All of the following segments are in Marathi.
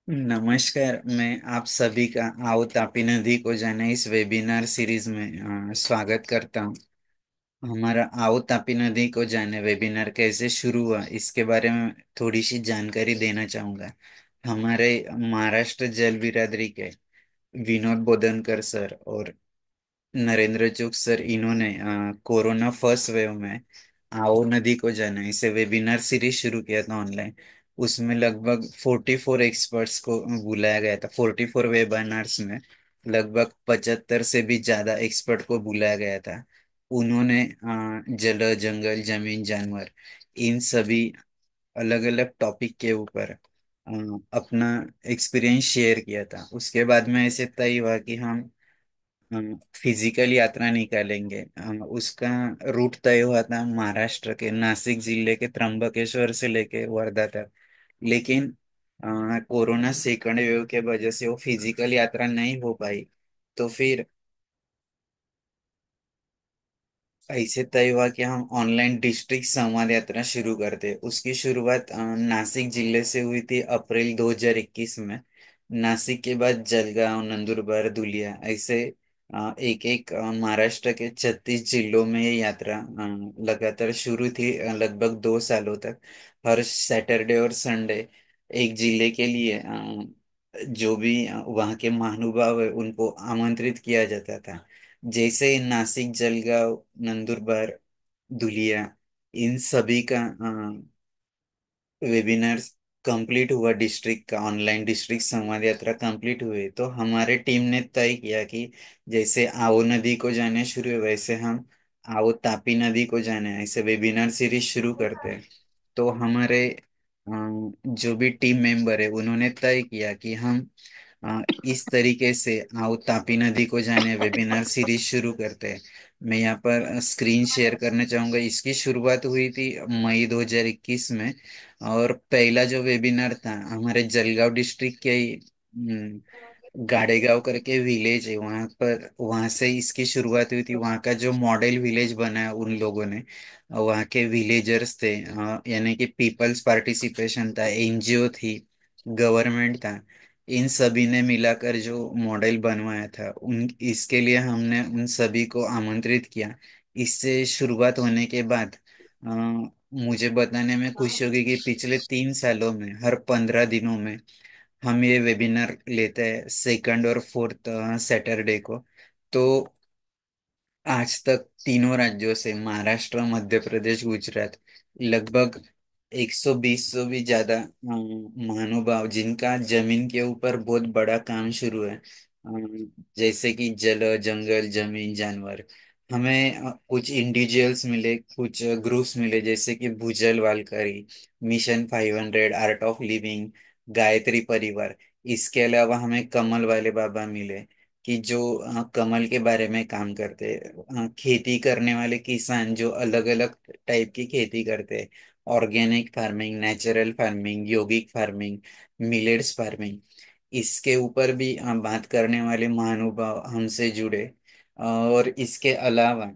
नमस्कार। मैं आप सभी का आओ तापी नदी को जाने इस वेबिनार सीरीज में स्वागत करता हूँ। हमारा आओ तापी नदी को जाने वेबिनार कैसे शुरू हुआ इसके बारे में थोड़ी सी जानकारी देना चाहूँगा। हमारे महाराष्ट्र जल बिरादरी के विनोद बोदनकर सर और नरेंद्र चुग सर, इन्होंने कोरोना फर्स्ट वेव में आओ नदी को जाना इसे वेबिनार सीरीज शुरू किया था ऑनलाइन। उसमें लगभग 44 एक्सपर्ट्स को बुलाया गया था। 44 वेबिनार्स में लगभग 75 से भी ज्यादा एक्सपर्ट को बुलाया गया था। उन्होंने जल, जंगल, जमीन, जानवर, इन सभी अलग अलग टॉपिक के ऊपर अपना एक्सपीरियंस शेयर किया था। उसके बाद में ऐसे तय हुआ कि हम फिजिकल यात्रा निकालेंगे। उसका रूट तय हुआ था महाराष्ट्र के नासिक जिले के त्र्यंबकेश्वर से लेके वर्धा तक। लेकिन कोरोना सेकंड वेव के वजह से वो फिजिकल यात्रा नहीं हो पाई। तो फिर ऐसे तय हुआ कि हम ऑनलाइन डिस्ट्रिक्ट संवाद यात्रा शुरू करते। उसकी शुरुआत नासिक जिले से हुई थी अप्रैल 2021 में। नासिक के बाद जलगांव, नंदुरबार, धुलिया, ऐसे एक एक महाराष्ट्र के 36 जिलों में ये यात्रा लगातार शुरू थी लगभग 2 सालों तक। हर सैटरडे और संडे एक जिले के लिए जो भी वहाँ के महानुभाव है उनको आमंत्रित किया जाता था। जैसे नासिक, जलगांव, नंदुरबार, धुलिया, इन सभी का वेबिनार कंप्लीट हुआ। डिस्ट्रिक्ट का ऑनलाइन डिस्ट्रिक्ट संवाद यात्रा कंप्लीट हुई तो हमारे टीम ने तय किया कि जैसे आओ नदी को जाने शुरू हुए वैसे हम आओ तापी नदी को जाने ऐसे वेबिनार सीरीज शुरू करते हैं। तो हमारे जो भी टीम मेंबर है उन्होंने तय किया कि हम इस तरीके से आओ तापी नदी को जाने वेबिनार सीरीज शुरू करते हैं। मैं यहाँ पर स्क्रीन शेयर करना चाहूंगा। इसकी शुरुआत हुई थी मई 2021 में। और पहला जो वेबिनार था हमारे जलगांव डिस्ट्रिक्ट के ही गाड़ेगांव करके विलेज है वहां पर, वहां से इसकी शुरुआत हुई थी। वहां का जो मॉडल विलेज बना है उन लोगों ने, वहाँ के विलेजर्स थे, यानी कि पीपल्स पार्टिसिपेशन था, एनजीओ थी, गवर्नमेंट था, इन सभी ने मिलाकर जो मॉडल बनवाया था उन इसके लिए हमने उन सभी को आमंत्रित किया। इससे शुरुआत होने के बाद मुझे बताने में खुशी होगी कि पिछले 3 सालों में हर 15 दिनों में हम ये वेबिनार लेते हैं सेकंड और फोर्थ सैटरडे को। तो आज तक तीनों राज्यों से महाराष्ट्र, मध्य प्रदेश, गुजरात लगभग 120 से भी ज्यादा महानुभाव जिनका जमीन के ऊपर बहुत बड़ा काम शुरू है, जैसे कि जल, जंगल, जमीन, जानवर, हमें कुछ इंडिविजुअल्स मिले, कुछ ग्रुप्स मिले, जैसे कि भूजल वालकारी, mission 500, art of living, Gayatri Parivar. इसके अलावा हमें कमल वाले बाबा मिले कि जो कमल के बारे में काम करते हैं। खेती करने वाले किसान जो अलग अलग टाइप की खेती करते हैं, ऑर्गेनिक फार्मिंग, नेचुरल फार्मिंग, योगिक फार्मिंग, मिलेट्स फार्मिंग, इसके ऊपर भी बात करने वाले महानुभाव हमसे जुड़े। और इसके अलावा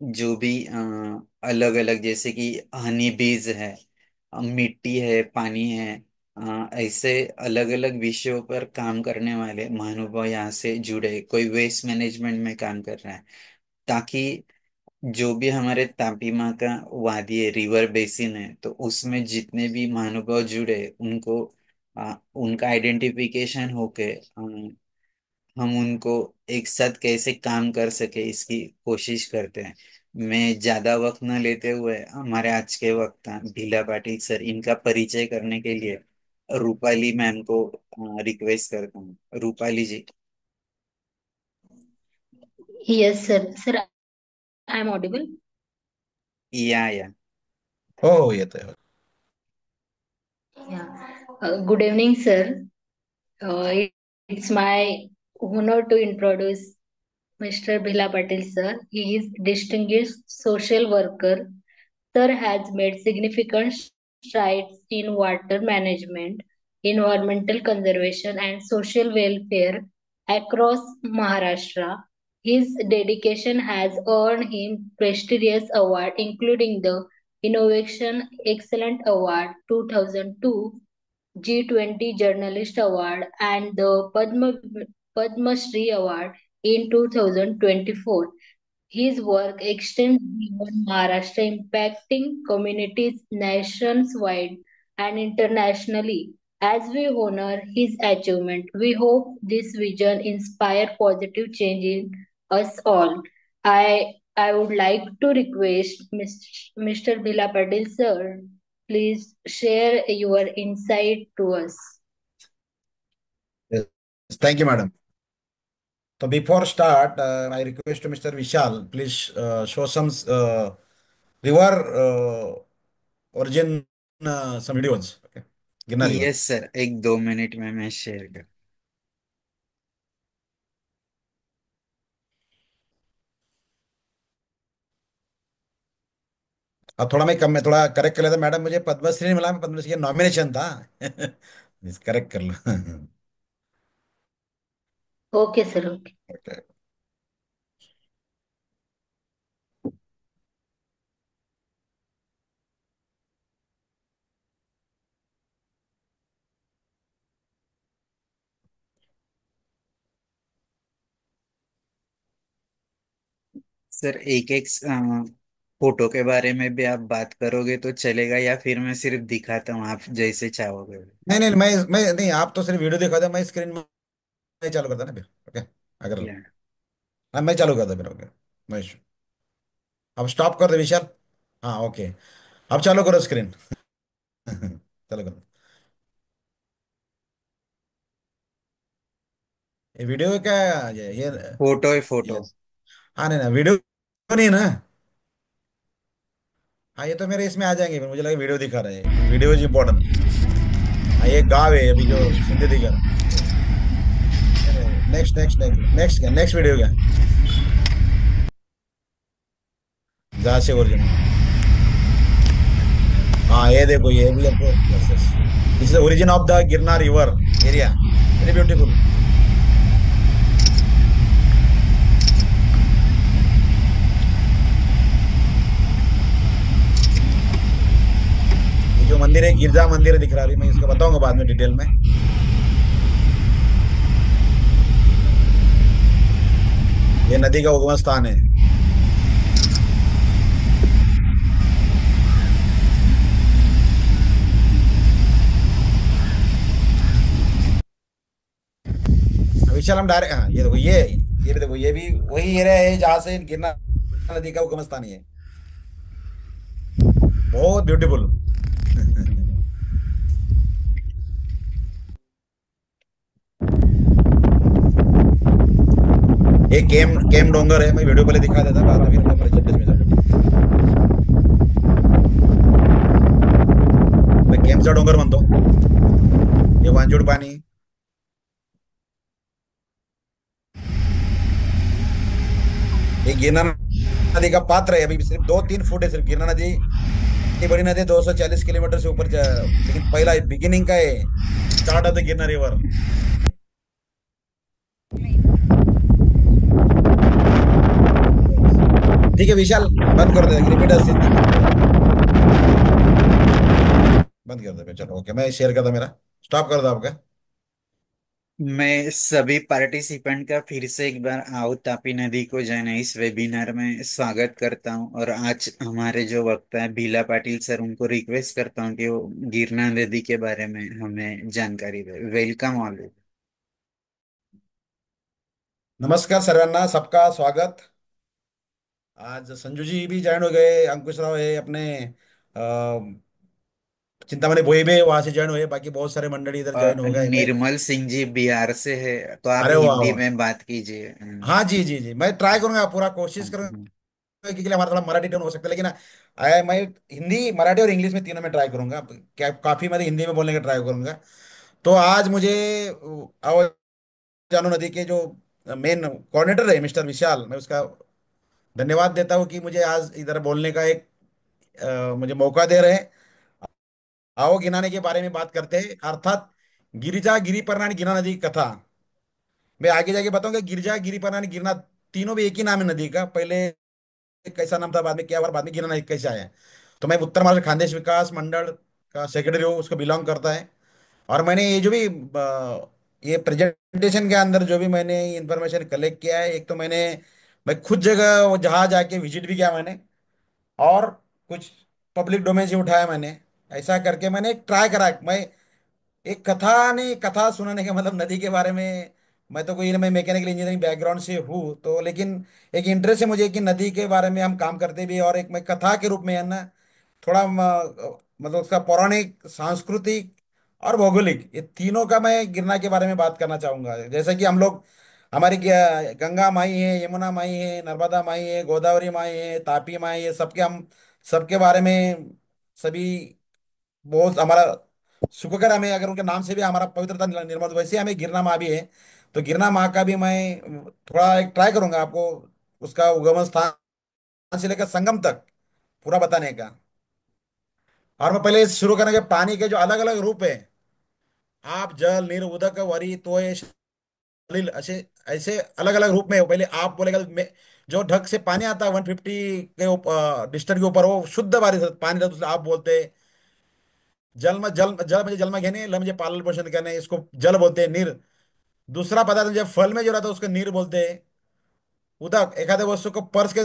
जो भी अलग अलग, जैसे कि हनी बीज है, मिट्टी है, पानी है, ऐसे अलग अलग विषयों पर काम करने वाले महानुभाव यहाँ से जुड़े। कोई वेस्ट मैनेजमेंट में काम कर रहा है, ताकि जो भी हमारे तापी माँ का वादी है, रिवर बेसिन है, तो उसमें जितने भी महानुभाव जुड़े उनको उनका आइडेंटिफिकेशन होके हम उनको एक साथ कैसे काम कर सके इसकी कोशिश करते हैं। मैं ज्यादा वक्त न लेते हुए हमारे आज के वक्ता भीला पाटिल सर, इनका परिचय करने के लिए रूपाली मैम को रिक्वेस्ट करता हूँ। रूपाली जी। Yes, sir. Sir, I am audible. या हो हो येतोय. Yeah. Good evening, sir. It's my honor to introduce Mr. Bhila Patil, sir. He is distinguished social worker. Sir has made significant strides in water management, environmental conservation, and social welfare across Maharashtra. His dedication has earned him prestigious awards, including the Innovation Excellent Award 2002, G20 Journalist Award, and the Padma Shri Award in 2024. His work extends beyond Maharashtra, impacting communities nationwide and internationally. As we honor his achievement, we hope this vision inspire positive change in us all. I would like to request Mr. Bila Patil sir, please share your insight to us. Yes. Thank you, madam. So before start, I request to Mr. Vishal, please show some river origin some videos. Okay. Ginnar river. Yes sir, एक दो मिनट में मैं शेयर कर। अब थोड़ा मैं कम में थोड़ा करेक्ट कर लेता मैडम, मुझे पद्मश्री नहीं मिला, पद्मश्री का नॉमिनेशन था। करेक्ट कर low. Okay sir, okay. Okay. Sir एक एक फोटो के बारे में भी आप बात करोगे तो चलेगा, या फिर मैं सिर्फ दिखाता हूँ, आप जैसे चाहोगे। नहीं नहीं, मैं नहीं, आप तो सिर्फ वीडियो दिखा दो, मैं स्क्रीन में चालू करता ना फिर। ओके। अगर या हाँ, मैं चालू करता फिर। ओके। No issue. अब स्टॉप कर दो विशाल। हाँ, ओके। अब चालू करो स्क्रीन। चालू करो। ये वीडियो क्या? ये फोटो है फोटो। यस। हाँ, नहीं ना, वीडियो नहीं है ना। हाँ, ये तो मेरे इसमें आ जाएंगे, फिर मुझे लगा वीडियो दिखा रहे हैं, क्योंकि वीडियो इज इम्पोर्टेंट। हाँ, ये गाँव है अभी जो सिंधी दिखा रहा है। नेक्स्ट नेक्स्ट नेक्स्ट नेक्स्ट क्या, नेक्स्ट वीडियो क्या? जहाँ से ओरिजिन। हाँ, ये देखो, ये भी आपको। Yes yes. This is origin of the Girnar river area. Very beautiful. ये जो मंदिर है, गिरजा मंदिर दिख रहा है, अभी मैं इसको बताऊंगा बाद में डिटेल में। ये नदी का उगम स्थान है। विशाल, हम डायरेक्ट, हाँ, ये देखो, ये भी देखो, ये भी वही एरिया है जहाँ से गिरनार नदी का उगम स्थान ही है। बहुत ब्यूटीफुल। ये केम केम डोंगर है, मैं वीडियो पहले दिखा देता, बाद में फिर मैं प्रेजेंटेशन में जाऊंगा। मैं केमचा डोंगर म्हणतो। ये वांजुड पानी। ये गिरनार नदी का पात्र है, अभी सिर्फ 2-3 फुट है सिर्फ। गिरनार नदी इतनी बड़ी नदी है, 240 किलोमीटर से ऊपर लेकिन पहला बिगिनिंग का है, start of the Girnar river. ठीक है विशाल, बंद कर दे, रिपीट। बंद कर दे, चलो ओके, मैं शेयर करता मेरा। स्टॉप कर दो आपका। मैं सभी पार्टिसिपेंट का फिर से एक बार आओ तापी नदी को जाना इस वेबिनार में स्वागत करता हूं। और आज हमारे जो वक्ता है भीला पाटिल सर, उनको रिक्वेस्ट करता हूं कि वो गिरना नदी के बारे में हमें जानकारी दे। Welcome all. नमस्कार सर्वांना, सबका स्वागत। आज संजू जी भी ज्वाइन हो गए, अंकुश राव है अपने, अ, चिंतामणि भोईबे वहां से ज्वाइन हुए, बाकी बहुत सारे मंडळी इधर ज्वाइन हो गए। मैं, निर्मल सिंह जी बिहार से है, तो आप अरे वाह हिंदी वाह। में बात कीजिए। हाँ जी जी जी, मैं ट्राई करूंगा, पूरा कोशिश करूंगा कि के लिए हमारा थोड़ा मराठी टोन हो सकता है, लेकिन मैं हिंदी, मराठी और इंग्लिश में तीनों में ट्राई करूंगा। क्या काफी मैं हिंदी में बोलने का ट्राई करूंगा। तो आज मुझे आवाज जानू नदी के जो मेन कोऑर्डिनेटर है मिस्टर विशाल, मैं उसका धन्यवाद देता हूँ कि मुझे आज इधर बोलने का एक मुझे मौका दे रहे हैं। आओ गिनाने के बारे में बात करते हैं, अर्थात गिरिजा, गिरिपर्णा, गिरना नदी की कथा। मैं आगे जाके बताऊंगा गिरिजा, गिरिपर्णा, गिरना तीनों भी एक ही नाम है नदी का। पहले कैसा नाम था, बाद में क्या हुआ, बाद में गिरना नदी कैसे आया है। तो मैं उत्तर महाराष्ट्र खानदेश विकास मंडल का सेक्रेटरी हूँ, उसको बिलोंग करता है। और मैंने ये जो भी ये प्रेजेंटेशन के अंदर जो भी मैंने इंफॉर्मेशन कलेक्ट किया है, एक तो मैं खुद जगह वो जहाँ जाके विजिट भी किया मैंने, और कुछ पब्लिक डोमेन से उठाया मैंने। ऐसा करके मैंने एक ट्राई करा। मैं एक कथा नहीं, कथा सुनाने का मतलब नदी के बारे में, मैं मैकेनिकल इंजीनियरिंग बैकग्राउंड से हूँ तो, लेकिन एक इंटरेस्ट है मुझे कि नदी के बारे में हम काम करते भी हैं, और एक मैं कथा के रूप में है ना, थोड़ा मतलब उसका पौराणिक, सांस्कृतिक और भौगोलिक, ये तीनों का मैं गिरना के बारे में बात करना चाहूंगा। जैसे कि हम लोग, हमारी गंगा माई है, यमुना माई है, नर्मदा माई है, गोदावरी माई है, तापी माई है, सबके बारे में सभी बहुत हमारा शुक्र, हमें अगर उनके नाम से भी हमारा पवित्रता निर्मल, वैसे हमें गिरना माँ भी है। तो गिरना माँ का भी मैं थोड़ा एक ट्राई करूंगा आपको, उसका उगम स्थान से लेकर संगम तक पूरा बताने का। और मैं पहले शुरू करने के, पानी के जो अलग अलग रूप है, आप, जल, नीर, उदक, वरी, तोय, सलिल, ऐसे ऐसे अलग अलग रूप में। पहले आप बोलेगा तो जो ढक से पानी आता है 150 के ऊपर डिस्टेंस के ऊपर, वो शुद्ध बारिश पानी रहता है, उसे आप बोलते हैं जल मुझे जल में घेने, ल मुझे पालन पोषण करने, इसको जल बोलते हैं। नीर, दूसरा पदार्थ जो फल में जो रहता है उसको नीर बोलते हैं। उदक, एखादे वस्तु को पर्स के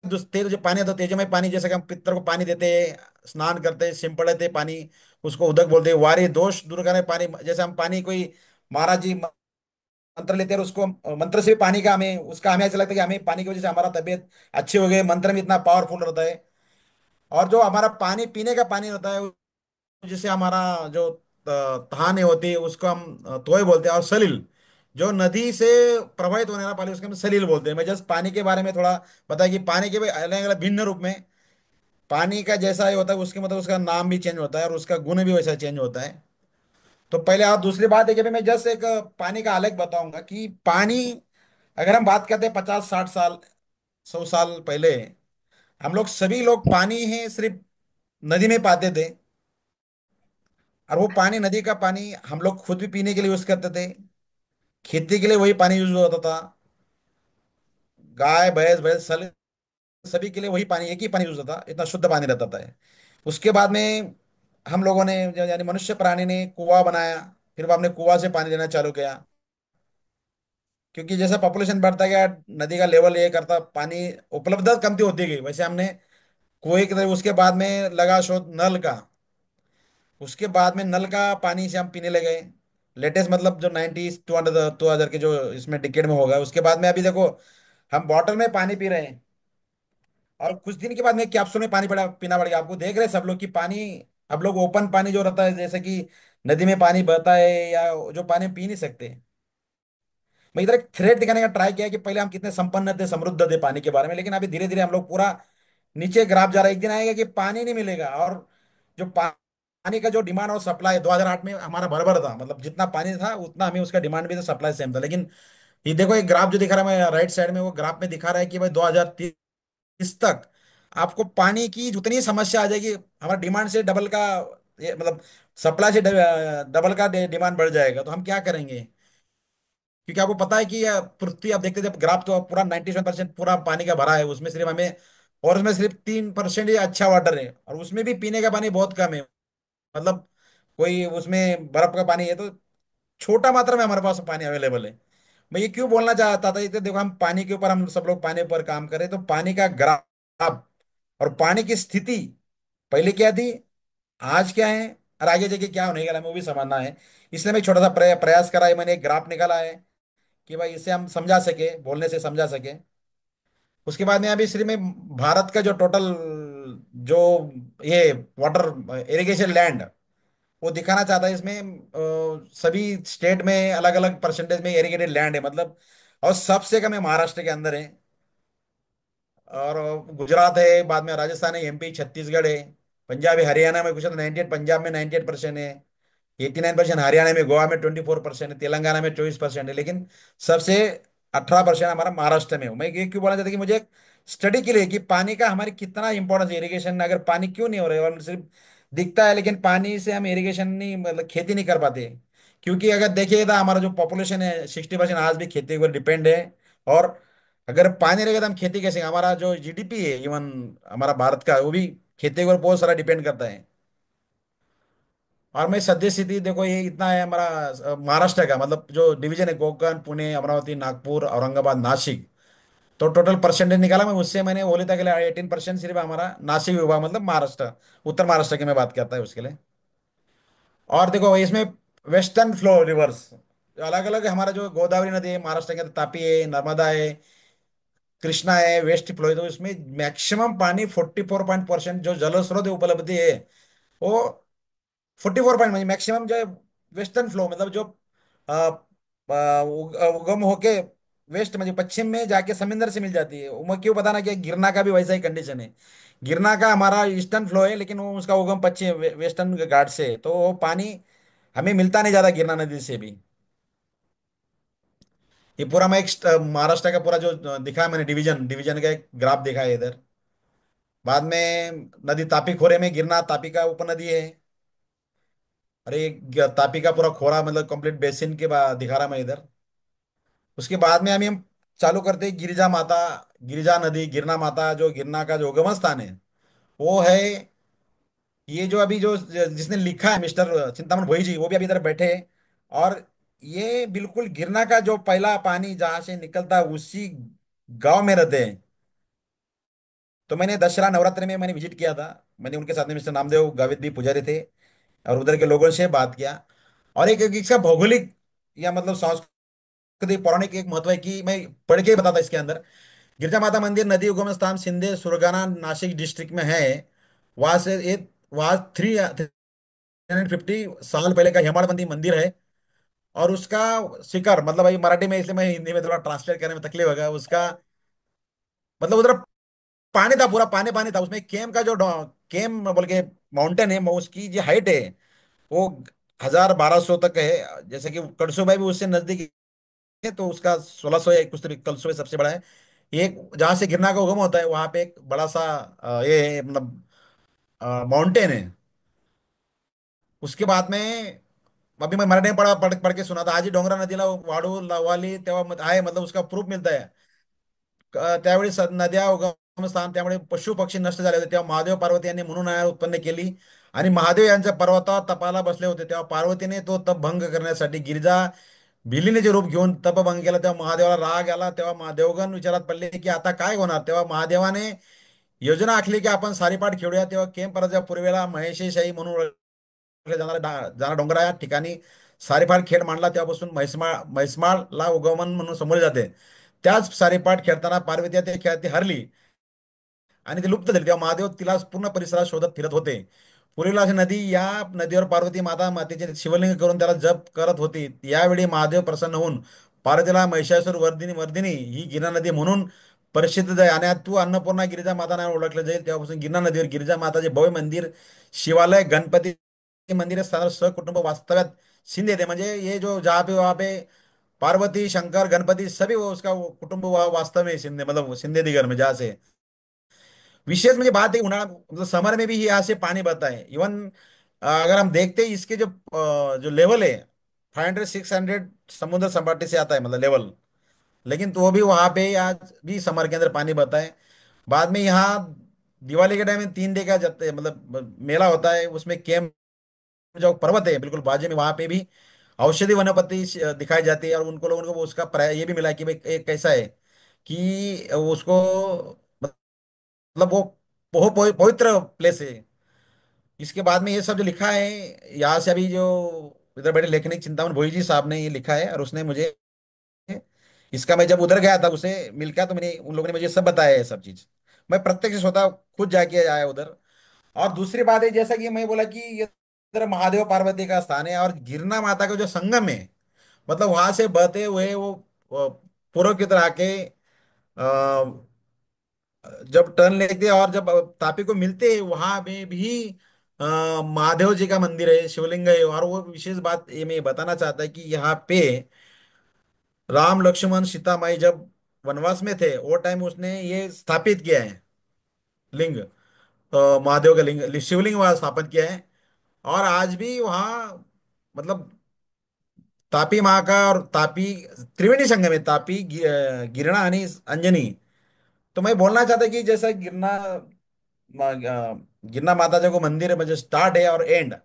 तेज जो पानी आता है, तेजमय पानी, जैसे कि हम पितर को पानी देते हैं, स्नान करते हैं, सिंपल रहते हैं पानी, उसको उदक बोलते हैं। वारी, दोष दूर करने पानी, जैसे हम पानी कोई महाराज जी मंत्र लेते हैं और उसको मंत्र से भी पानी का हमें ऐसा लगता है कि हमें पानी की वजह से हमारा तबीयत अच्छी हो गई, मंत्र में इतना पावरफुल रहता है। और जो हमारा पानी पीने का पानी होता है, जिससे हमारा जो तहाने होती है, उसको हम तोय बोलते हैं। और सलील, जो नदी से प्रभावित होने वाला पानी, उसको हम सलील बोलते हैं। मैं जस्ट पानी के बारे में थोड़ा बताया कि पानी के भी अलग अलग भिन्न रूप में, पानी का जैसा ही होता है उसके मतलब उसका नाम भी चेंज होता है और उसका गुण भी वैसा चेंज होता है। तो पहले, और दूसरी बात है कि मैं जस्ट एक पानी का अलग बताऊंगा कि पानी, अगर हम बात करते हैं 50-60 साल, 100 साल पहले, हम लोग सभी लोग पानी है सिर्फ नदी में पाते थे। और वो पानी, नदी का पानी, हम लोग खुद भी पीने के लिए यूज करते थे, खेती के लिए वही पानी यूज होता था, गाय भैंस भैंस सभी के लिए वही पानी, एक ही पानी यूज होता था, इतना शुद्ध पानी रहता था। उसके बाद में हम लोगों ने यानी मनुष्य प्राणी ने कुआं बनाया, फिर वो हमने कुआं से पानी लेना चालू किया। क्योंकि जैसे पॉपुलेशन बढ़ता गया, नदी का लेवल ये करता, पानी उपलब्धता कमती होती गई, वैसे हमने कुएं की तरफ, उसके बाद में लगा शोध नल का, उसके बाद में नल का पानी से हम पीने लगे। लेटेस्ट मतलब जो 90s 2000 के जो इसमें डिकेड में होगा, उसके बाद में अभी देखो हम बॉटल में पानी पी रहे हैं। और कुछ दिन के बाद में कैप्सूल में पानी पीना पड़ेगा। आपको देख रहे हैं सब लोग कि पानी, अब लोग ओपन पानी जो रहता है, जैसे कि नदी में पानी बहता है या जो पानी पी नहीं सकते। मैं इधर एक थ्रेड दिखाने का ट्राई किया कि पहले हम कितने संपन्न थे, समृद्ध थे पानी के बारे में, लेकिन अभी धीरे धीरे हम लोग पूरा नीचे ग्राफ जा रहा है। एक दिन आएगा कि पानी नहीं मिलेगा। और जो पानी का जो डिमांड और सप्लाई 2008 में हमारा बराबर था, मतलब जितना पानी था उतना हमें उसका डिमांड भी था, सप्लाई सेम था। लेकिन ये देखो, एक ग्राफ जो दिखा रहा है मैं राइट साइड में, वो ग्राफ में दिखा रहा है कि भाई 2030 तक आपको पानी की जितनी समस्या आ जाएगी, हमारा डिमांड से डबल का, ये मतलब सप्लाई से डबल का डिमांड बढ़ जाएगा। तो हम क्या करेंगे? क्योंकि आपको पता है कि पृथ्वी, आप देखते जब ग्राफ, तो पूरा 97% पूरा पानी का भरा है, उसमें सिर्फ हमें, और उसमें सिर्फ 3% ही अच्छा वाटर है, और उसमें भी पीने का पानी बहुत कम है। मतलब कोई उसमें बर्फ का पानी है तो छोटा मात्रा में हमारे पास पानी अवेलेबल है। मैं ये क्यों बोलना चाहता था, इतने देखो हम पानी के ऊपर, हम सब लोग पानी पर काम करें, तो पानी का ग्राफ और पानी की स्थिति पहले क्या थी, आज क्या है, और आगे जाके क्या होने वाला है, हमें वो भी समझना है। इसलिए मैं एक छोटा सा प्रयास करा है, मैंने एक ग्राफ निकाला है कि भाई इसे हम समझा सके, बोलने से समझा सके। उसके बाद में अभी सिर्फ मैं भारत का जो टोटल, जो ये वाटर इरिगेशन लैंड, वो दिखाना चाहता है इसमें। सभी स्टेट में अलग अलग परसेंटेज में इरिगेटेड लैंड है, मतलब, और सबसे कम है महाराष्ट्र के अंदर है, और गुजरात है, बाद में राजस्थान है, एमपी, छत्तीसगढ़ है, पंजाब है, हरियाणा में कुछ 98, पंजाब में 98% है, 89% हरियाणा में, गोवा में 24% है, तेलंगाना में 24% है, लेकिन सबसे 18% हमारा महाराष्ट्र में हो। मैं ये क्यों बोलना चाहता कि मुझे एक स्टडी के लिए कि पानी का हमारे कितना इंपॉर्टेंस है, इरिगेशन अगर पानी क्यों नहीं हो रहा है, और सिर्फ दिखता है, लेकिन पानी से हम इरिगेशन नहीं, मतलब खेती नहीं कर पाते। क्योंकि अगर देखिएगा हमारा जो पॉपुलेशन है 60% आज भी खेती पर डिपेंड है। और अगर पानी रहेगा तो हम खेती कैसे, हमारा जो जीडीपी है इवन हमारा भारत का, वो भी खेती के ऊपर बहुत सारा डिपेंड करता है। और मैं सद्य स्थिति देखो ये इतना है हमारा महाराष्ट्र का, मतलब जो डिवीजन है कोकण, पुणे, अमरावती, नागपुर, औरंगाबाद, नासिक, तो टोटल परसेंटेज निकाला मैं, उससे मैंने बोले था कि 18% सिर्फ हमारा नासिक विभाग, मतलब महाराष्ट्र, उत्तर महाराष्ट्र की मैं बात करता है उसके लिए। और देखो इसमें वेस्टर्न फ्लो रिवर्स अलग अलग हमारा जो गोदावरी नदी है महाराष्ट्र के अंदर, तापी है, नर्मदा है, कृष्णा है, वेस्ट फ्लो है, तो इसमें मैक्सिमम पानी 44% जो जल स्रोत उपलब्धि है वो 44 मतलब मैक्सिमम जो है वेस्टर्न फ्लो, मतलब जो अ, उगम होके वेस्ट मतलब पश्चिम में जाके समुंदर से मिल जाती है। वो मैं क्यों बताना कि गिरना का भी वैसा ही कंडीशन है। गिरना का हमारा ईस्टर्न फ्लो है, लेकिन वो उसका उगम पश्चिम वेस्टर्न घाट से है, तो वो पानी हमें मिलता नहीं ज्यादा गिरना नदी से भी। ये पूरा मैं एक महाराष्ट्र का पूरा जो दिखा मैंने डिवीजन डिवीजन का एक ग्राफ देखा है इधर। बाद में नदी तापी खोरे में गिरना तापी का उपनदी है। अरे तापी का पूरा खोरा मतलब कंप्लीट बेसिन के बाद दिखा रहा मैं इधर। उसके बाद में हम चालू करते हैं गिरिजा माता, गिरिजा नदी, गिरना माता, जो गिरना का जो उगम स्थान है वो है ये जो अभी जो जिसने लिखा है मिस्टर चिंतामण भोई जी, वो भी अभी इधर बैठे हैं। और ये बिल्कुल गिरना का जो पहला पानी जहां से निकलता है उसी गांव में रहते हैं। तो मैंने दशहरा नवरात्रि में मैंने विजिट किया था। मैंने उनके साथ में मिस्टर नामदेव गावित भी पुजारी थे, और उधर के लोगों से बात किया। और एक एक इसका भौगोलिक या मतलब सांस्कृतिक पौराणिक एक महत्व है कि मैं पढ़ के ही बताता इसके अंदर। गिरजा माता मंदिर नदी उगम स्थान सिंधे सुरगाना नासिक डिस्ट्रिक्ट में है। वहां से ये वहां 350 साल पहले का हेमाड़पंथी मंदिर है। और उसका शिखर मतलब भाई मराठी में, इसलिए मैं हिंदी में थोड़ा ट्रांसलेट करने में तकलीफ होगा उसका, मतलब उधर पानी था, पूरा पानी पानी था उसमें। केम का जो केम बोल के माउंटेन है, उसकी जो हाइट है वो 1,000-1,200 तक है। जैसे कि कड़सो भाई भी उससे नजदीक है, तो उसका 1,600 या कुछ तरीके कलसो सबसे बड़ा है। एक जहाँ से गिरना का उगम होता है वहां पे एक बड़ा सा ये है, मतलब माउंटेन है। उसके बाद में अभी मैं मराठी में पढ़ के सुना था, आजी डोंगरा नदीला वाढू लावाली तेव्हा आहे, मतलब उसका प्रूफ मिळत आहे। त्यावेळी नद्या उगम स्थान, त्यामुळे पशु पक्षी नष्ट झाले होते, तेव्हा महादेव पार्वती यांनी म्हणून आया उत्पन्न केली। आणि महादेव यांच्या पर्वतावर तपाला बसले होते, तेव्हा पार्वतीने तो तप भंग करण्यासाठी गिरिजा भिलीने जे रूप घेऊन तप भंग केला, तेव्हा महादेवाला राग आला। तेव्हा महादेवगण विचारात पडले की आता काय होणार। तेव्हा महादेवाने योजना आखली की आपण सारीपाट खेळूया। तेव्हा केम पूर्वेला महेशशाही म्हणून जाणारा डोंगर आहे, या ठिकाणी सारीपाट खेळ मांडला। तेव्हापासून म्हैसमाळला उगमन म्हणून समोर जाते। त्याच सारीपाट खेळताना पार्वती ते खेळात हरली आणि ते लुप्त झाले, तेव्हा महादेव तिला पूर्ण परिसरात शोधत फिरत होते। पूर्वीला अशी नदी, या नदीवर पार्वती मातेचे शिवलिंग करून त्याला जप करत होती। यावेळी महादेव प्रसन्न होऊन पार्वतीला महिषासूर वर्धिनी वर्धिनी ही गिरणा नदी म्हणून प्रसिद्ध आहे, आणि तू अन्नपूर्णा गिरिजा माता नावाने ओळखलं जाईल। तेव्हापासून गिरणा नदीवर गिरिजा माताचे भव्य मंदिर, शिवालय, गणपती मंदिर स्थानावर सहकुटुंब वास्तव्यात शिंदे थे, म्हणजे ये जो जहाँ पे वहाँ पे पार्वती शंकर गणपति सभी वो उसका वो कुटुंब वास्तव में सिंधे मतलब सिंधे घर में जहाँ से। विशेष मुझे बात है उन्हाळा मतलब समर में भी यहाँ से पानी बहता है। इवन अगर हम देखते हैं इसके जो लेवल है 500-600 समुद्र सपाटी से आता है मतलब लेवल। लेकिन तो भी वहां पे आज भी समर के अंदर पानी बहता है। बाद में यहाँ दिवाली के टाइम में 3 डे का मतलब मेला होता है, उसमें कैंप जो पर्वत है बिल्कुल बाजू में, वहां पे भी औषधि वनस्पति दिखाई जाती है। और उनको लोगों को वो उसका ये भी मिला कि भाई एक कैसा है कि उसको मतलब वो बहुत पवित्र प्लेस है। इसके बाद में ये सब जो लिखा है यहाँ से अभी जो इधर बैठे लेखनिक चिंतामण भोई जी साहब ने ये लिखा है, और उसने मुझे इसका मैं जब उधर गया था उसे मिल गया, तो मैंने उन लोगों ने मुझे सब बताया है सब चीज। मैं प्रत्यक्ष स्वतः खुद जाके आया उधर। और दूसरी बात है जैसा कि मैं बोला कि ये इधर महादेव पार्वती का स्थान है, और गिरना माता का जो संगम है, मतलब वहां से बहते हुए वो पूर्व की तरह आके जब टर्न लेते हैं और जब तापी को मिलते हैं वहां में भी महादेव जी का मंदिर है, शिवलिंग है। और वो विशेष बात ये मैं बताना चाहता है कि यहाँ पे राम लक्ष्मण सीता माई जब वनवास में थे वो टाइम उसने ये स्थापित किया है लिंग, महादेव का लिंग शिवलिंग वहां स्थापित किया है। और आज भी वहाँ मतलब तापी माँ का और तापी त्रिवेणी संगम है, तापी गिरणा आणि अंजनी। तो मैं बोलना चाहता कि जैसा गिरना गिरना माता जी को मंदिर है, मतलब स्टार्ट है और एंड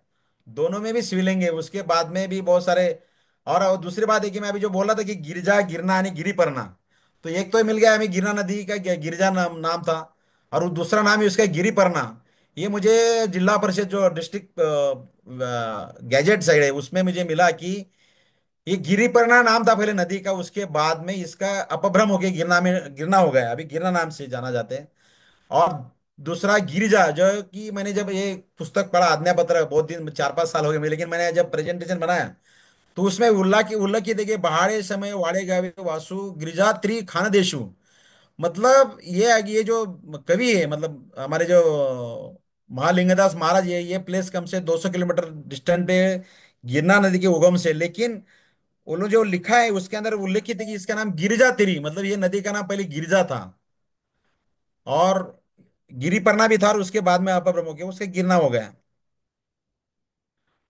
दोनों में भी शिवलिंग है। उसके बाद में भी बहुत सारे, और दूसरी बात है कि मैं अभी जो बोल रहा था कि गिरजा गिरना यानी गिरी पड़ना, तो एक तो मिल गया हमें गिरना नदी का गिरजा नाम था, और वो दूसरा नाम है उसका गिरी पड़ना। ये मुझे जिला परिषद जो डिस्ट्रिक्ट गैजेट साइड है उसमें मुझे मिला कि ये गिरिपरना नाम था पहले नदी का, उसके बाद में इसका अपभ्रम हो गया, गिरना में गिरना हो गया, अभी गिरना नाम से जाना जाते हैं। और दूसरा गिरिजा, जो कि मैंने जब ये पुस्तक पढ़ा आज्ञा पत्र, बहुत दिन 4-5 साल हो गए मुझे, लेकिन मैंने जब प्रेजेंटेशन बनाया तो उसमें उल्लेख देखिए, बहाड़े समय वाड़े गावे वासु गिरिजा त्रि खानदेशु। मतलब ये है कि ये जो कवि है, मतलब हमारे जो महालिंगदास महाराज, ये प्लेस कम से 200 किलोमीटर डिस्टेंट पे गिरना नदी के उगम से, लेकिन उन्होंने जो लिखा है उसके अंदर उल्लेखित है कि इसका नाम गिरिजा तिरी, मतलब ये नदी का नाम पहले गिरिजा था, और गिरिपरना भी था, और उसके बाद में अपभ्रम हो गया, उसके गिरना हो गया।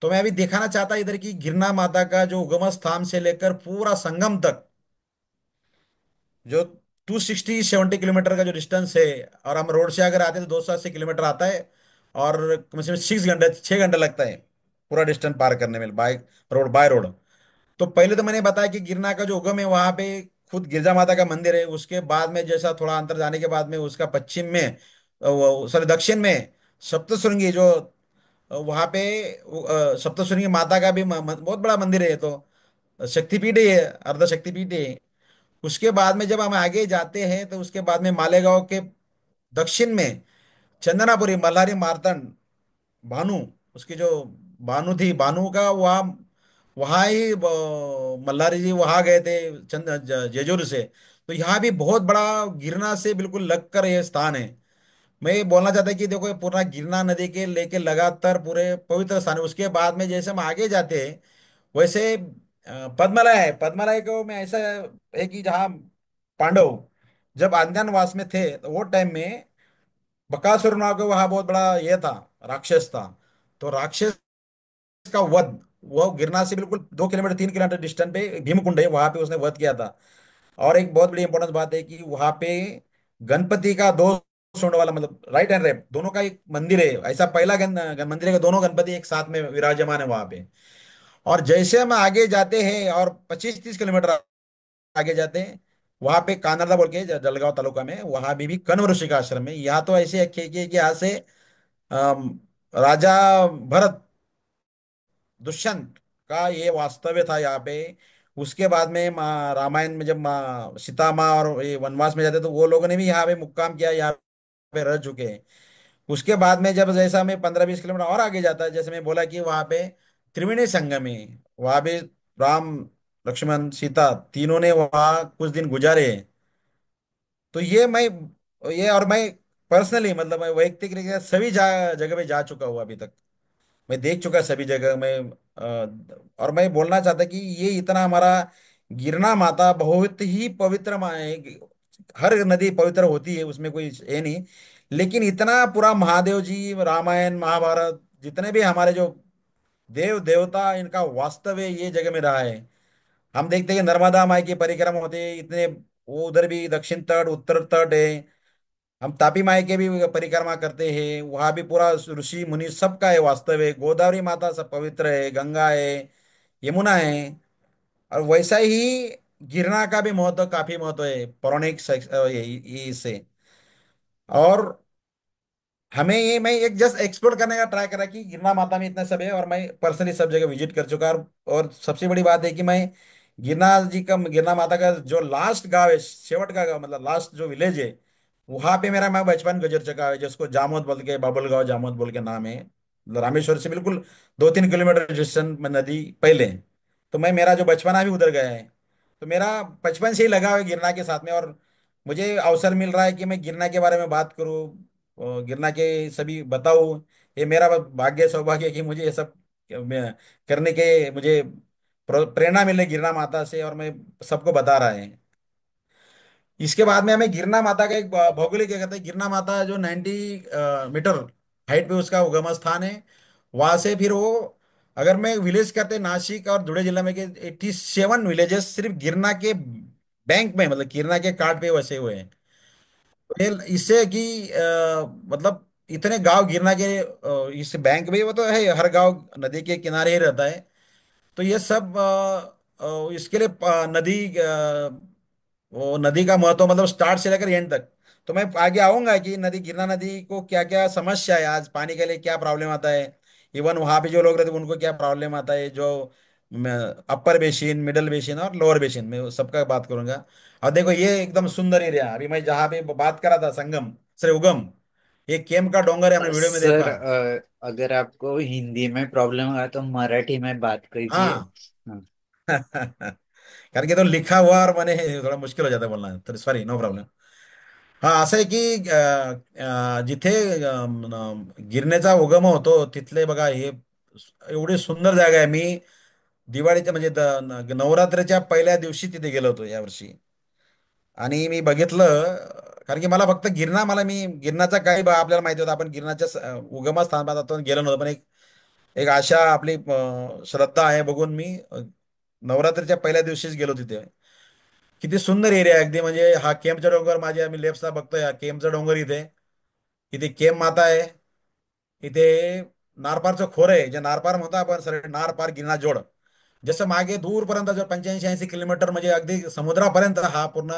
तो मैं अभी दिखाना चाहता इधर की गिरना माता का जो उगम स्थान से लेकर पूरा संगम तक जो 260-70 किलोमीटर का जो डिस्टेंस है, और हम रोड से अगर आते हैं तो 280 किलोमीटर आता है, और कम से कम 6 घंटे 6 घंटे लगता है पूरा डिस्टेंस पार करने में, बाय रोड। तो पहले तो मैंने बताया कि गिरना का जो उगम है वहां पे खुद गिरजा माता का मंदिर है, उसके बाद में जैसा थोड़ा अंतर जाने के बाद में उसका पश्चिम में, सॉरी दक्षिण में सप्तशृंगी जो वहां पे सप्तशृंगी माता का भी बहुत बड़ा मंदिर है, तो शक्तिपीठ है, अर्ध शक्तिपीठ है। उसके बाद में जब हम आगे जाते हैं तो उसके बाद में मालेगांव के दक्षिण में चंदनापुरी मल्हारी मार्तंड भानु, उसकी जो भानु थी, भानु का वहाँ वहाँ ही मल्हारी जी वहाँ गए थे जेजूर से। तो यहाँ भी बहुत बड़ा गिरना से बिल्कुल लगकर ये स्थान है। मैं ये बोलना चाहता कि देखो ये पूरा गिरना नदी के लेके लगातार पूरे पवित्र स्थान है। उसके बाद में जैसे हम आगे जाते हैं वैसे पद्मलय है। पद्मलय को मैं ऐसा है कि जहाँ पांडव जब अज्ञातवास में थे तो वो टाइम में बकासुर नाग का वहाँ बहुत बड़ा ये था, राक्षस था। तो राक्षस का वध वो गिरना से बिल्कुल 2 किलोमीटर 3 किलोमीटर डिस्टेंस पे भीमकुंड है, वहां पे उसने वध किया था। और एक बहुत बड़ी इंपॉर्टेंट बात है कि वहां पे गणपति का दो सूंड वाला, मतलब राइट एंड लेफ्ट दोनों का एक मंदिर है, ऐसा पहला मंदिर है कि दोनों गणपति एक साथ में विराजमान है वहां पे। और जैसे हम आगे जाते हैं और 25-30 किलोमीटर आगे जाते हैं, वहां पे कानरदा बोल के जलगांव तालुका में, वहां भी कण्व ऋषि का आश्रम है। यहाँ तो ऐसे है कि यहाँ से राजा भरत दुष्यंत का ये वास्तव्य था यहाँ पे। उसके बाद में माँ रामायण में जब माँ सीता माँ और ये वनवास में जाते तो वो लोगों ने भी यहाँ पे मुक्काम किया, यहाँ पे रह चुके हैं। उसके बाद में जब जैसा मैं 15-20 किलोमीटर और आगे जाता है, जैसे मैं बोला कि वहाँ पे त्रिवेणी संगम है, वहाँ पे राम लक्ष्मण सीता तीनों ने वहाँ कुछ दिन गुजारे हैं। तो ये और मैं पर्सनली, मतलब मैं वैयक्तिक रूप से सभी जगह पे जा चुका हूँ अभी तक। मैं देख चुका सभी जगह में। और मैं बोलना चाहता कि ये इतना हमारा गिरना माता बहुत ही पवित्र माँ है। हर नदी पवित्र होती है, उसमें कोई ये नहीं, लेकिन इतना पूरा महादेव जी रामायण महाभारत जितने भी हमारे जो देव देवता इनका वास्तव है ये जगह में रहा है। हम देखते हैं कि नर्मदा माई की परिक्रमा होते हैं इतने, वो उधर भी दक्षिण तट उत्तर तट है। हम तापी माई के भी परिक्रमा करते हैं, वहां भी पूरा ऋषि मुनि सबका है वास्तव है। गोदावरी माता सब पवित्र है, गंगा है, यमुना है। और वैसा ही गिरना का भी महत्व, काफी महत्व है पौराणिक ये से। और हमें ये, मैं एक जस्ट एक्सप्लोर करने का ट्राई करा कि गिरना माता में इतना सब है, और मैं पर्सनली सब जगह विजिट कर चुका। और सबसे बड़ी बात है कि मैं गिरना माता का जो लास्ट गांव है, शेवट का गांव, मतलब लास्ट जो विलेज है, वहां पे मेरा मैं बचपन गुजर चुका है, जिसको जामोद बोल के, बाबुल गांव जामोद बोल के नाम है। मतलब रामेश्वर से बिल्कुल 2-3 किलोमीटर डिस्टेंस में नदी पहले। तो मैं, मेरा जो बचपना भी उधर गया है, तो मेरा बचपन से ही लगा हुआ है गिरना के साथ में। और मुझे अवसर मिल रहा है कि मैं गिरना के बारे में बात करूं और गिरना के सभी बताऊं। ये मेरा भाग्य सौभाग्य है कि मुझे ये सब करने के मुझे प्रेरणा मिले गिरना माता से, और मैं सबको बता रहा है। इसके बाद में हमें गिरना माता का एक भौगोलिक क्या कहते हैं, गिरना माता जो 90 मीटर हाइट पे उसका उगम स्थान है। वहां से फिर वो, अगर मैं विलेज करते नासिक और धुले जिला में के 87 विलेजेस सिर्फ गिरना के बैंक में, मतलब गिरना के कार्ड पे वसे हुए हैं। इससे कि मतलब इतने गांव गिरना के इस बैंक में, वो तो है हर गांव नदी के किनारे ही रहता है। तो ये सब इसके लिए नदी वो नदी का महत्व मतलब स्टार्ट से लेकर एंड तक। तो मैं आगे आऊंगा कि नदी गिरना नदी को क्या क्या समस्या है, आज पानी के लिए क्या प्रॉब्लम आता है। इवन वहां पे जो लोग रहते हैं उनको क्या प्रॉब्लम आता है, जो अपर बेसिन, मिडल बेसिन और लोअर बेसिन में, सबका बात करूंगा। और देखो ये एकदम सुंदर एरिया, अभी मैं जहाँ पे बात करा था संगम से उगम, ये केम का डोंगर है, हमने वीडियो में सर देखा। अगर आपको हिंदी में प्रॉब्लम होगा तो मराठी में बात कीजिए। हाँ। हाँ। कारण की तो लिखा हुआ और मैंने थोड़ा मुश्किल हो जाता है बोलना, तर सॉरी, नो प्रॉब्लेम। हा असं आहे की जिथे गिरणेचा उगम होतो तिथले बघा हे एवढी सुंदर जागा आहे। मी दिवाळीच्या म्हणजे नवरात्रीच्या पहिल्या दिवशी तिथे गेलो होतो यावर्षी, आणि मी बघितलं, कारण की मला फक्त गिरणा, मला मी गिरणाचा काही आपल्याला माहिती होतं, आपण गिरणाच्या उगमस्थानात गेलो नव्हतो, पण एक एक आशा आपली श्रद्धा आहे बघून मी नवरात्रीच्या पहिल्या दिवशीच गेलो तिथे। किती सुंदर एरिया आहे अगदी, म्हणजे हा केमचा डोंगर, माझे आम्ही लेफ्टला बघतोय, हा केमचा डोंगर इथे, इथे केम माता आहे, इथे नारपारचं खोरं आहे, जे नारपार म्हणतो आपण सर, नारपार गिरणा जोड, जसं मागे दूरपर्यंत जर 85-80 किलोमीटर म्हणजे अगदी समुद्रापर्यंत हा पूर्ण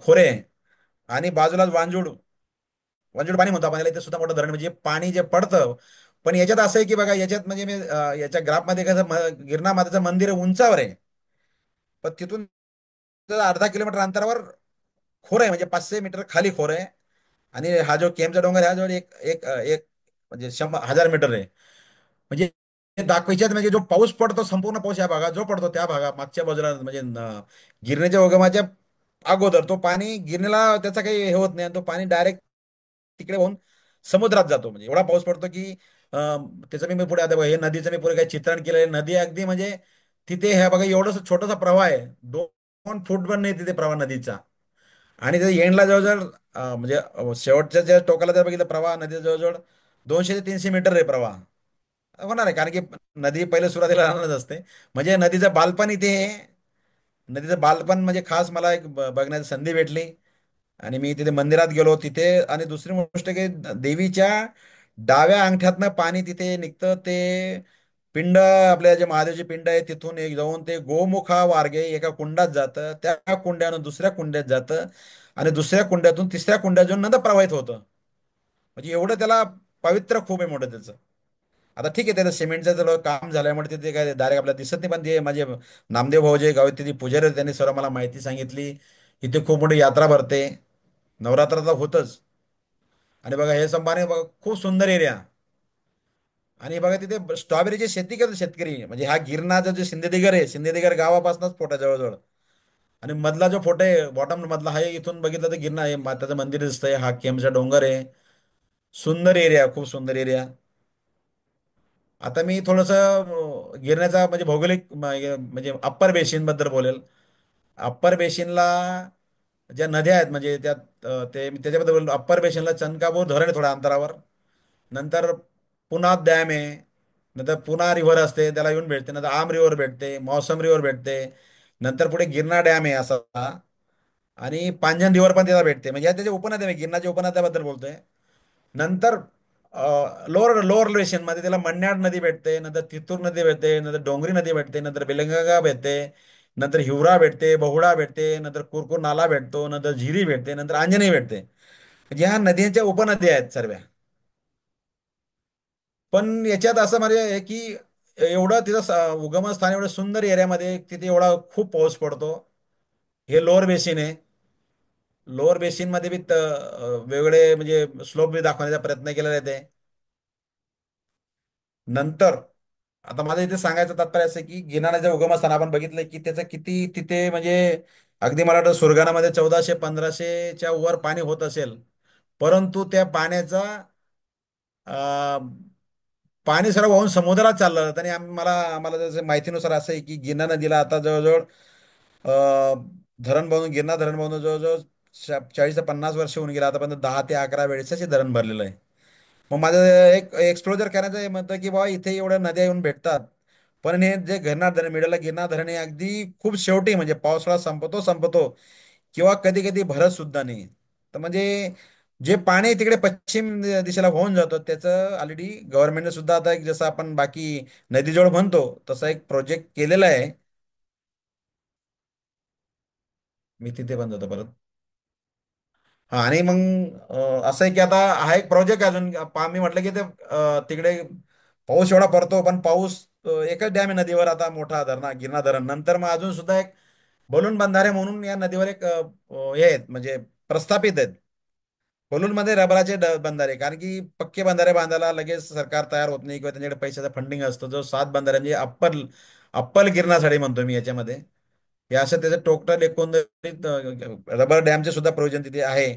खोरे आहे। आणि बाजूलाच वांजूड, वांजूड पाणी म्हणतो आपण याला, इथे सुद्धा मोठं धरण, म्हणजे पाणी जे पडतं। पण याच्यात असं आहे की बघा, याच्यात म्हणजे मी याच्या ग्राफमध्ये कसं गिरणा मातेचं मंदिर उंचावर आहे, पण तिथून तर अर्धा किलोमीटर अंतरावर खोर आहे, म्हणजे 500 मीटर खाली खोर आहे। आणि हा जो केमचा डोंगर हा जवळ एक एक एक म्हणजे 100,000 मीटर आहे। म्हणजे हे दाखवायच्यात, म्हणजे जो पाऊस पडतो, संपूर्ण पाऊस या भागात जो पडतो, त्या भागात मागच्या बाजूला म्हणजे गिरणेच्या उगमाच्या अगोदर तो पाणी गिरणेला त्याचा काही हे होत नाही, आणि तो पाणी डायरेक्ट तिकडे होऊन समुद्रात जातो, म्हणजे एवढा पाऊस पडतो की त्याचं मी पुढे आता बघा, हे नदीचं मी पुढे काही चित्रण केलेलं आहे। नदी अगदी म्हणजे तिथे हे बघा एवढंसं छोटासा प्रवाह आहे, 2 फूट पण नाही तिथे प्रवाह नदीचा। आणि ते एंडला जवळजवळ म्हणजे शेवटच्या ज्या टोकाला जर बघितलं प्रवाह नदीचा, जवळजवळ 200 ते 300 मीटर आहे प्रवाह, होणार आहे, कारण की नदी पहिले सुरुवातीला राहणारच असते। म्हणजे नदीचं बालपण इथे आहे, नदीचं बालपण म्हणजे खास मला एक बघण्याची संधी भेटली। आणि मी तिथे मंदिरात गेलो तिथे, आणि दुसरी गोष्ट की देवीच्या डाव्या अंगठ्यातनं पाणी तिथे निघतं, ते पिंड, आपल्या जे महादेवची पिंड आहे तिथून एक जाऊन ते गोमुखा वार्गे एका कुंडात जातं, त्या कुंड्यानं दुसऱ्या कुंड्यात जातं, आणि दुसऱ्या कुंड्यातून तिसऱ्या कुंड्यात जाऊन नंतर प्रवाहित होतं। म्हणजे एवढं त्याला पवित्र खूप आहे मोठं त्याचं। आता ठीक आहे, त्याचं सिमेंटचं थोडं काम झाल्यामुळे तिथे काय डायरेक्ट आपल्याला दिसत नाही, पण ते माझे नामदेव भाऊ जे गाव तिथे पुजारी होते, त्यांनी सर्व मला माहिती सांगितली। इथे खूप मोठी यात्रा भरते, नवरात्राचा होतच। आणि बघा हे संभाने बघा खूप सुंदर एरिया। आणि बघा तिथे स्ट्रॉबेरीची शेती करतात शेतकरी, म्हणजे हा गिरणाचा जो सिंधेदिगर आहे, सिंधेदिगर गावापासूनच फोटा जवळजवळ। आणि मधला जो फोटो आहे बॉटम मधला, हा इथून बघितलं तर गिरणा आहे, माताचं मंदिर दिसतंय, हा केमचा डोंगर आहे। सुंदर एरिया, खूप सुंदर एरिया। आता मी थोडस गिरण्याचा म्हणजे भौगोलिक म्हणजे अप्पर बेसिन बद्दल बोलेल। अप्पर बेसिनला ज्या नद्या आहेत, म्हणजे त्यात ते मी त्याच्याबद्दल बोललो। अप्पर बेसिनला चनकापूर धरण आहे थोड्या अंतरावर, नंतर पुन्हा डॅम आहे, नंतर पुन्हा रिव्हर असते त्याला येऊन भेटते, नंतर आम रिव्हर भेटते, मौसम रिव्हर भेटते, नंतर पुढे गिरणा डॅम आहे असा, आणि पांजन रिव्हर पण त्याला भेटते, म्हणजे या त्याच्या उपनद्या आहे, गिरणाच्या उपनद्याबद्दल बोलतोय। नंतर लोअर लोअर लेशन मध्ये त्याला मन्याड नदी भेटते, नंतर तितूर नदी भेटते, नंतर डोंगरी नदी भेटते, नंतर बेलंगंगा भेटते, नंतर हिवरा भेटते, बहुळा भेटते, नंतर कुरकुर नाला भेटतो, नंतर झिरी भेटते, नंतर अंजनी भेटते। म्हणजे ह्या नद्यांच्या उपनद्या आहेत सर्व। पण याच्यात असं म्हणजे आहे की एवढं तिथं उगमस्थान एवढं सुंदर एरियामध्ये तिथे एवढा खूप पाऊस पडतो। हे लोअर बेसिन आहे। लोअर बेसिन मध्ये बी वेगळे म्हणजे स्लोप बी दाखवण्याचा प्रयत्न केलेला आहे ते। नंतर आता माझं इथे सांगायचं तात्पर्य असं आहे की गिनाण्याच्या उगमस्थान आपण बघितलं की त्याचं किती तिथे म्हणजे अगदी मला वाटतं सुरगाणामध्ये 1400-1500च्या वर पाणी होत असेल, परंतु त्या पाण्याचा अं, पाणी सर्व वाहून समुद्रात चाललं जातं। आणि आम्हाला जसं माहितीनुसार असं आहे की गिरणा नदीला आता जवळजवळ धरण बांधून, गिरणा धरण बांधून जवळजवळ 40 ते 50 वर्ष होऊन गेला, आतापर्यंत 10 ते 11 वेळेस हे धरण भरलेलं आहे। मग माझं एक एक्सप्लोजर करायचं हे म्हणतं की बाबा इथे एवढ्या नद्या येऊन भेटतात, पण हे जे गिरनार धरण, मिडलला गिरनार धरण हे अगदी खूप शेवटी, म्हणजे पावसाळा संपतो संपतो किंवा कधी कधी भरत सुद्धा नाही। तर म्हणजे जे पाणी तिकडे पश्चिम दिशेला वाहून जातं त्याचं ऑलरेडी गव्हर्नमेंटने सुद्धा आता एक जसं आपण बाकी नदीजोड म्हणतो तसा एक प्रोजेक्ट केलेला आहे. मी तिथे बंद होतो परत. हा आणि मग असं आहे की आता हा एक प्रोजेक्ट आहे अजून मी म्हटलं की ते तिकडे पाऊस एवढा पडतो पण पाऊस एकच डॅम आहे नदीवर आता मोठा गिरणा धरण नंतर मग अजून सुद्धा एक बलून बंधारे म्हणून या नदीवर एक हे आहेत म्हणजे प्रस्थापित आहेत. मध्ये रबराचे बंधारे कारण की पक्के बंधारे बांधायला लगेच सरकार तयार होत नाही किंवा त्यांच्याकडे पैशाचा फंडिंग असतो जो 7 बंधाऱ्यांची अप्पल अप्पल गिरणासाठी म्हणतो मी याच्यामध्ये. हे असं त्याचं टोटल एकंदरीत रबर डॅमचे सुद्धा प्रोविजन तिथे आहे.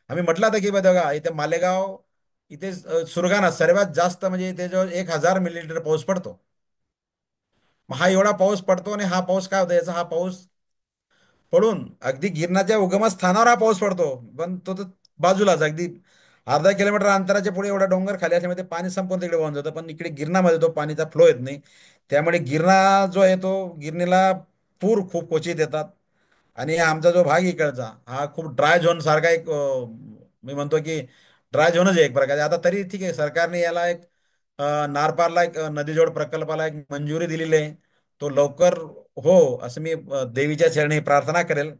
आम्ही म्हटलं होतं की बघा इथे मालेगाव इथे सुरगाणा सर्वात जास्त म्हणजे इथे जो 1000 मिलीमीटर पाऊस पडतो. मग हा एवढा पाऊस पडतो आणि हा पाऊस काय होतो याचा हा पाऊस पडून अगदी गिरणाच्या उगमस्थानावर हा पाऊस पडतो. पण तो तर बाजूलाच अगदी अर्धा किलोमीटर अंतराच्या पुढे एवढा डोंगर खाली असल्यामुळे ते पाणी संपूर्ण तिकडे वाहून जातं पण इकडे गिरणामध्ये तो पाणीचा फ्लो येत नाही. त्यामुळे गिरणा जो आहे तो गिरणीला पूर खूप क्वचित येतात. आणि आमचा जो भाग इकडचा हा खूप ड्राय झोन सारखा एक मी म्हणतो की ड्राय झोनच आहे एक प्रकारे. आता तरी ठीक आहे सरकारने याला एक नारपारला एक नदीजोड प्रकल्पाला एक मंजुरी दिलेली आहे. तो लवकर हो असं मी देवीच्या चरणी प्रार्थना करेल.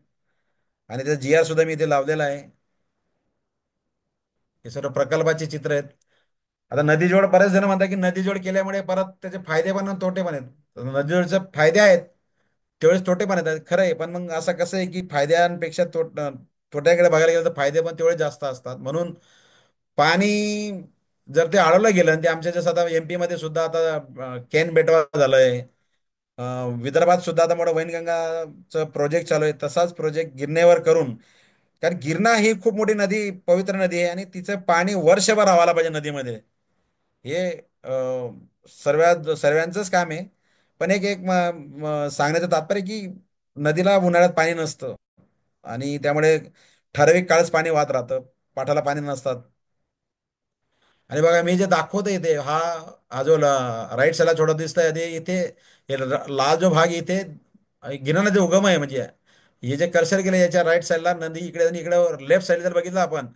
आणि त्याचा GR सुद्धा मी इथे लावलेला आहे. हे सर्व प्रकल्पाचे चित्र आहेत. आता नदीजोड बरेच जण म्हणतात की नदीजोड केल्यामुळे परत त्याचे फायदे पण आणि तोटे पण आहेत. तर नदीजोडचे फायदे आहेत तेवढेच तोटे पण आहेत खरं आहे पण मग असं कसं आहे की फायद्यांपेक्षा तोट्याकडे बघायला गेलं तर फायदे पण तेवढे जास्त असतात. म्हणून पाणी जर ते अडवलं गेलं आणि ते आमच्या जसं आता MP मध्ये सुद्धा आता केन बेटवा झालंय. विदर्भात सुद्धा आता मोठं वैनगंगाचं प्रोजेक्ट चालू आहे तसाच प्रोजेक्ट गिरणेवर करून कारण गिरणा ही खूप मोठी नदी पवित्र नदी आहे आणि तिचं पाणी वर्षभर राहायला पाहिजे नदीमध्ये. हे सर्वांचंच काम आहे. पण एक एक सांगण्याचं तात्पर्य की नदीला उन्हाळ्यात पाणी नसतं आणि त्यामुळे ठराविक काळच पाणी वाहत राहतं. पाटाला पाणी नसतात. आणि बघा मी जे दाखवतो इथे हा हा जो राईट साईडला छोटा दिसतोय ते इथे लाल जो भाग इथे गिरणा नदी उगम आहे म्हणजे हे जे कर्सर गेले याच्या राईट साईडला नदी इकडे आणि इकडे लेफ्ट साईड जर बघितलं आपण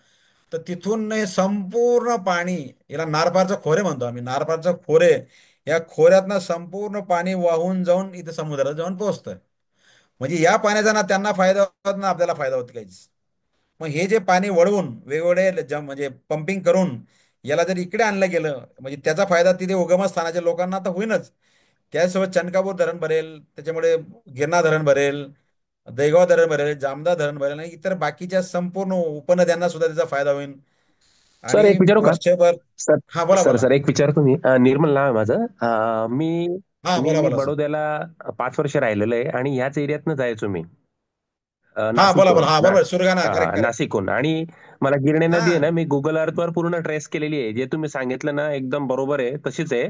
तर तिथून हे संपूर्ण पाणी याला नारपारचं खोरे म्हणतो आम्ही नारपारचं खोरे या खोऱ्यातनं संपूर्ण पाणी वाहून जाऊन इथे समुद्रात जाऊन पोहोचतं. म्हणजे या पाण्याचा ना त्यांना फायदा होत ना आपल्याला फायदा होत काहीच. मग हे जे पाणी वळवून वेगवेगळे म्हणजे पंपिंग करून याला जर इकडे आणलं गेलं म्हणजे त्याचा फायदा तिथे उगमस्थानाच्या लोकांना तर होईनच. त्याचसोबत चनकापूर धरण भरेल त्याच्यामुळे गिरणा धरण भरेल दहिगाव धरण भरेल जामदा धरण भरेल आणि इतर बाकीच्या संपूर्ण उपनद्यांना सुद्धा त्याचा फायदा होईल. सर आणि एक विचारू का? वर्षभर सर हा बोला सर बोला. सर एक विचारतो मी. निर्मल नाव आहे माझं. मी हा मी बोला मी बोला सर. बडोद्याला 5 वर्ष राहिलेलो आहे आणि ह्याच एरियातनं जायचो मी. हा बोला नाशिकहून बोला हा बरोबर सुरगाणा करेक्ट करेक्ट. नाशिकहून. आणि मला गिरणे नदी आहे हा ना, मी गुगल अर्थवर पूर्ण ट्रेस केलेली आहे. जे तुम्ही सांगितलं ना एकदम बरोबर आहे, तशीच आहे.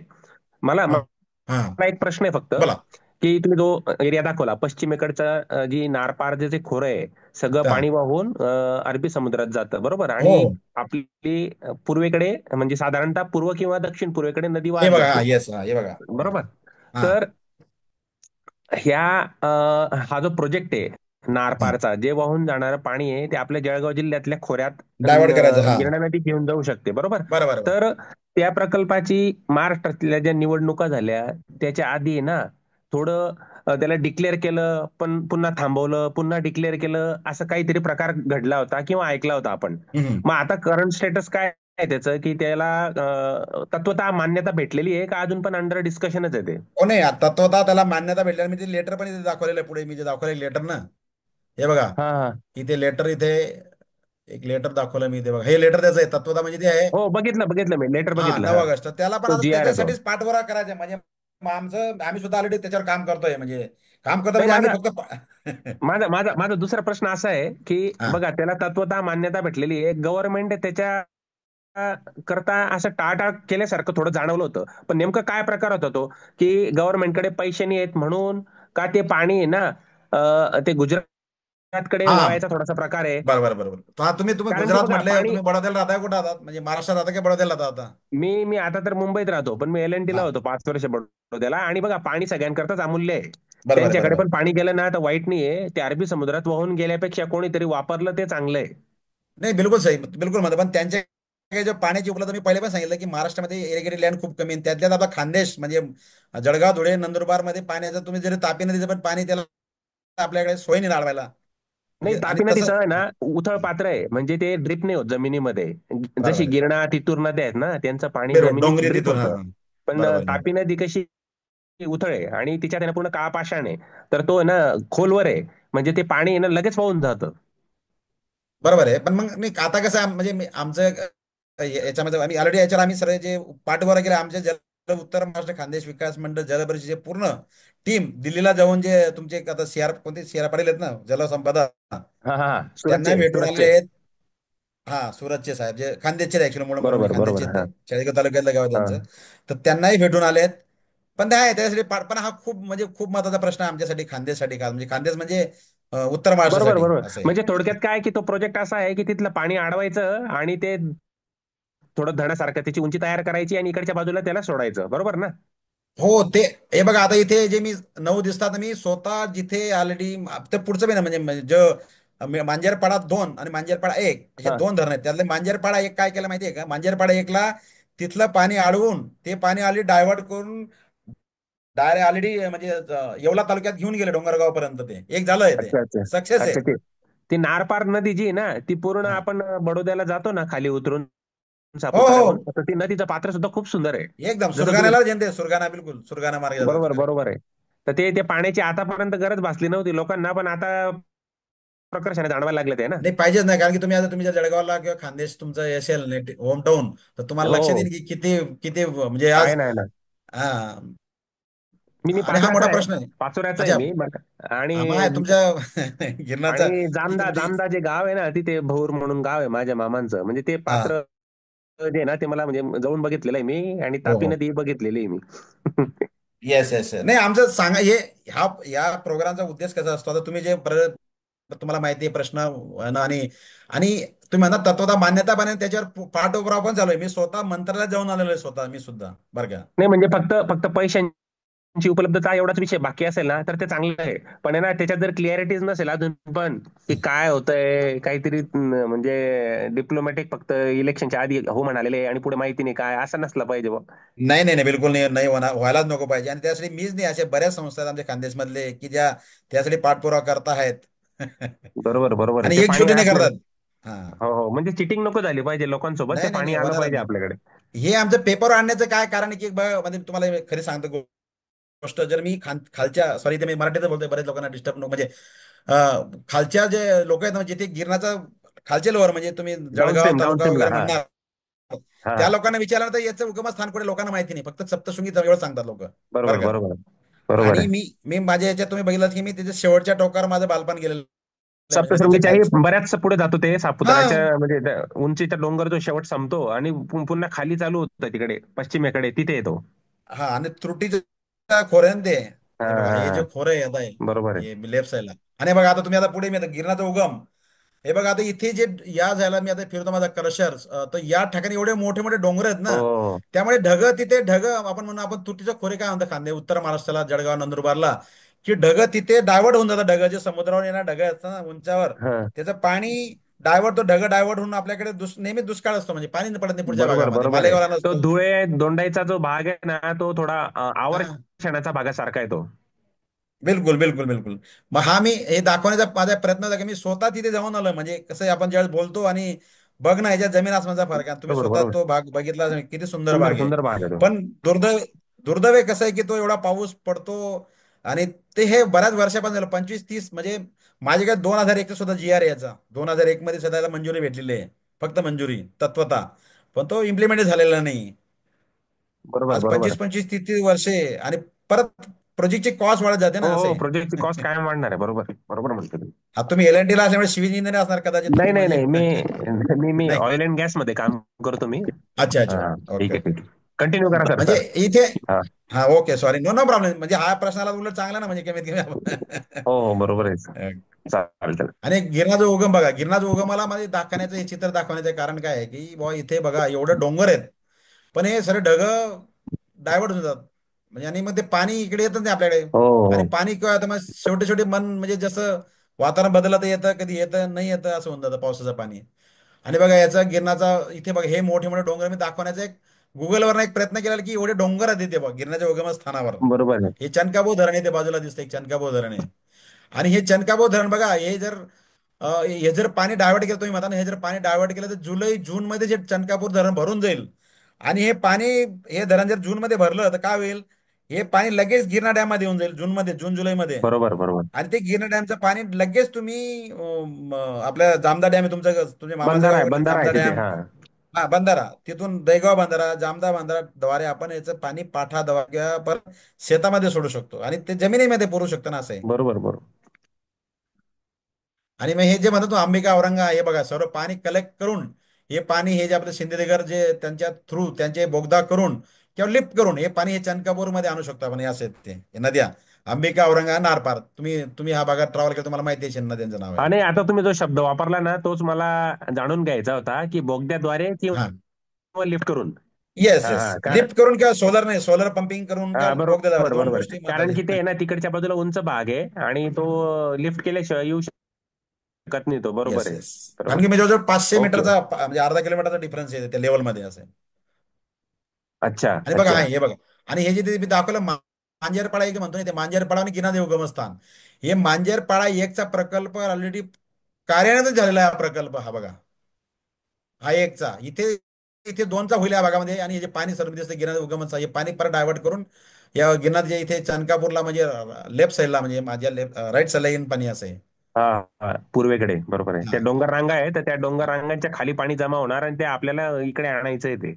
हा हा मला एक प्रश्न आहे फक्त, बोला. की तुम्ही जो एरिया दाखवला पश्चिमेकडचा, जी नारपार जे खोरं आहे, सगळं हा. पाणी वाहून अरबी समुद्रात जातं बरोबर. हो आणि हो. आपली पूर्वेकडे म्हणजे साधारणतः पूर्व किंवा दक्षिण पूर्वेकडे नदी हे वाहत बघा हा जाते येस हा हे बघा. हा बरोबर. हा तर ह्या हा जो प्रोजेक्ट आहे हा नारपारचा, जे वाहून जाणारं पाणी आहे ते आपल्या जळगाव जिल्ह्यातल्या खोऱ्यात डायव्हर्ट करायचं हा. गिरणा नदी घेऊन जाऊ शकते बरोबर. बरोबर बरोबर. तर त्या प्रकल्पाची महाराष्ट्रातल्या ज्या निवडणुका झाल्या त्याच्या आधी आहे ना, थोडं त्याला डिक्लेअर केलं पण पुन्हा थांबवलं, पुन्हा डिक्लेअर केलं, असं काहीतरी प्रकार घडला होता किंवा ऐकला होता आपण. हम्म. मग आता करंट स्टेटस काय आहे त्याचं, की त्याला तत्वतः मान्यता भेटलेली आहे का अजून पण अंडर डिस्कशनच आहे ते? हो नाही आता तो आता त्याला मान्यता भेटल्या मी ते लेटर पण इथे दाखवलेलं आहे पुढे मी जे दाखवलेलं लेटर ना हे बघा. हा हा. इथे लेटर इथे एक लेटर दाखवलं मी इथे बघा हे लेटर त्याचं आहे तत्वता म्हणजे ते आहे. हो बघितलं बघितलं मी लेटर हा बघितलं. 9 ऑगस्ट तर त्याला पण तो आता जी आर आहे तो. त्याच्यासाठीच पाठपुरावा करायचा आहे. म्हणजे मग आम्ही सुद्धा ऑलरेडी त्याच्यावर काम करतोय म्हणजे काम करतो नाही, म्हणजे आम्ही माझा फक्त माझा माझा माझा दुसरा प्रश्न असा आहे, की हा बघा त्याला तत्वतः मान्यता भेटलेली आहे, गव्हर्नमेंट त्याच्या करता असं टाळाटाळ केल्यासारखं थोडं जाणवलं होतं. पण नेमकं काय प्रकार होता तो, की गव्हर्नमेंटकडे पैसे नाही आहेत म्हणून, का ते पाणी आहे ना ते गुजरातकडे हा वळायचा थोडासा प्रकार आहे? बरोबर बरोबर. तो हा तुम्ही कारण की गुजरात बघा म्हटले पाणी, तुम्ही बडोद्याला राहताय कुठं राहतात म्हणजे महाराष्ट्रात राहता की बडोद्याला राहता आता. मी मी आता तर मुंबईत राहतो, पण मी LNT ला हा होतो 5 वर्ष बडोद्याला. आणि बघा पाणी सगळ्यांकरताच अमूल्य आहे. बरोबर त्यांच्याकडे बरोबर. पण पाणी गेलं ना तर वाईट नाहीये. ते अरबी समुद्रात वाहून गेल्यापेक्षा कोणीतरी वापरलं ते चांगलं आहे. नाही बिलकुल सही, बिलकुल म्हणतो. पण त्यांच्या काही जो पाण्याची उपलब्धता मी पहिले पण सांगितलं की महाराष्ट्रामध्ये इरिगेटेड लँड खूप कमी आहे. त्यातल्यात आपला खानदेश म्हणजे जळगाव, धुळे, नंदुरबार मध्ये पाण्याचं तुम्ही जरी तापी नदीचं पण पाणी त्याला आपल्याकडे सोय नाही अडवायला. नाही, म्हणजे आणि तापी तसं नदीचं आहे ना उथळ पात्र आहे, म्हणजे ते ड्रिप नाही होत जमिनीमध्ये. बरोबर जशी आहे. गिरणा, तितूर नद्या आहेत ना, त्यांचं पाणी बरोबर जमिनीत डोंगरी ड्रिप तिथून, हा होतं. हा. पण बरोबर आहे. तापी नदी कशी उथळ आहे आणि तिच्यात आहे ना पूर्ण काळा पाषाण आहे. तर तो आहे ना खोलवर आहे, म्हणजे ते पाणी आहे ना लगेच वाहून जातं. बरोबर आहे. पण मग नाही आता कसं म्हणजे आमचं याच्यामध्ये आम्ही ऑलरेडी याच्यावर आम्ही सर्व जे पाठवर वगैरे आमचे जल उत्तर महाराष्ट्र खानदेश विकास मंडळ जलभरतीचे पूर्ण टीम दिल्लीला जाऊन जे तुमचे आता कोणते सीआर पाटील आहेत ना जलसंपदा, हा हा हा. त्यांना सुरतचे भेटून सुरतचे. आलेले आहेत. हा सुरतचे साहेब जे खानदेशचे ऍक्च्युली मूळ म्हणजे बरोबर खानदेशचे बरोबर. आहेत हा ते, चाळीसगाव तालुक्यातलं गाव आहे हा. त्यांचं. तर त्यांनाही भेटून आले आहेत. पण काय आहे, त्यासाठी पण हा खूप म्हणजे खूप महत्वाचा प्रश्न आहे आमच्यासाठी खानदेशसाठी. का म्हणजे खानदेश म्हणजे उत्तर बरोबर महाराष्ट्रासाठी बरोबर. असं आहे. म्हणजे थोडक्यात काय की तो प्रोजेक्ट असा आहे की तिथलं पाणी अडवायचं आणि ते थोडं धण्यासारखं त्याची उंची तयार करायची आणि इकडच्या बाजूला त्याला सोडायचं, बरोबर ना? हो ते हे बघा आता इथे जे मी 9 दिवसात मी स्वतः जिथे ऑलरेडी ते पुढचं बी ना म्हणजे जो मांजरपाडा 2 आणि मांजरपाडा 1 हे हा 2 धरण आहेत. त्यातले मांजरपाडा 1 काय केलं माहितीये का, मांजरपाडा 1ला तिथलं पाणी अडवून ते पाणी ऑलरेडी डायव्हर्ट करून डायरेक्ट ऑलरेडी म्हणजे येवला तालुक्यात घेऊन गेले डोंगरगाव पर्यंत. ते एक झालंय, ते अच्छा अच्छा. सक्सेस आहे. अच्छा ते ती नारपार नदी जी आहे ना, ती पूर्ण हा. आपण बडोद्याला जातो ना खाली उतरून हो हो, सापुताऱ्याहून, तर ती नदीचं पात्र सुद्धा खूप सुंदर आहे. एकदम जसं तुम्ही सुरगाण्याला जेंते सुरगाणा, बिलकुल सुरगाणा मार्गे जातात बरोबर करेक्ट. बरोबर आहे. तर ते पाण्याची आतापर्यंत गरज भासली नव्हती लोकांना, पण आता प्रकर्षाने जाणवायला लागले ते ना. नाही पाहिजेच नाही, कारण की तुम्ही आता तुम्ही जर जळगावला किंवा खानदेश तुमचं असेल होम टाऊन, तर तुम्हाला लक्षात हो. येईल की किती किती म्हणजे आहे आज ना, आहे ना. हा. मी आणि हा पाचोऱ्याचा मोठा आहे. प्रश्न आहे. पाचोऱ्याचा आहे अच्छा, मी बरं का. आणि हा मग आहे तुमच्या गिरणाचा आणि ही जामदा तुमची. जामदा जे गाव आहे ना, तिथे भौर म्हणून गाव आहे माझ्या मामांचं, म्हणजे ते हा. पात्र जे आहे ना ते मला म्हणजे जाऊन बघितलेलं आहे मी, आणि हो तापी हो. नदी बघितलेली आहे मी. येस येस, नाही आमचं सांगा हे ह्या या प्रोग्रामचा उद्देश कसा असतो. आता तुम्ही जे तुम्हाला माहिती आहे प्रश्न आणि आणि तुम्ही म्हणा तत्वता मान्यता बने त्याच्यावर पाठोपुरावा पण चालू आहे. मी स्वतः मंत्रालयात जाऊन आलेलो आहे स्वतः मी सुद्धा बरं का. नाही म्हणजे फक्त फक्त पैशांची उपलब्धता एवढाच विषय बाकी असेल ना तर ते चांगलं आहे. पण आहे ना त्याच्यात जर क्लिअरिटीज नसेल अजून पण की काय होतंय काहीतरी म्हणजे डिप्लोमॅटिक फक्त इलेक्शनच्या आधी हो म्हणालेले आणि पुढे माहिती नाही काय, असं नसलं पाहिजे बुवा. नाही नाही नाही, बिलकुल नाही, नाही होणार, व्हायलाच नको पाहिजे. आणि त्यासाठी मीच नाही, असे बऱ्याच संस्था आहेत आमच्या खानदेशमधले की ज्या त्यासाठी पाठपुरावा करत आहेत. बरोबर बरोबर आहे. आणि ते पाणी एकजुटीने असलं. करतात. हा. हो हो, म्हणजे चिटिंग नको झाली पाहिजे लोकांसोबत, ते नाही नाही पाणी नाही, आलं होणारच पाहिजे नाही. आपल्याकडे. हे आमचं पेपर आणण्याचं काय कारण आहे की म्हणजे तुम्हाला खरी सांगतो गोष्ट. जर मी खालच्या सॉरी ते मी मराठीत बोलतोय, बरेच लोकांना डिस्टर्ब नको म्हणजे खालच्या जे लोक आहेत ना, जिथे गिरणाचा खालचे लोअर म्हणजे तुम्ही जळगाव डाऊन तालुका स्ट्रीमला. वगैरे हा म्हणणार, हा त्या हा. लोकांना विचारलं तर याचं उगमस्थान कुठे लोकांना माहिती नाही, फक्त सप्तशृंगी एवढं सांगतात लोक बरं बरोबर का. बरोबर बरोबर आणि आहे. मी माझ्या याच्यात तुम्ही बघितलं की मी त्याच्या शेवटच्या टोकावर माझं बालपण गेलेलं आहे, म्हणजे नदीच्या सप्तशृंगीच्याही खालचं. बऱ्याच पुढे जातो ते हा सापुताऱ्याच्या, म्हणजे उंचीचा डोंगर जो शेवट संपतो आणि पुन्हा खाली चालू होतं तिकडे पश्चिमेकडे, तिथे येतो. हा, आणि त्रुटीचं खोरं आहे ना ते. हा हे बघा, हा हे जे हा. खोरं आहे आता बरोबर आहे. हे लेफ्ट साईडला. आणि बघा आता तुम्ही आता पुढे मी आता गिरणाचा उगम, हे बघा आता इथे जे या झाला मी आता फिरतो माझा क्रशर, तर या ठिकाणी एवढे मोठे मोठे डोंगर आहेत हो ना. हो, हो. त्यामुळे तिथे आपण म्हणून आपण तुटीचं खोरे काय म्हणतो खांदे उत्तर महाराष्ट्राला जळगाव नंदुरबारला, की तिथे डायव्हर्ट होऊन जातात. जे समुद्रावर येणार असतात ना उंचावर, हा. त्याचं पाणी डायव्हर्ट, तो डायव्हर्ट होऊन आपल्याकडे नेहमी दुष्काळ असतो, म्हणजे पाणी पडत नाही पुढच्या बरोबर भागामध्ये, बरोबर आहे. मालेगावला तो नसतो. धुळे दोंडाईचा जो भाग आहे ना, तो थोडा हा, आवर्षणाचा भागासारखा आहे तो. बिलकुल बिलकुल बिलकुल. मग हा मी हे दाखवण्याचा माझा प्रयत्न होता की मी स्वतः तिथे जाऊन आलो. म्हणजे कसं आहे, आपण ज्यावेळेस बोलतो आणि बघ ना, याच्यात जमीन आसमानचा फरक आहे. तुम्ही बरोबर स्वतः बरोबर. तो भाग बघितला असेल, किती सुंदर सुंदर भाग आहे. सुंदर भाग आहे तो. पण दुर्दैव आहे कसं आहे की तो एवढा पाऊस पडतो. आणि ते हे बऱ्याच वर्षापासून झालं, 25-30 म्हणजे माझ्याकडे 2001 सुद्धा जी आर याचा 2001 मध्ये सध्याला मंजुरी भेटलेली आहे, फक्त मंजुरी तत्वता. पण तो इम्प्लिमेंट झालेला नाही. बरोबर आज बरोबर 25-25, 30 वर्षे, आणि परत प्रोजेक्टची कॉस्ट वाढत जाते हो ना हो, असे. प्रोजेक्टची कॉस्ट कायम वाढणार आहे. बरोबर बरोबर म्हणतो तुम्ही. हा, तुम्ही LNT ला असल्यामुळे सिव्हिल इंजिनियर असणार कदाचित नाही तुम्ही नाही म्हणजे नाही, मी नाही. ऑइल अँड गॅस मध्ये काम करतो मी. अच्छा अच्छा. हा. ओके ठीक आहे ओके. ठीक आहे. कंटिन्यू करा सर म्हणजे सर. इथे हा. हा okay sorry, no no problem. म्हणजे हा प्रश्नाला उलट चांगला ना, म्हणजे कमीत कमी हो हो, बरोबर आहे. आपण चालेल चालेल. आणि गिरणाचा उगम बघा, गिरणाचा उगमाला मध्ये दाखवण्याचं हे चित्र दाखवण्याचं कारण काय आहे की बुवा इथे बघा एवढं डोंगर आहेत, पण हे सगळे ढग डायव्हर्ट होतात. म्हणजे आणि मग ते पाणी इकडे येतं नाही आपल्याकडे. हो आणि हो. पाणी किंवा आता मग शेवटी मन म्हणजे जसं वातावरण बदलत येतं, कधी येतं नाही येतं, असं होऊन जातं पावसाचं पाणी. आणि बघा याचा गिरणाचा इथे बघा हे मोठे मोठे डोंगर मी दाखवण्याचा एक गुगलवर एक प्रयत्न केला की एवढे डोंगर आहेत इथे बघ गिरणाच्या उगम स्थानावर. बरोबर आहे. हे चनकाबो धरण आहे ते बाजूला दिसतं एक चनकाबो धरण आहे. आणि हे चनकाबो धरण बघा हे जर पाणी डायव्हर्ट केलं तुम्ही म्हणता ना हे जर पाणी डायव्हर्ट केलं तर जुलै जून मध्ये जे चनकापूर धरण भरून जाईल. आणि हे पाणी हे धरण जर जून मध्ये भरलं तर काय होईल. हे पाणी लगेच गिरणा डॅम मध्ये येऊन जाईल जून मध्ये जून जुलैमध्ये. बरोबर बरोबर. आणि ते गिरणा डॅमचं पाणी लगेच तुम्ही आपल्या जामदा डॅम आहे तुमच्या मामाचं बंधारा आहे, गाव बंधारा आहे जामदा तिथे. डॅम. हा. हा बंधारा तिथून दहेगाव बंधारा जामदा बंधाराद्वारे आपण याचं पाणी पाठा किंवा परत शेतामध्ये सोडू शकतो आणि ते जमिनीमध्ये पुरू शकतो ना असं आहे. बरोबर बरोबर. आणि मग हे जे म्हणतो अंबिका औरंगा हे बघा सर्व पाणी कलेक्ट करून हे पाणी हे जे आपले सिंधुदुर्ग जे त्यांच्या थ्रू त्यांचे बोगदा करून किंवा लिफ्ट करून हे पाणी हे चनकापूर मध्ये आणू शकतो आपण हे असे आहेत ते हे नद्या. अंबिका औरंगा नारपार तुम्ही तुम्ही ह्या भागात ट्रॅव्हल केलं तुम्हाला माहिती आहे नद्यांचं नाव आहे. आणि आता तुम्ही जो शब्द वापरला ना तोच मला जाणून घ्यायचा होता, की बोगद्याद्वारे हा किंवा लिफ्ट करून. येस हा येस हा लिफ्ट करून किंवा सोलर नाही सोलर पंपिंग करून का हा, बोगद्याद्वारे बरोबर दोन बरोबर. गोष्टी कारण की महत्वाच्या. ते आहे ना तिकडच्या बाजूला उंच भाग आहे आणि तो लिफ्ट केल्याशिवाय येऊ शकत नाही तो. बरोबर येस आहे. येस कारण बरोबर. की मी जवळजवळ 500 ओके. मीटरचा म्हणजे अर्धा किलोमीटरचा डिफरन्स आहे त्या लेवलमध्ये असं आहे. अच्छा आणि बघा अच्छा. हे बघा आणि हे जे ते मी दाखवलं मांजरपाडा एक म्हणतो ना ते मांजरपाडा आणि गिनादेव उगमस्थान. हे मांजरपाडा एकचा प्रकल्प ऑलरेडी कार्यान्वित झालेला आहे हा प्रकल्प हा बघा. हा एकचा इथे इथे दोनचा होईल या भागामध्ये आणि हे जे पाणी सर्व असतं गिरणारे उगमचा हे पाणी परत डायव्हर्ट करून या गिरणात जे इथे चनकापूरला म्हणजे लेफ्ट साईडला म्हणजे माझ्या राईट साईडला येईन पाणी असं आहे. हा हा, पूर्वेकडे. बरोबर आहे. त्या हा. डोंगर रांगा आहे तर त्या डोंगर रांगांच्या खाली पाणी जमा होणार आणि ते आपल्याला इकडे आणायचं आहे ते.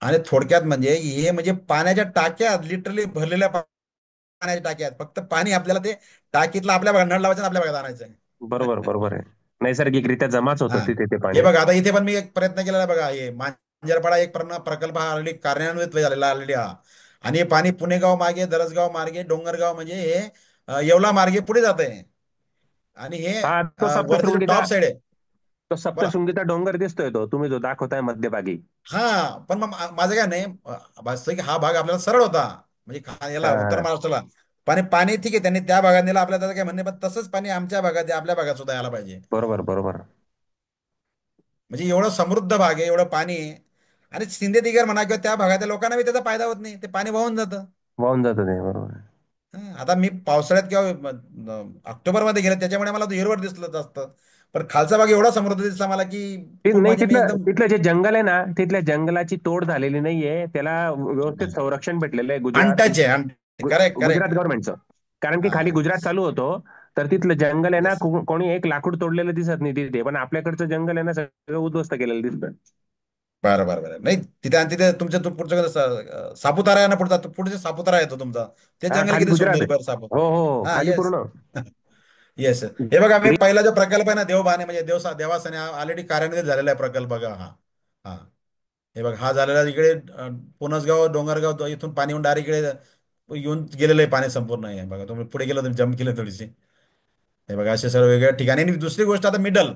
आणि थोडक्यात म्हणजे हे म्हणजे पाण्याच्या टाक्यात लिटरली भरलेल्या पाण्याच्या टाक्यात फक्त पाणी आपल्याला ते टाकीतलं आपल्या भागात नळ लावायचं आणि आपल्या भागात आणायचं आहे. बरोबर बरोबर आहे. नैसर्गिकरित्या जमाच हा होतं तिथे ते हे पाणी. बघा आता इथे पण मी एक प्रयत्न केलेला आहे बघा हे मांजरपाडा एक प्रकल्प हा ऑलरेडी कार्यान्वित झालेला ऑलरेडी हा. आणि हे पाणी पुणेगाव मार्गे दरसगाव मार्गे डोंगरगाव म्हणजे हे येवला मार्गे पुढे जात आहे. आणि हे हा, तो वरती जो सप्तशृंगीचा. टॉप साइड आहे. तो बोला. सप्तशृंगीचा डोंगर दिसतोय तो तुम्ही जो दाखवताय मध्यभागी. हा पण मग माझं काय नाही वास्तविक की हा भाग आपल्याला सरळ होता म्हणजे याला हा उत्तर हा. महाराष्ट्राला. पाणी पाणी ठीक आहे त्यांनी त्या भागात नेलं आपल्याला त्याचं काय म्हणणे पण तसंच पाणी आमच्या भागात आपल्या भागात सुद्धा यायला पाहिजे. बरोबर बरोबर. म्हणजे एवढं समृद्ध भाग आहे एवढं पाणी आहे. आणि सिंधेदिगर म्हणा किंवा त्या भागातल्या लोकांना बी त्याचा फायदा होत नाही ते पाणी वाहून जातं. वाहून जातं ते. बरोबर आहे. आता मी पावसाळ्यात किंवा ऑक्टोबर मध्ये गेलो त्याच्यामुळे मला तो हिरवट दिसलं जास्त. पण खालचा भाग एवढा समृद्ध दिसला मला की खूप नाही, म्हणजे मी तिथलं एकदम तिथलं जे जंगल आहे ना तिथल्या जंगलाची तोड झालेली नाहीये. त्याला व्यवस्थित संरक्षण भेटलेलं आहे अनटच आहे करेक्ट गुजरात करेक्ट. गव्हर्नमेंटचं. कारण की खाली हा गुजरात चालू होतो. तर तिथलं जंगल आहे ना येस कोणी एक लाकूड तोडलेलं दिसत नाही तिथे. पण आपल्याकडचं जंगल आहे ना सगळं उद्ध्वस्त केलेलं दिसतं. बरं बरं बरं नाही तिथे आणि तिथे तुमच्या पुढचं सापुतारा आहे ना पुढचा पुढचे सापुतारा येतो तुमचा. ते हा, जंगल खाली किती गुजरात सुंदर आहे. आहे बरं हो हो हो, हा खाली येस पूर्ण. येस हे बघा मी पहिला जो प्रकल्प आहे ना देवबाने म्हणजे देवासाने ऑलरेडी कार्यान्वित झालेला आहे प्रकल्प बघा हा. हा हे बघा हा झालेला इकडे पुणसगाव डोंगरगाव इथून पाणी येऊन डायरेक्ट इकडे येऊन गेलेलं आहे पाणी संपूर्ण आहे बघा तुम्ही पुढे गेलो तुम्ही जम्प केलं थोडीशी. हे बघा असे सर्व वेगळ्या ठिकाणी आणि दुसरी गोष्ट आता मिडल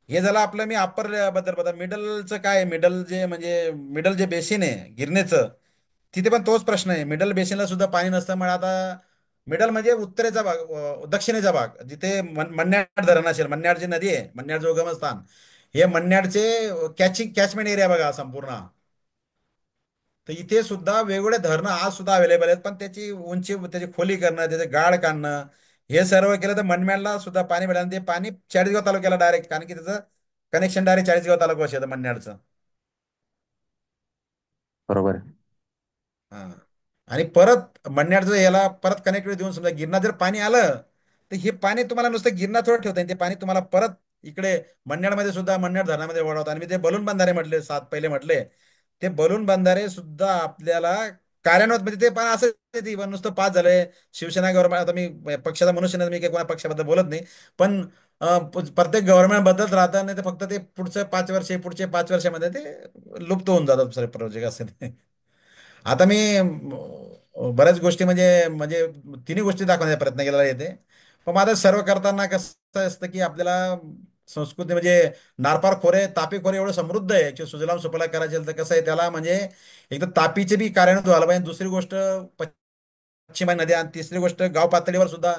हे झालं आपलं मी अप्पर बद्दल बघा मिडलचं काय मिडल जे म्हणजे मिडल जे बेसिन आहे गिरणेचं तिथे पण तोच प्रश्न आहे मिडल बेसिनला सुद्धा पाणी नसल्यामुळे आता मिडल म्हणजे उत्तरेचा भाग दक्षिणेचा भाग जिथे मन्याड धरण असेल मन्याड जी नदी आहे मन्याडचं उगमस्थान हे मन्याडचे कॅचमेंट एरिया बघा संपूर्ण. तर इथे सुद्धा वेगवेगळे धरणं आज सुद्धा अवेलेबल आहेत पण त्याची उंची त्याची खोली करणं त्याचे गाळ काढणं हे सर्व केलं तर मनमाडला सुद्धा पाणी मिळालं ते पाणी चाळीसगाव तालुक्याला डायरेक्ट कारण की त्याचं कनेक्शन डायरेक्ट चाळीसगाव तालुक्याशी येतं मन्याडचं. बरोबर आहे. हा आणि परत मन्याडचं याला परत कनेक्टिव्हिटी देऊन समजा गिरणा जर पाणी आलं तर हे पाणी तुम्हाला नुसतं गिरणा थोडं ठेवता येईल ते पाणी तुम्हाला परत इकडे मन्याडमध्ये सुद्धा मन्याड धरणामध्ये वळवतात आणि मी ते बलून बंधारे म्हटले सात पहिले म्हटले ते बलून बंधारे सुद्धा आपल्याला कार्यान्वित म्हणजे ते पण असं ते पण नुसतं पास झालंय शिवसेना गव्हर्नमेंट आता मी पक्षाचा मनुष्य नाही मी काही कोणा पक्षाबद्दल बोलत नाही. पण प्रत्येक गव्हर्नमेंट बदलत राहतं नाही तर फक्त ते पुढचं 5 वर्ष पुढचे 5 वर्षामध्ये ते लुप्त होऊन जातात सर प्रोजेक्ट असे ते. आता मी बऱ्याच गोष्टी म्हणजे म्हणजे तिन्ही गोष्टी दाखवण्याचा प्रयत्न केलेला येते. पण माझं सर्व करताना कसं असतं की आपल्याला संस्कृती म्हणजे नारपार खोरे तापी खोरे एवढं समृद्ध आहे की सुजलाम सुफला करायचे असेल तर कसं आहे त्याला म्हणजे एकदा तापीचे बी कार्यान्वित व्हायला पाहिजे दुसरी गोष्ट पश्चिमा नद्या आणि तिसरी गोष्ट गाव पातळीवर सुद्धा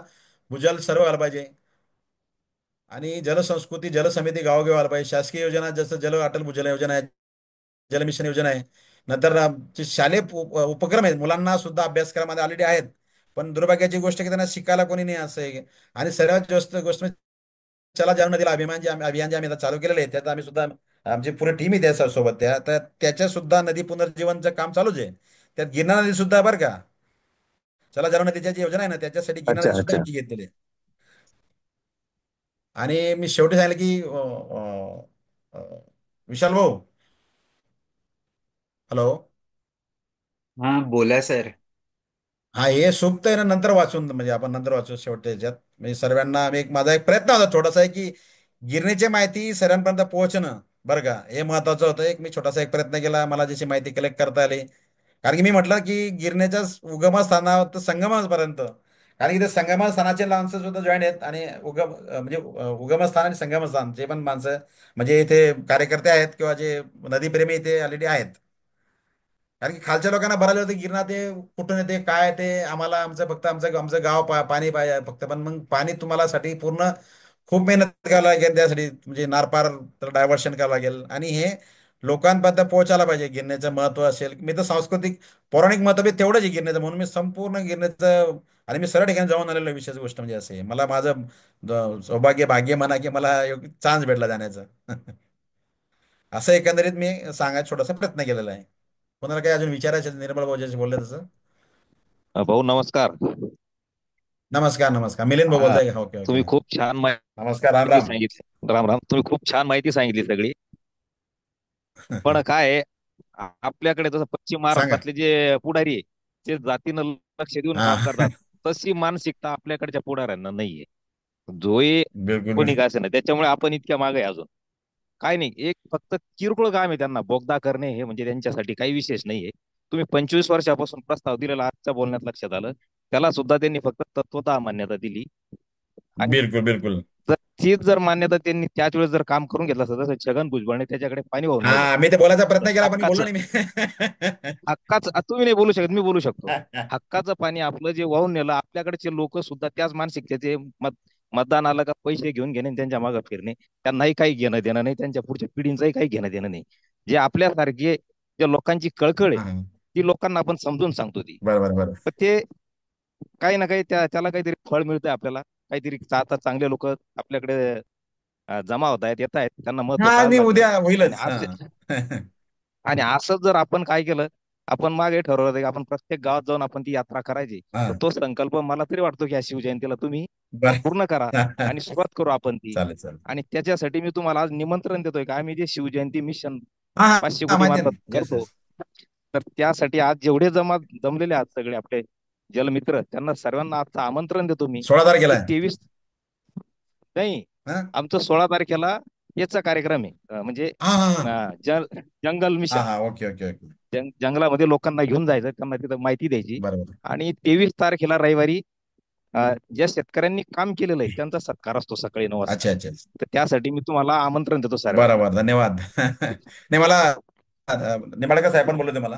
भूजल सर्व व्हायला पाहिजे. आणि जलसंस्कृती जलसमिती गावोगावी व्हायला पाहिजे. शासकीय योजना जसं अटल भूजल योजना आहे, जल मिशन योजना आहे. नंतर जे शालेय उपक्रम आहेत मुलांना सुद्धा अभ्यासक्रमामध्ये ऑलरेडी आहेत. पण दुर्भाग्याची गोष्ट की त्यांना शिकायला कोणी नाही असं आहे. आणि सर्वात जास्त गोष्ट म्हणजे चला जाऊ नदीला अभियान जे आम्ही आता चालू केलेलं आहे, त्यात आम्ही सुद्धा आमची पूर्ण टीम आहे त्या सोबत. तर त्याच्या सुद्धा नदी पुनर्जीवनचं काम चालूच आहे. त्यात गिरणा नदी सुद्धा बरं का, चला जाऊ नदीच्या जी योजना आहे ना त्याच्यासाठी गिरणा अच्छा नदी सुद्धा अच्छा. आमची घेतलेली आहे. आणि मी शेवटी सांगितलं की विशाल भाऊ, हॅलो. हाँ बोला सर. हा, हे सुप्त आहे ना, नंतर वाचून म्हणजे आपण नंतर वाचू शेवटच्या ह्याच्यात. म्हणजे सर्वांना माझा एक प्रयत्न होता छोटासा आहे की गिरणीची माहिती सर्वांपर्यंत पोहोचणं, बरं का, हे महत्वाचं होतं. एक मी छोटासा एक प्रयत्न केला, मला जशी माहिती कलेक्ट करता आली. कारण की मी म्हटलं की गिरणीच्या उगमस्थानावर तर संगमपर्यंत, कारण की ते संगमस्थानाचे माणसं सुद्धा जॉईन आहेत. आणि म्हणजे उगमस्थान आणि संगमस्थान जे पण माणसं म्हणजे इथे कार्यकर्ते आहेत किंवा जे नदीप्रेमी इथे ऑलरेडी आहेत. कारण की खालच्या लोकांना बरायला होतं गिरणा ते कुठून येते काय ते आम्हाला आमचं फक्त आमचं आमचं गाव पाणी पाहिजे फक्त. पण मग पाणी तुम्हाला साठी पूर्ण खूप मेहनत करावी लागेल त्यासाठी, म्हणजे नारपार डायव्हर्शन करावं लागेल. आणि हे लोकांपर्यंत पोहोचायला पाहिजे. गिरण्याचं महत्व असेल, मी तर सांस्कृतिक पौराणिक महत्व बी तेवढंच आहे गिरण्याचं, म्हणून मी संपूर्ण गिरण्याचं आणि मी सर्व ठिकाणी जाऊन आलेलो आहे. विशेष गोष्ट म्हणजे असे मला माझं सौभाग्य भाग्य म्हणा की मला चान्स भेटला जाण्याचं. असं एकंदरीत मी सांगायचा छोटासा प्रयत्न केलेला आहे. कोणाला काही अजून विचारायचं आहे? निर्मळ भाऊजाशी बोलले तसं. भाऊ नमस्कार. नमस्कार नमस्कार, मिलिंद भाऊ हा, बोलताय का? Okay okay. तुम्ही खूप छान नमस्कार, राम माहिती राम. सांगितली. राम राम. तुम्ही खूप छान माहिती सांगितली सगळी. पण काय आहे, आपल्याकडे जसं पश्चिम सांगा. महाराष्ट्रातले जे पुढारी आहे, ते जातीनं लक्ष देऊन हा. काम करतात, तशी मानसिकता आपल्याकडच्या पुढाऱ्यांना नाहीये. जोही बिलकुल कोणी का ना, त्याच्यामुळे आपण इतक्या मागे आहे अजून. काय नाही, एक फक्त किरकोळ काम आहे त्यांना बोगदा करणे, हे म्हणजे त्यांच्यासाठी काही विशेष नाहीये. तुम्ही 25 वर्षापासून प्रस्ताव दिलेला आजच्या बोलण्यात लक्षात आलं, त्याला सुद्धा त्यांनी फक्त तत्वतः मान्यता दिली. आणि बिलकुल बिलकुल. जर तीच जर मान्यता त्यांनी त्याच वेळेस जर काम करून घेतलं असतं, जसं छगन भुजबळने त्याच्याकडे पाणी वाहून नेलं, हा, मी ते बोलायचा प्रयत्न केला पण मी बोललो हक्काचं नाही मी. हक्काचं तुम्ही नाही बोलू शकत, मी बोलू शकतो. हक्काचं पाणी आपलं जे वाहून नेलं, आपल्याकडचे लोक सुद्धा त्याच मानसिकतेचे मतदान आलं का पैसे घेऊन घेणे आणि त्यांच्या मागे फिरणे, त्यांनाही काही घेणं देणं नाही, त्यांच्या पुढच्या पिढींचंही काही घेणं देणं नाही. जे आपल्यासारखे ज्या लोकांची कळकळ आहे, हा, ती लोकांना आपण समजून सांगतो ती. बरोबर बरोबर. पण ते काही ना काही त्याला काहीतरी फळ मिळतंय आपल्याला, काहीतरी आता चांगले लोक आपल्याकडे जमा होत आहेत, येत आहेत, त्यांना महत्व हा, कळायला आणि लागलं. उद्या आणि होईलच. हा. आज आणि असंच जर आपण काय केलं, आपण मागे ठरवलं होतं की आपण प्रत्येक गावात जाऊन आपण ती यात्रा करायची, तर हा, तो संकल्प मला तरी वाटतो की या शिवजयंतीला तुम्ही बर. पूर्ण करा आणि सुरुवात करू आपण ती. चालेल चालेल. आणि त्याच्यासाठी मी तुम्हाला आज निमंत्रण देतोय, की आम्ही जे शिवजयंती मिशन हा हा 500 हा, कोटी माहिती मार्फत आहे ना. येस करतो, येस. तर त्यासाठी आज जेवढे जमलेले आहात सगळे आपले जलमित्र, त्यांना सर्वांना आजचं आमंत्रण देतो मी 16 तारखेला की आहे. 23 नाही, हा आमचं 16 तारखेला याचा कार्यक्रम आहे, म्हणजे हा हा जंगल हा मिशन. हा, ओके ओके ओके. जंगलामध्ये लोकांना घेऊन जायचं, त्यांना तिथं माहिती द्यायची. बरोबर. आणि 23 तारखेला रविवारी ज्या शेतकऱ्यांनी काम केलेलं आहे त्यांचा सत्कार असतो सकाळी 9 वाजता. अच्छा अच्छा. तर त्यासाठी मी तुम्हाला आमंत्रण देतो सर्वांना. बरोबर, धन्यवाद. नाही मला निंबाळकर साहेब पण बोलले होते मला.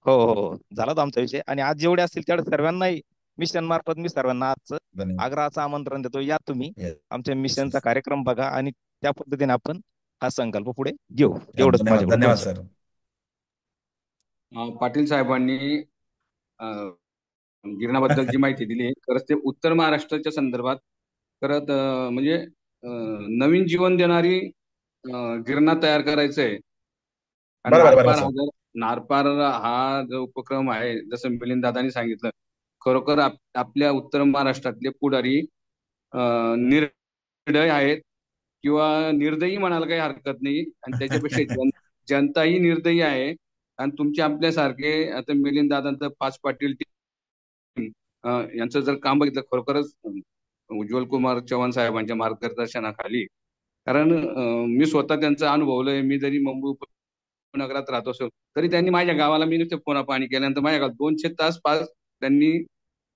हो हो हो, झाला तो आमचा विषय. आणि आज जेवढे असतील तेवढे सर्वांनाही मिशन मार्फत मी सर्वांना आजचं धन्यवाद. आग्रहाचं आमंत्रण देतो, या तुम्ही येस आमच्या येस मिशनचा येस. कार्यक्रम बघा आणि त्या पद्धतीने आपण हा संकल्प पुढे घेऊ. एवढंच धन्यवाद माझ्याकडून धन्यवाद बोलतो. सर. पाटील साहेबांनी अ, गिरणाबद्दल जी माहिती दिली, खरंच ते उत्तर महाराष्ट्राच्या संदर्भात खरंच म्हणजे नवीन जीवन देणारी गिरणा तयार करायचंय. आणि बरोबर बरोबर सर. नारपार हा जो उपक्रम आहे, जसं मिलिंद दादानी सांगितलं, खरोखर आपल्या उत्तर महाराष्ट्रातले पुढारी निर्दय आहेत किंवा निर्दयी म्हणायला काही हरकत नाही. आणि त्याच्यापेक्षा जनताही निर्दयी आहे. आणि तुमचे आपल्यासारखे आता मिलिंद दादांचं पाच पाटील यांचं जर काम बघितलं, खरोखरच उज्ज्वल कुमार चव्हाण साहेबांच्या मार्गदर्शनाखाली, कारण मी स्वतः त्यांचं अनुभवलंय. मी जरी मुंबई उपनगरात राहतो असेल तरी त्यांनी माझ्या गावाला, मी नुसते फोना पाणी केल्यानंतर माझ्या गावात 200 तास त्यांनी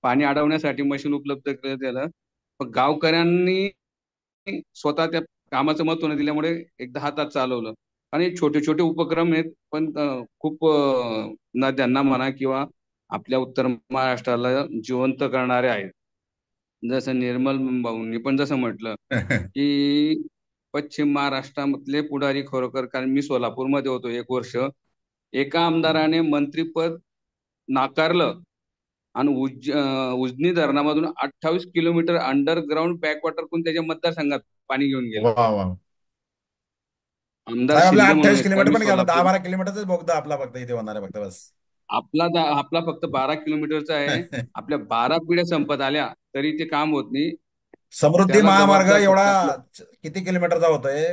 पाणी अडवण्यासाठी मशीन उपलब्ध केलं. पण गावकऱ्यांनी स्वतः त्या कामाचं महत्व न दिल्यामुळे एक 10 तास चालवलं. आणि छोटे छोटे उपक्रम आहेत, पण खूप नद्यांना म्हणा किंवा आपल्या उत्तर महाराष्ट्राला जिवंत करणारे आहेत. जसं निर्मल भाऊंनी पण जसं म्हटलं की पश्चिम महाराष्ट्रामधले पुढारी खरोखर, कारण मी सोलापूरमध्ये होतो 1 वर्ष, एका आमदाराने मंत्रीपद नाकारलं आणि उजनी धरणामधून 28 किलोमीटर अंडरग्राऊंड बॅकवॉटर करून त्याच्या मतदारसंघात पाणी घेऊन गेलं. वा वा. आमदार साहेब आपल्या शिंदे म्हणून 28 आहेत, कारण किलोमीटर मी पण घ्या, सोलापूर, 10-12 किलोमीटरच बोगदा आपला फक्त इथे होणार आहे फक्त बस. आपला फक्त 12 किलोमीटरचा आहे. आपल्या 12 पिढ्या संपत आल्या तरी ते काम होत नाही. समृद्धी त्याला महामार्ग जबाबदार एवढा फक्त आपलं. किती किलोमीटरचा होतोय?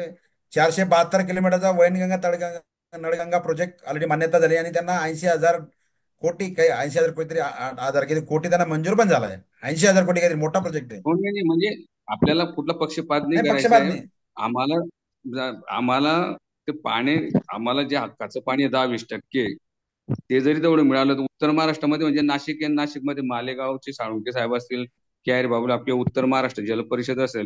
472 किलोमीटरचा वैनगंगा तळगंगा नळगंगा प्रोजेक्ट ऑलरेडी मान्यता झाली आणि त्यांना 80,000 कोटी, काही 80,000 कोटी, 8,000 किती कोटी त्यांना मंजूर पण झालाय. 80,000 कोटी काहीतरी मोठा प्रोजेक्ट आहे. हो, नाही नाही, म्हणजे आपल्याला कुठला पक्षपात नाही नाही करायचा पक्षपात आहे. नाही. आम्हाला ते पाणी, आम्हाला जे हक्काचं पाणी आहे 10-20%, ते जरी तेवढं मिळालं तर उत्तर महाराष्ट्रामध्ये, म्हणजे नाशिक आहे, नाशिकमध्ये मालेगावचे साळुंके साहेब असतील, के आर बाबूल, आपल्या उत्तर महाराष्ट्र जल परिषद असेल,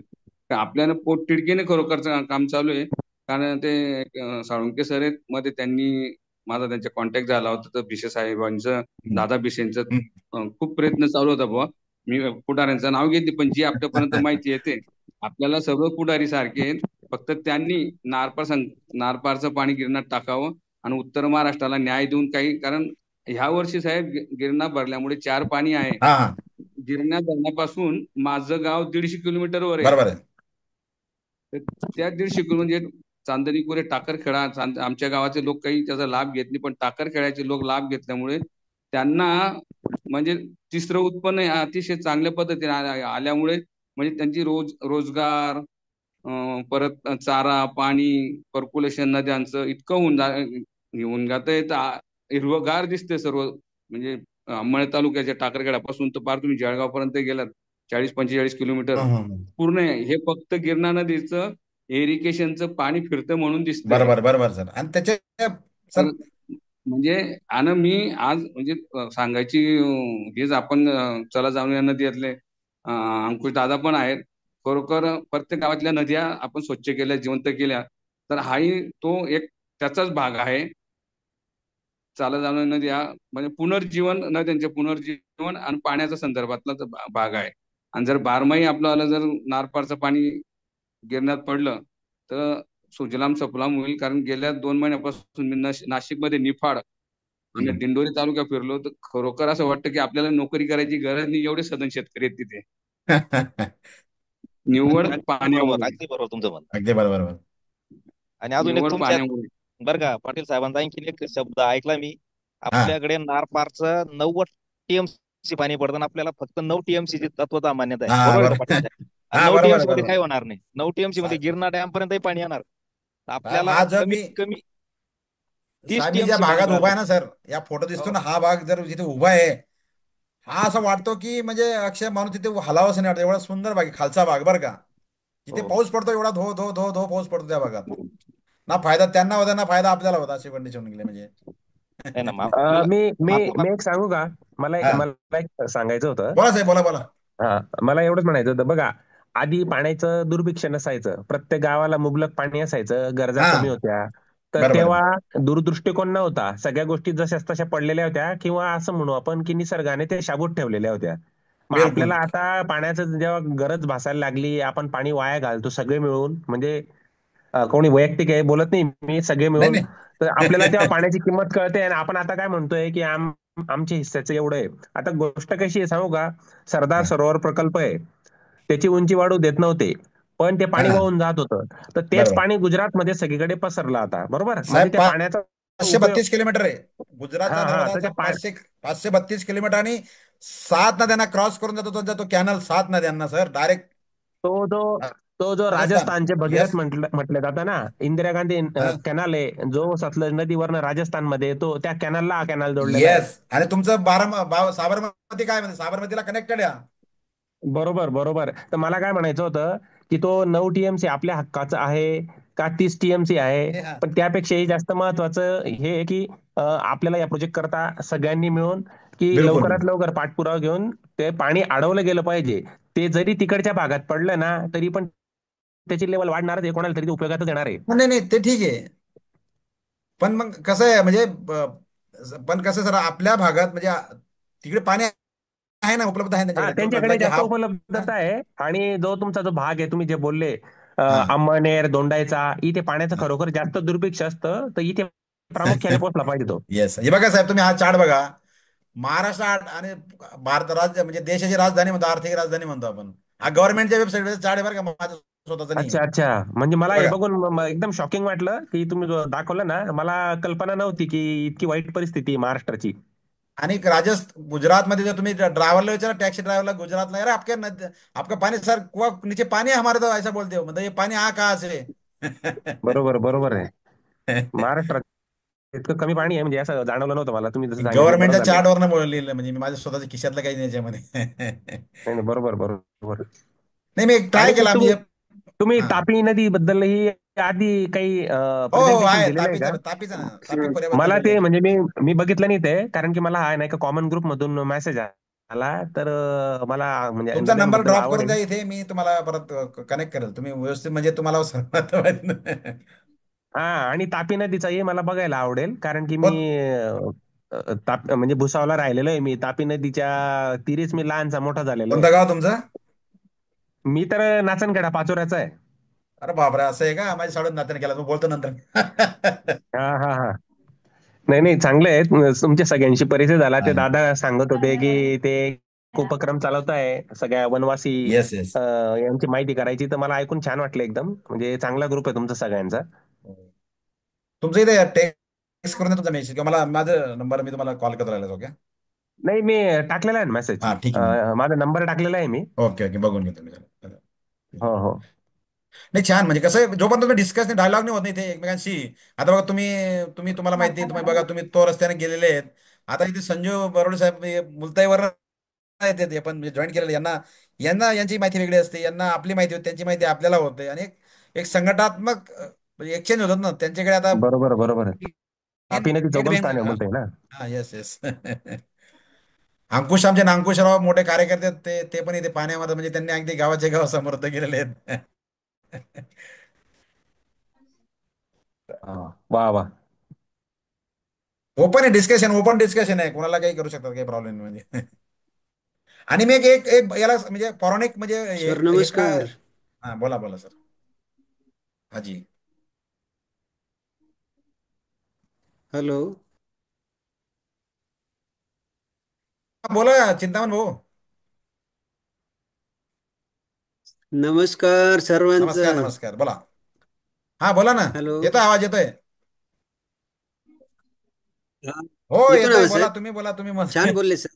तर आपल्याला पोटतिडकीने खरोखरचं काम चालू आहे. कारण ते साळुंके सर आहेत, मध्ये त्यांनी माझा त्यांचा कॉन्टॅक्ट झाला होता, तर भिसे साहेबांचं, हम्म, दादा भिसेंचं हम्म, खूप प्रयत्न चालू होता बुवा. मी पुढाऱ्यांचं नाव घेतली, पण जी आपल्यापर्यंत माहिती येते, आपल्याला सर्व पुढारी सारखे आहेत. फक्त त्यांनी नारपारचं पाणी गिरणात टाकावं आणि उत्तर महाराष्ट्राला न्याय देऊन काही, कारण ह्या वर्षी साहेब गिरणा भरल्यामुळे 4 पाणी आहे. हा हा गिरणा धरणापासून माझं गाव 150 किलोमीटरवर आहे. बरोबर आहे. तर त्या 150 किलो म्हणजे चांदणीपुरे, टाकरखेडा, आमच्या गावाचे लोक काही त्याचा लाभ घेत नाही, पण टाकरखेड्याचे लोक लाभ घेतल्यामुळे त्यांना म्हणजे तिसरं उत्पन्न हे अतिशय चांगल्या पद्धतीने आल्यामुळे, म्हणजे त्यांची रोजगार, परत चारा पाणी, पर्क्युलेशन नद्यांचं इतकं होऊन जात आहे, तर हिरवगार दिसते सर्व. म्हणजे अंमळ तालुक्याच्या टाकरखेड्यापासून तर पार तुम्ही जळगाव पर्यंत गेलात, 40-45 किलोमीटर हम्म, हम्म. पूर्ण आहे. हे फक्त गिरणा नदीचं इरिगेशनचं पाणी फिरतं म्हणून दिसतंय. बरोबर बरोबर सर. आणि त्याचे सर म्हणजे आणि मी आज म्हणजे सांगायची हेच, आपण चला जाऊन या नदीतले अंकुश दादा पण आहेत. खरोखर प्रत्येक गावातल्या नद्या आपण स्वच्छ केल्या, जिवंत केल्या, तर हाही तो एक त्याचाच भाग आहे. चाला जाऊन नद्या म्हणजे पुनर्जीवन, नद्यांचे पुनर्जीवन आणि पाण्याच्या संदर्भातला तो भाग आहे. आणि जर बारमाही आपल्याला जर नारपारचं पाणी गिरण्यात पडलं तर सुजलाम सफलाम होईल. कारण गेल्या 2 महिन्यापासून मी नाशिकमध्ये निफाड आणि हम्म. दिंडोरी तालुका फिरलो, तर खरोखर असं वाटतं की आपल्याला नोकरी करायची गरज नाही, एवढे सदन शेतकरी आहेत तिथे, निव्वळ अगदी बरोबर, पाण्यामुळे. अगदी बरोबर तुमचं म्हणणं. अगदी बरोबर बरोबर. आणि अजून एक निव्वळ तुमच्या, पाण्यामुळे. बरं का, पाटील साहेबांचा आणखी एक शब्द ऐकला मी. हा आपल्याकडे नारपारचं 90 टीएमसी पाणी पडतं आणि आपल्याला फक्त 9 टीएमसी ची तत्वता मान्यता आहे. हा बरोबर आहे का बरोबर. पाटील साहेब? आणि हा नऊ बरोबर आहे टीएमसी मध्ये बरोबर. काही होणार नाही. 9 टीएमसी मध्ये सा- गिरणा डॅम पर्यंतही पाणी येणार. तर साहेब आपल्याला आज मी कमीत कमी तीस साहेब मी ज्या टीएमसी पाणी भागात उभा पाहिजे. आहे ना सर, या फोटो दिसतो हो ना, हा भाग जर जिथे उभा आहे, हा असं वाटतो की म्हणजे अक्षय माणूस तिथे हलावंसं नाही वाटत, एवढा सुंदर भाग आहे, खालचा भाग बरं का. जिथे हो. पाऊस पडतो एवढा धो धो धो धो पाऊस पडतो त्या भागात. ना फायदा त्यांना होता ना फायदा आपल्याला होता, अशी कंडिशन निघली म्हणजे. नाही ना, मग आपल्याला मी मी आपल्याला मी एक सांगू का? हा मला एक सांगायचं होतं. बोला साहेब, बोला बोला. हा, मला एवढंच म्हणायचं होतं. बघा, आधी पाण्याचं दुर्भिक्ष नसायचं, प्रत्येक गावाला मुबलक पाणी असायचं, गरजा हा कमी होत्या. तर बरोबर आहे. तेव्हा दूरदृष्टिकोन नव्हता, सगळ्या गोष्टी जशाच तशा पडलेल्या होत्या, किंवा असं म्हणू आपण की निसर्गाने ते शाबूत ठेवलेल्या होत्या. मग बिलकुल. आपल्याला आता पाण्याचं जेव्हा गरज भासायला लागली, आपण पाणी वाया घालतो सगळे मिळून, म्हणजे कोणी वैयक्तिक आहे बोलत नाही मी, सगळे नाही मिळून. नाही. तर आपल्याला तेव्हा पाण्याची किंमत कळते, आणि आपण आता काय म्हणतोय की आमच्या हिस्स्याचं एवढं आहे. आता गोष्ट कशी आहे सांगू का? सरदार हा सरोवर प्रकल्प आहे, त्याची उंची वाढू देत नव्हते, पण ते पाणी हा वाहून जात होतं. तर तेच बरोबर. पाणी गुजरातमध्ये सगळीकडे पसरलं आता, बरोबर? म्हणजे साहेब त्या पाण्याचा पाचशे उपयोग. बत्तीस किलोमीटर आहे हा गुजरातचा हा, तर नर्मदाचा, त्या 532 किलोमीटर, आणि 7 नद्यांना क्रॉस करून जातो तो कॅनल, 7 नद्यांना सर डायरेक्ट तो जो तो जो राजस्थान. राजस्थानचे भगीरथ येस. म्हटले जातं ना, इंदिरा गांधी कॅनल आहे जो सतलज नदीवरनं राजस्थानमध्ये, तो त्या कॅनलला कॅनल जोडलेला आहे. येस. आणि तुमचं साबरमती काय म्हणजे साबरमतीला कनेक्टेड आहे. बरोबर बरोबर. तर मला काय म्हणायचं होतं की तो 9 टीएमसी आपल्या हक्काचा आहे का 30 टीएमसी आहे? हे हा पण त्यापेक्षाही जास्त महत्वाचं हे आहे की आपल्याला या प्रोजेक्ट करता सगळ्यांनी मिळून की बिलकुल लवकरात बिलकुल. लवकर पाठपुरावा घेऊन ते पाणी अडवलं गेलं पाहिजे. ते जरी तिकडच्या भागात पडलं ना, तरी पण त्याची लेवल वाढणारच आहे, कोणाला तरी ते उपयोगातच येणार आहे. नाही नाही ते ठीक आहे. पण मग कसं आहे म्हणजे पण कसं सर आपल्या भागात म्हणजे तिकडे पाणी आहे ना, उपलब्ध आहे हा, त्यांच्याकडे. तो त्यांच्याकडे म्हणजे जास्त हा. उपलब्धता आहे. आणि जो तुमचा जो भाग आहे, तुम्ही जे बोलले हा अंमळनेर, दोंडाईचा, इथे पाण्याचं खरोखर जास्त दुर्भिक्ष असतं, तर इथे प्रामुख्याने पोहोचला पाहिजे तो. येस, हे बघा साहेब, तुम्ही हा चार्ट बघा. महाराष्ट्र आणि भारत राज्य म्हणजे देशाची राजधानी म्हणतो, आर्थिक राजधानी म्हणतो आपण. हा गव्हर्नमेंटच्या वेबसाईटवर चार्ट आहे बरं का, माझं स्वतःच नाही. अच्छा अच्छा, म्हणजे मला हे हे बघा. बघून एकदम शॉकिंग वाटलं की तुम्ही जो दाखवलं ना, मला कल्पना नव्हती की इतकी वाईट परिस्थिती आहे महाराष्ट्राची. आणि गुजरात मध्ये जर तुम्ही ड्रायव्हरला विचारा, टॅक्सी ड्रायव्हरला गुजरातला, यार आपके आपका पानी सर, कुआ नीचे पानी है हमारे, तो ऐसा बोलते हो, मतलब ये पानी आ कहाँ से? बरोबर बरोबर आहे. महाराष्ट्रात इतकं कमी पाणी आहे म्हणजे असं जाणवलं नव्हतं मला, तुम्ही जसं सांगितलं बरं गव्हर्नमेंटच्या झालं. चार्टवरनं लिहिलं, म्हणजे मी माझ्या स्वतःच्या खिशातलं काही नाही याच्यामध्ये. नाही नाही, बरोबर बरोबर. नाही, मी एक ट्राय आणि केला तुम्ही म्हणजे. तुम्ही हा. तापी नदी बद्दलही आधी काही हो हो, प्रेझेंटेशन आहे दिलेलं आहे का? तापीचं, तापीचं ना, तापी खोऱ्याबद्दल मला ते दिलंय. म्हणजे मी बघितलं नाही ते, कारण की मला हा नाही का कॉमन ग्रुप मधून मेसेज आला, तर मला म्हणजे तुमचा नंबर नद्यांबद्दल ड्रॉप आवड करून द्या आहे. इथे, मी तुम्हाला परत कनेक्ट करेल. तुम्ही व्यवस्थित म्हणजे तुम्हाला सर्वात हा, आणि तापी नदीचाही मला बघायला आवडेल, कारण की मी कोण म्हणजे भुसावळला राहिलेलो आहे. मी तापी नदीच्या तीरीच मी लहानचा मोठा झालेलो आहे. कोणतं गाव तुमचं? मी तर नाचनखेडा पाचोऱ्याचा आहे. अरे बापरे, असं आहे का? माझी साडून नात्याने केला, तू बोलतो नंतर. हा हा हा. नाही नाही, चांगले आहेत. तुमच्या सगळ्यांशी परिचय झाला. ते हा. दादा सांगत होते की ते एक उपक्रम चालवत आहे सगळ्या वनवासी येस येस. यांची माहिती करायची, तर मला ऐकून छान वाटलं एकदम. म्हणजे चांगला ग्रुप आहे तुमचा सगळ्यांचा. तुमचं इथे टेक्स्ट करून द्या तुमचा मेसेज, किंवा मला माझं नंबर, मी तुम्हाला कॉल करतो राहिला, ओके. नाही, मी टाकलेला आहे मेसेज. हा ठीक आहे. माझा नंबर टाकलेला आहे मी. ओके ओके, बघून घेतो मी जरा. हो हो. नाही, छान. म्हणजे कसं आहे, जोपर्यंत तुम्ही डिस्कस नाही, डायलॉग नाही होत नाही ते एकमेकांशी. आता बघा, तुम्ही तुम्ही तुम्हाला माहिती आहे, तुम्ही बघा, तुम्ही तो रस्त्याने गेलेले आहेत. आता इथे संजू बरोडे साहेब मुलताईवर येतात, हे पण जॉईन केलेले, यांना यांना यांची माहिती वेगळी असते, यांना आपली माहिती होते, त्यांची माहिती आपल्याला होते, आणि एक एक संघटनात्मक एक्सचेंज होतात ना त्यांच्याकडे आता. बरोबर बरोबर आहे. तापी नदी गेट चौगम बँक. स्थान आहे बोलताय ना. हा, येस येस. अंकुश, आमचे नांकुशराव मोठे कार्यकर्ते आहेत, ते पण इथे पाण्यामध्ये, म्हणजे त्यांनी अगदी गावाच्या गाव समर्थ केलेले आहेत. हा, वा वा. ओपन आहे डिस्कशन, ओपन डिस्कशन आहे, कोणाला काही करू शकतात, काही प्रॉब्लेम नाही म्हणजे. आणि मी एक एक याला म्हणजे पौराणिक म्हणजे हे सर हे काय. नमस्कार. हा, बोला बोला सर. हाजी. हॅलो. बोला चिंतामण भाऊ. नमस्कार नमस्कार सर्वांचं. नमस्कार, बोला. हा बोला ना. हॅलो. येतोय आवाज, येतोय. हा, हो येतो ना येतोय, आवाज बोला साहेब? तुम्ही, बोला तुम्ही मग. छान बोलले सर.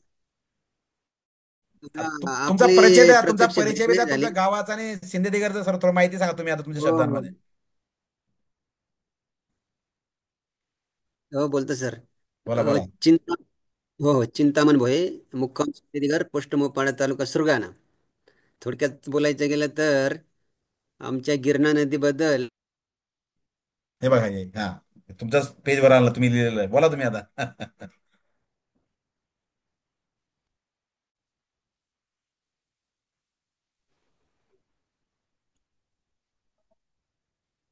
तुमचा आपली परिचय द्या, तुमचा प्रत्यक्ष परिचय भेट बी नाही द्या, झाली. तुमच्या गावाचा आणि सिंधुदुर्गचं सर थोडं माहिती सांगा तुम्ही आता तुमच्या हो हो शब्दांमध्ये. हो, बोलतो सर. बोला बोला. चिंता हो हो, चिंतामण भोये, मुक्काम सिद्धिगर, पोस्ट मोपाडा, तालुका सुरगाणा. थोडक्यात बोलायचं गेलं तर आमच्या गिरणा नदीबद्दल. हे बघा, हे हा तुमच्याच पेजवर आलं, तुम्ही लिहिलेलं आहे, बोला तुम्ही आता.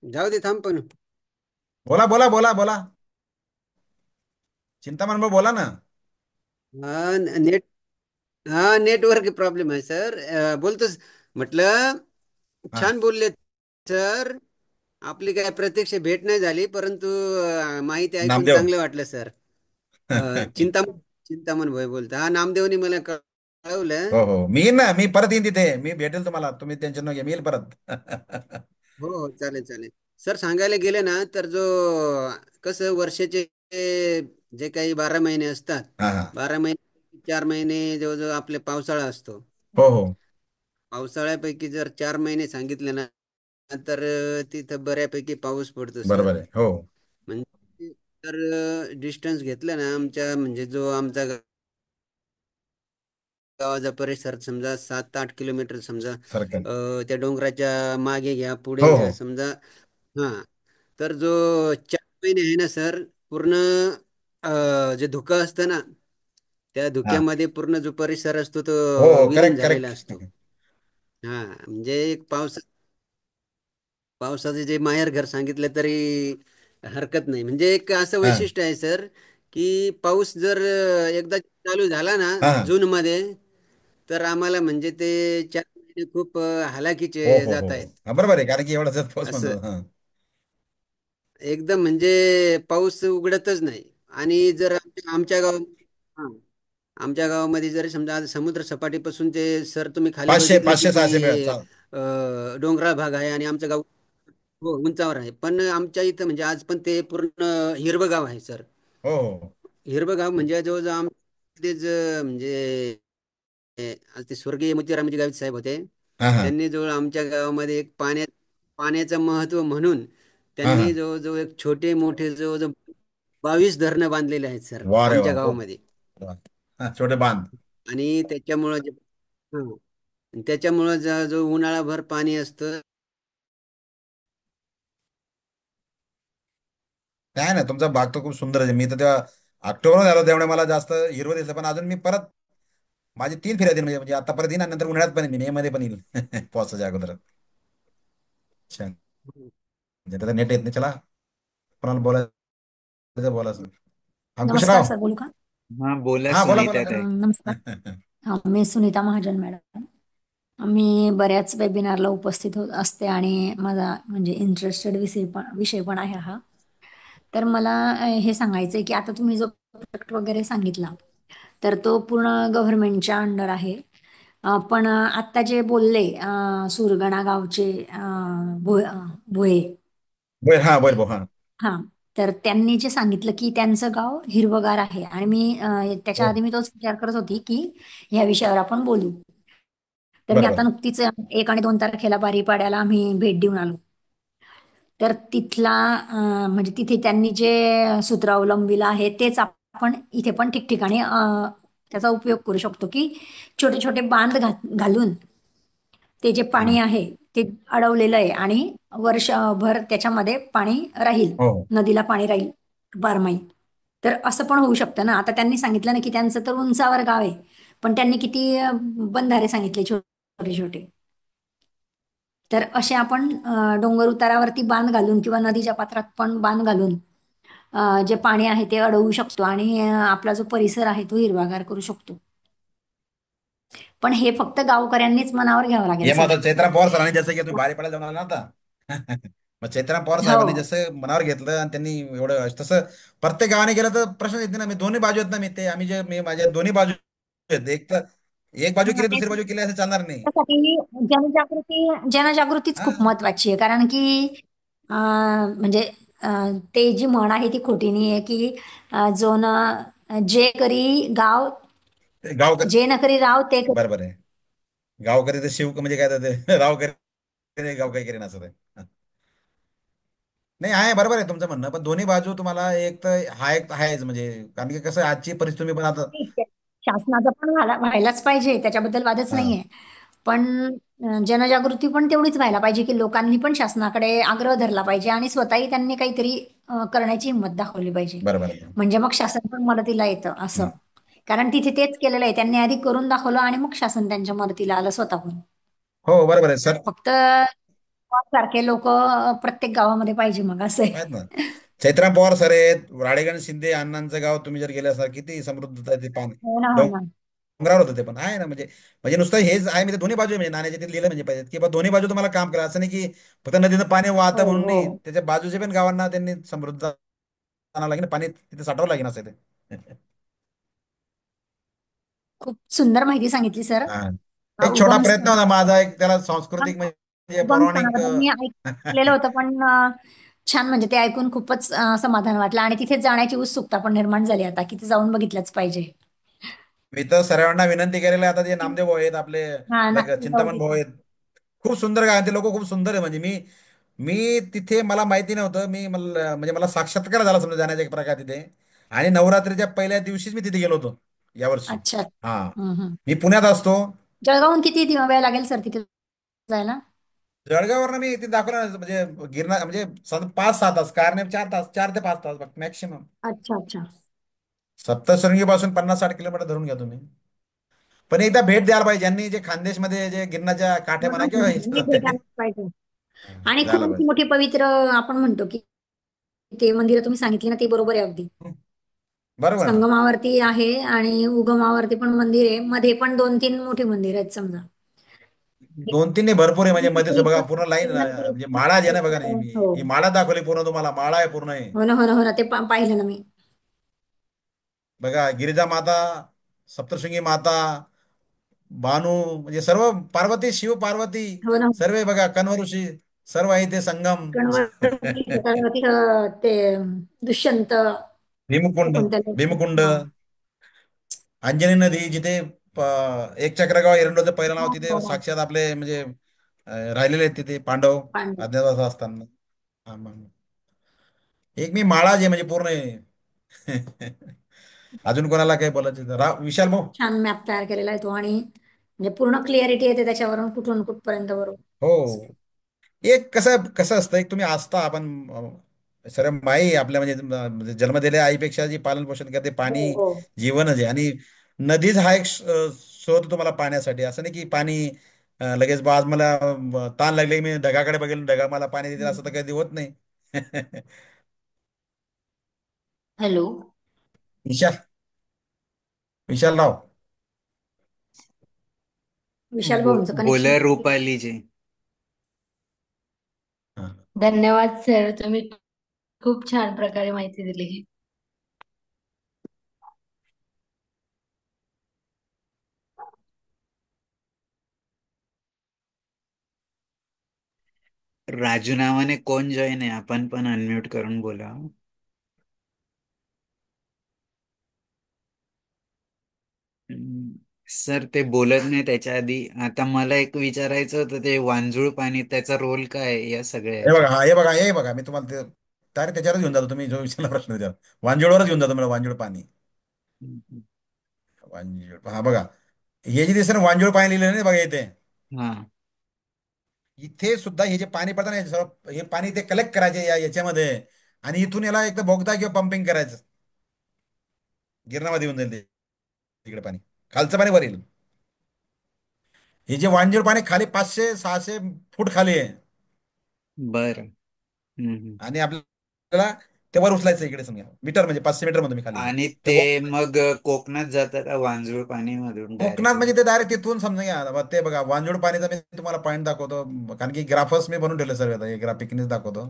जाऊ दे, थांब पण. बोला बोला बोला बोला. चिंतामण भाऊ, बोला ना. हा, नेट हा नेटवर्क प्रॉब्लेम आहे सर. बोलतोच म्हटलं. हा. छान बोलले सर. आपली काय प्रत्यक्ष भेट नाही झाली, परंतु माहिती ऐकून नामदेव. चांगलं वाटलं सर. चिंतामण चिंतामण भोय बोलतो. हा, नामदेवनी मला कळवलं. हो हो, मी येईन ना, मी परत येईन तिथे, मी भेटेल तुम्हाला, तुम्ही टेन्शन न घ्या, मी येईल परत. हो हो, चालेल चालेल. सर, सांगायला गेले ना तर कसं वर्षाचे जे काही 12 महिने असतात. हा हा. 12 महिने 4 महिने जवळजवळ आपले पावसाळा असतो. हो हो. पावसाळ्यापैकी जर 4 महिने सांगितले ना, तर तिथं बऱ्यापैकी पाऊस पडतो सर. बरोबर आहे. हो. म्हणजे तर डिस्टन्स घेतलं ना, आमच्या म्हणजे जो आमचा गावाचा परिसर समजा 7-8 किलोमीटर समजा. सर्कल. त्या डोंगराच्या मागे घ्या, हो पुढे हो. घ्या समजा. हा, तर जो 4 महिने आहे ना सर, पूर्ण जे धुकं असतं ना, त्या हा. धुक्यामध्ये पूर्ण जो परिसर असतो तो हो हो, विलीन करेक्ट झालेला करेक्ट. असतो. हा, म्हणजे एक पावसाचे जे माहेर घर सांगितलं तरी हरकत नाही. म्हणजे एक असं हा वैशिष्ट्य आहे सर, की पाऊस जर एकदा चालू झाला ना हा जून मध्ये, तर आम्हाला म्हणजे ते 4 महिने खूप हो हालाकीचे हो हो जात हो. आहेत. हा, बरोबर आहे, कारण की एवढा जर पाऊस असं म्हणतो हा. एकदम म्हणजे पाऊस उघडतच नाही. आणि जर आमच्या गावात, हा, आमच्या गावामध्ये जर समजा आज समुद्र सपाटीपासून ते सर तुम्ही खाली 500 बघितलं की 500 ते 600 मिळत डोंगराळ भाग आहे आणि आमचं गाव हो उंचावर आहे. पण आमच्या इथं म्हणजे आज पण ते पूर्ण हिरवं गाव आहे सर. हो हो. हिरवं गाव म्हणजे जवळजवळ तेच म्हणजे आज ते स्वर्गीय मोतीरामजी गावित साहेब होते. हा हा त्यांनी जवळ आमच्या गावामध्ये एक पाण्याचं महत्त्व म्हणून हा हा. त्यांनी जवळजवळ एक छोटे मोठे जवळजवळ 22 धरणं बांधलेले आहेत सर वा रे वा, आमच्या खूप गावामध्ये. वा. हा, छोटे बांध. आणि त्याच्यामुळं हं. त्याच्यामुळं जो उन्हाळाभर पाणी असतं. काय ना, तुमचा बाग तर खूप सुंदर आहे. मी तर तेव्हा ऑक्टोबर झालो त्यामुळे मला जास्त हिरवं दिसलं, पण अजून मी परत माझी 3 फेऱ्या येतील, म्हणजे म्हणजे आता परत येईन आणि नंतर उन्हाळ्यात पण येईन, मे मध्ये पण येईल पावसाच्या अगोदर. अच्छा, म्हणजे त्याचा नेट येत नाही. चला, कोणाला बोलायचं बोला सर. नमस्कार अंकुशराव. सर, बोलू का? हा बोला हा बोला बोला सुनीता ताई. नमस्कार. हा, मी सुनीता महाजन मॅडम. मी बऱ्याच वेबिनारला उपस्थित असते आणि माझा म्हणजे इंटरेस्टेड विषय पण आहे हा. तर मला हे सांगायचं आहे की आता तुम्ही जो प्रोजेक्ट वगैरे सांगितला तर तो पूर्ण गव्हर्नमेंटच्या अंडर आहे. पण आत्ता जे बोलले सुरगणा गावचे भोये. बर हा, बर बर हा. हा, तर त्यांनी जे सांगितलं की त्यांचं गाव हिरवगार आहे आणि मी त्याच्या हो, आधी मी तोच विचार करत होती की ह्या विषयावर आपण बोलू. तर मी आता बरोबर. नुकतीच 1 आणि 2 तारखेला बारीपाड्याला आम्ही भेट देऊन आलो. तर तिथला म्हणजे तिथे त्यांनी जे सूत्र अवलंबिलं आहे तेच आपण इथे पण ठिकठिकाणी त्याचा उपयोग करू शकतो की छोटे छोटे बांध घालून ते जे हा. पाणी आहे ते अडवलेलं आहे आणि वर्षभर त्याच्यामध्ये पाणी राहील, हो हो. नदीला पाणी राहील बारमाही. तर असं पण होऊ शकतं ना. आता त्यांनी सांगितलं ना की त्यांचं तर उंचावर गाव आहे, पण त्यांनी किती बंधारे सांगितले छोटे छोटे. तर असे आपण डोंगर उतारावरती बांध घालून किंवा नदीच्या पात्रात पण बांध घालून जे पाणी आहे ते अडवू शकतो आणि आपला जो परिसर आहे तो हिरवागार करू शकतो. पण हे फक्त गावकऱ्यांनीच मनावर घ्यावं लागेल ये मग सर. आता चैत्राम पवार सरांनी जसं की तुम्ही बारीपाडा जाऊन आला ना आता मग चैत्राम पवार हो, साहेबांनी जसं मनावर घेतलं आणि त्यांनी एवढं तसं प्रत्येक गावाने गेलं तर प्रश्न येते ना. मी दोन्ही बाजू आहेत ना, मी ते आम्ही जे मी माझ्या दोन्ही बाजू आहेत. एक तर एक बाजू केली दुसरी बाजू केली असं चालणार नाही. त्यासाठी जनजागृतीच खूप हा. महत्वाची आहे. कारण की म्हणजे ते जी म्हण आहे ती खोटी नाही आहे की जो न जे करी गाव ते गावकरी जे न करी राव ते करी. बरोबर आहे. गावकरी ते शिव म्हणजे काय तर ते गावकरी गावकरी करीन असं ते. नाही आहे, बरोबर आहे तुमचं म्हणणं, पण दोन्ही बाजू तुम्हाला एक तर हा एक आहेच, म्हणजे कारण की कसं आहे, आजची परिस्थिती तुम्ही पण आता शासनाचं पण व्हायलाच पाहिजे, त्याच्याबद्दल वादच हा. नाहीये. पण जनजागृती पण तेवढीच व्हायला पाहिजे की लोकांनी पण शासनाकडे आग्रह धरला पाहिजे आणि स्वतःही त्यांनी काहीतरी करण्याची हिंमत दाखवली पाहिजे. बरोबर आहे. म्हणजे मग शासन पण मदतीला येतं असं. हं. कारण तिथे तेच केलेलं आहे, त्यांनी आधी करून दाखवलं आणि मग शासन त्यांच्या मदतीला आलं स्वतःहून. हो बरोबर आहे सर. फक्त सारखे लोक प्रत्येक गावामध्ये पाहिजे मग असं आहेत आहे. ना, चैत्राम पवार सर आहेत, राडेगण शिंदे अण्णांचं गाव तुम्ही जर गेले असाल किती समृद्ध आहे ते पान हो ना, हो ना. डोंगरावर होतं ते, पण आहे ना, म्हणजे म्हणजे नुसतं हेच आहे, म्हणजे दोन्ही बाजू आहे, म्हणजे नाण्याचे ते लिहिलं म्हणजे पाहिजे की बा दोन्ही बाजू तुम्हाला काम करा. असं नाही की फक्त नदीनं पाणी हो, वाहतं म्हणून हो. नाही, त्याच्या बाजूच्या पण गावांना त्यांनी समृद्ध आणावं लागेल, पाणी तिथे साठवावं लागेल असं ते. खूप सुंदर माहिती सांगितली सर. हा. एक छोटा उगम प्रयत्न होता माझा, एक त्याला सांस्कृतिक म्हणजे उगम पौराणिक स्थानाबद्दल मी ऐकलेलं होतं पण छान म्हणजे ते ऐकून खूपच समाधान वाटलं आणि तिथे जाण्याची उत्सुकता पण निर्माण झाली आता की ते जाऊन बघितलंच पाहिजे. मी तर सर्वांना विनंती केलेली आहे, आता जे नामदेव भाऊ आहेत आपले, हा ना, आपले जाऊ चिंतामण भाऊ तिथे. आहेत, खूप सुंदर गाव आहे ते लोक, खूप सुंदर आहे. म्हणजे मी मी तिथे मला माहिती नव्हतं, मी मला म्हणजे मला साक्षात्कार झाला समजा जाण्याचा एक प्रकार तिथे. आणि नवरात्रीच्या पहिल्या दिवशीच मी तिथे गेलो होतो यावर्षी. अच्छा. हा. हम्म. मी पुण्यात असतो. जळगावहून किती वेळ लागेल सर तिथे जायला? जळगाववरनं मी तिथे दाखवलं ना, म्हणजे गिरणार म्हणजे 5-6 तास, कारने 4 तास, 4 ते 5 तास मॅक्सिमम. अच्छा, अच्छा. सप्तशृंगी पासून 50-60 किलोमीटर धरून घ्या तुम्ही. पण एकदा भेट द्यायला पाहिजे, ज्यांनी जे खानदेशमध्ये जे गिरणाच्या काठे म्हणा किंवा नाही भेटायलाच पाहिजे. आणि खूप झाला मोठी पाहिजे. मोठी पवित्र आपण म्हणतो की ते मंदिरं तुम्ही सांगितली ना ते बरोबर आहे अगदी. बरोबर ना. संगमावरती आहे आणि उगमावरती पण मंदिर आहे, मध्ये पण 2-3 मोठी मंदिर आहेत समजा. 2-3 नाही, भरपूर आहे. म्हणजे मध्ये बघा पूर्ण लाईन, म्हणजे माळा जे ना बघा ना, हो ही माळा दाखवली पूर्ण तुम्हाला, माळा आहे पूर्ण आहे. हो ना, हो ना, हो ना, ते पाहिलं ना मी. बघा गिरिजा माता, सप्तशृंगी माता, भानू, म्हणजे सर्व पार्वती, शिव पार्वती, हो ना. सर्व आहे बघा, कण्व ऋषी, सर्व आहे ते संगम. गणपती तिथं ते दुष्यंत भीमकुंड, कोणत्या. भीमकुंड, हा. अंजनी नदी जिथे एक चक्रगाव एरंडोचं पहिलं नाव, हो, तिथे हो, हो. साक्षात आपले म्हणजे राहिलेले आहेत तिथे पांडव पांडव. अज्ञातवास असताना. हा, मग एक मी माळा जे म्हणजे पूर्ण आहे. अजून कोणाला काही बोलायचं तर विशाल भाऊ. छान मॅप तयार केलेला आहे तो, आणि म्हणजे पूर्ण क्लिअरिटी येते त्याच्यावरून कुठून कुठपर्यंत बरोबर. हो, एक कसं कसं असतं, एक तुम्ही असता आपण सर्व माई आपल्या म्हणजे म्हणजे जन्म दिलेल्या आईपेक्षा जी पालन पोषण करते, हो पाणी हो. जीवनच आहे. आणि नदीच हा एक स्रोत तुम्हाला पाण्यासाठी. असं नाही की पाणी लगेच आज मला ताण लागले की मी ढगाकडे बघेल, ढगा मला पाणी देतील, असं तर हम्म. कधी होत नाही. हॅलो. विशाल, विशालराव. विशाल भाऊंचं कनेक्शन. बोला रुपाली जी. हा. धन्यवाद सर, तुम्ही खूप छान प्रकारे माहिती दिली. राजू नावाने कोण जॉईन आहे? आपण पण अनम्यूट करून बोला. हम्म, सर ते बोलत नाही त्याच्या आधी. आता मला एक विचारायचं होतं, ते वांजुळ पाणी त्याचा रोल काय आहे या सगळ्या हे बघा, याच्यात? हा हे बघा, हे बघा, मी तुम्हाला ते डायरेक्ट त्याच्यावरच घेऊन जातो. तुम्ही जो विचारला प्रश्न विचार, वांजुळवरच घेऊन जातो मला. वांजुळ पाणी, हम्म. वांजुळ, हा बघा, हे जे दिसतं ना वांजुळ पाणी लिहिलं नाही बघा इथे, हा. इथे सुद्धा हे जे पाणी पडतं ना, हे पाणी ते कलेक्ट करायचे याच्यामध्ये, आणि इथून याला एक तर बोगदा किंवा पंपिंग करायचं, गिरणामध्ये येऊन जाईल ते तिकडे पाणी, खालचं पाणी वर येईल. हे जे वांजुळ पाणी खाली 500-600 फूट खाली आहे, बर. हम्म. आणि आपल्याला ते वर उचलायचं इकडे समजा मीटर, म्हणजे 500 मीटर मध्ये मी खाली आहे. आणि ते ते मग कोकणात जातं का वांजुळ पाणी मधून कोकणात डायरेक्टली? म्हणजे ते डायरेक्ट तिथून समजा घ्या. आता ते बघा वांजुळ पाणीचा मी तुम्हाला पॉईंट दाखवतो, कारण की ग्राफर्स मी बनवून ठेवले सर्व, हे ग्राफिकनीच दाखवतो.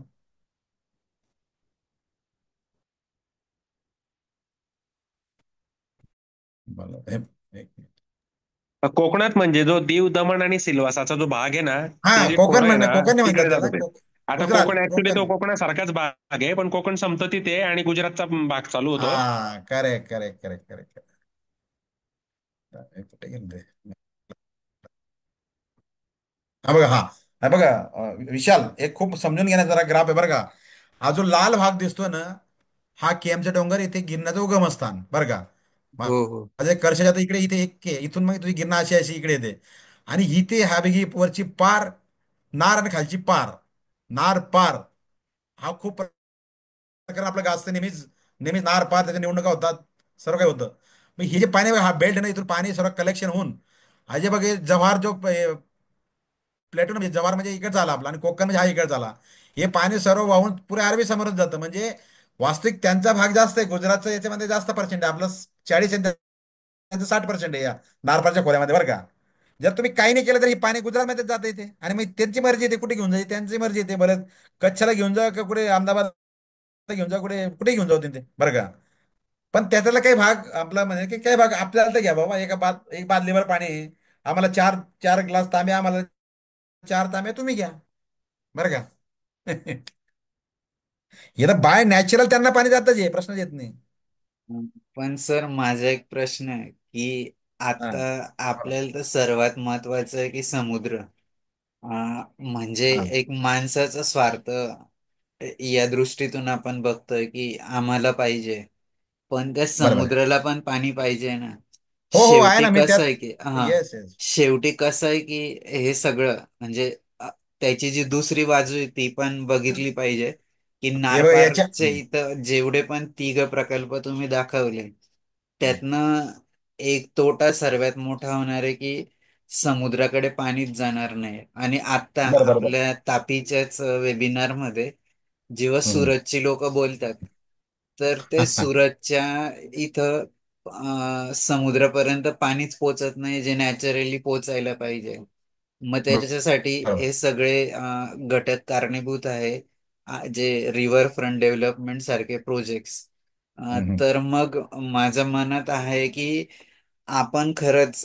मला कोकणात म्हणजे जो दीव, दमण आणि सिल्वासाचा जो भाग आहे ना, हा, ते जे कोकण खोरं आहे म्हणणं, ना, कोकण म्हणतात तिकडे त्याला, जातं ते. आता गुजरात, कोकण ऍक्च्युली कोकण. तो कोकणासारखाच भाग आहे, पण कोकण समततीत आहे आणि गुजरातचा भाग चालू हा, होतो. Correct correct correct correct. कुठे गेलं ते? हा बघा, हा बघा, विशाल, एक खूप समजून घेण्याचा जरा ग्राफ आहे बरं का. हा जो लाल भाग दिसतोय ना, हा केमचा डोंगर, इथे गिरणाचं उगमस्थान बरं का. हो हो. माझे कर्षाच्या तर इकडे, इथे एक इथून मग तुझी गिरणा अशी अशी इकडे येते, आणि इथे हा बेगी वरची पार नार, आणि खालची पार नार पार. हा खूप प्रकार आपल्या गाजतं नेहमीच, नेहमीच नार पार, त्याच्या निवडणुका होतात, सर्व काही होतं. मग हे जे पाणी हा बेल्ट आहे ना, इथून पाणी सर्व कलेक्शन होऊन, हा जे बघे जव्हार जो प्लेटून म्हणजे जव्हार म्हणजे इकडे झाला आपला, आणि कोकण म्हणजे हा इकडे झाला. हे पाणी सर्व वाहून पुढे अरबी समुद्रात जातं. म्हणजे वास्तविक त्यांचा भाग जास्त आहे, गुजरातचा याच्यामध्ये जास्त पर्सेंट आहे, आपलं 40 आहे, त्यांचं 60% आहे या नारपारच्या खोऱ्यामध्ये बरं का. जर तुम्ही काही नाही केलं तर हे पाणी गुजरातमध्ये जातं येते, आणि मग त्यांची मर्जी येते कुठे घेऊन जाईल, त्यांची मर्जी येते. बरं, कच्छला घेऊन जा का कुठे अहमदाबाद घेऊन जा, कुठे कुठे घेऊन जाऊ ते बरं का. पण त्याच्यातला काही भाग आपला म्हणजे की काही भाग आपल्याला तर घ्या बाबा, एक बादलीभर पाणी आहे. आम्हाला चार चार ग्लास तांबे, आम्हाला 4 तांबे तुम्ही घ्या बरं का. हे तर बाय नॅचरल त्यांना पाणी जातच आहे, प्रश्नच येत नाही. पण सर माझा एक प्रश्न आहे की हा, आता आपल्याला तर सर्वात महत्वाचं आहे की समुद्र, म्हणजे हा, एक माणसाचा स्वार्थ या दृष्टीतून आपण बघतोय की आम्हाला पाहिजे, पण त्या बरोबर आहे. समुद्राला पण पाणी पाहिजे ना. हो हो, आहे शेवटी ना, मी कसं त्यात. आहे की येस येस. शेवटी कसं आहे की हे सगळं म्हणजे त्याची जी दुसरी बाजू आहे ती पण बघितली पाहिजे, की हे बघ याच्या नारपारचे इथं जेवढे पण तिघ प्रकल्प तुम्ही दाखवले त्यातनं एक तोटा सर्वात मोठा होणार आहे की समुद्राकडे पाणीच जाणार नाही. आणि आता बरोबर बरोबर. आपल्या तापीच्याच वेबिनार मध्ये जेव्हा हम्म, सुरतची लोक बोलतात तर ते सुरतच्या इथं समुद्रापर्यंत पाणीच पोचत नाही, जे नॅचरली पोचायला पाहिजे. मग त्याच्यासाठी बरोबर. हे सगळे घटक कारणीभूत आहे, जे रिव्हर फ्रंट डेव्हलपमेंट सारखे प्रोजेक्ट्स. हम्म. तर मग माझ्या मनात आहे की आपण खरंच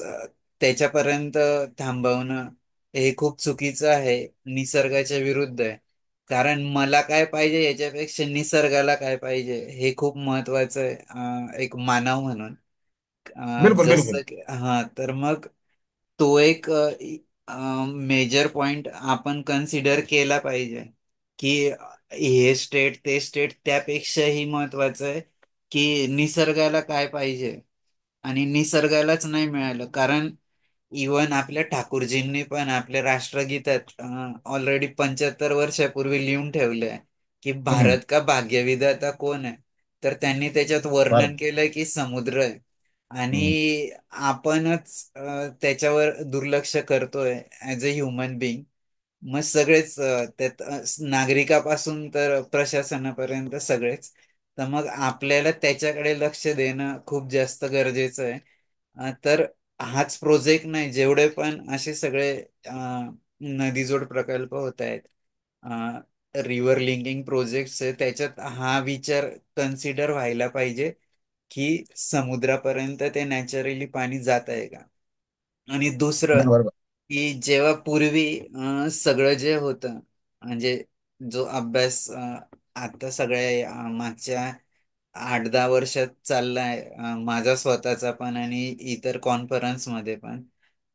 त्याच्यापर्यंत थांबवणं हे खूप चुकीचं आहे, निसर्गाच्या विरुद्ध आहे. कारण मला काय पाहिजे याच्यापेक्षा निसर्गाला काय पाहिजे हे खूप महत्वाचं आहे, एक मानव म्हणून. बिलकुल बिलकुल. जसं की तर मग तो एक मेजर पॉइंट आपण कन्सिडर केला पाहिजे, की हे स्टेट ते स्टेट त्यापेक्षाही महत्वाचं आहे की निसर्गाला काय पाहिजे. आणि निसर्गालाच नाही मिळालं, कारण इवन आपल्या ठाकूरजींनी पण आपल्या राष्ट्रगीतात ऑलरेडी 75 वर्षापूर्वी लिहून ठेवलंय की हम्म. भारत का भाग्यविधाता कोण आहे. तर त्यांनी त्याच्यात वर्णन भारत. केलंय की समुद्र आहे. हम्म. आणि आपणच त्याच्यावर दुर्लक्ष करतोय ऍज अ ह्युमन बिंग. मग सगळेच त्यात नागरिकापासून तर प्रशासनापर्यंत सगळेच. तर मग आपल्याला त्याच्याकडे लक्ष देणं खूप जास्त गरजेचं आहे. तर हाच प्रोजेक्ट नाही, जेवढे पण असे सगळे नदीजोड प्रकल्प होत आहेत, रिव्हर लिंकिंग प्रोजेक्ट्स आहे, त्याच्यात हा विचार कन्सिडर व्हायला पाहिजे की समुद्रापर्यंत ते नॅचरली पाणी जात आहे का. आणि दुसरं बरोबर. की जेव्हा पूर्वी सगळं जे होतं, म्हणजे जो अभ्यास आता सगळ्या मागच्या 8-10 वर्षात चाललाय, माझा स्वतःचा पण आणि इतर कॉन्फरन्समध्ये पण,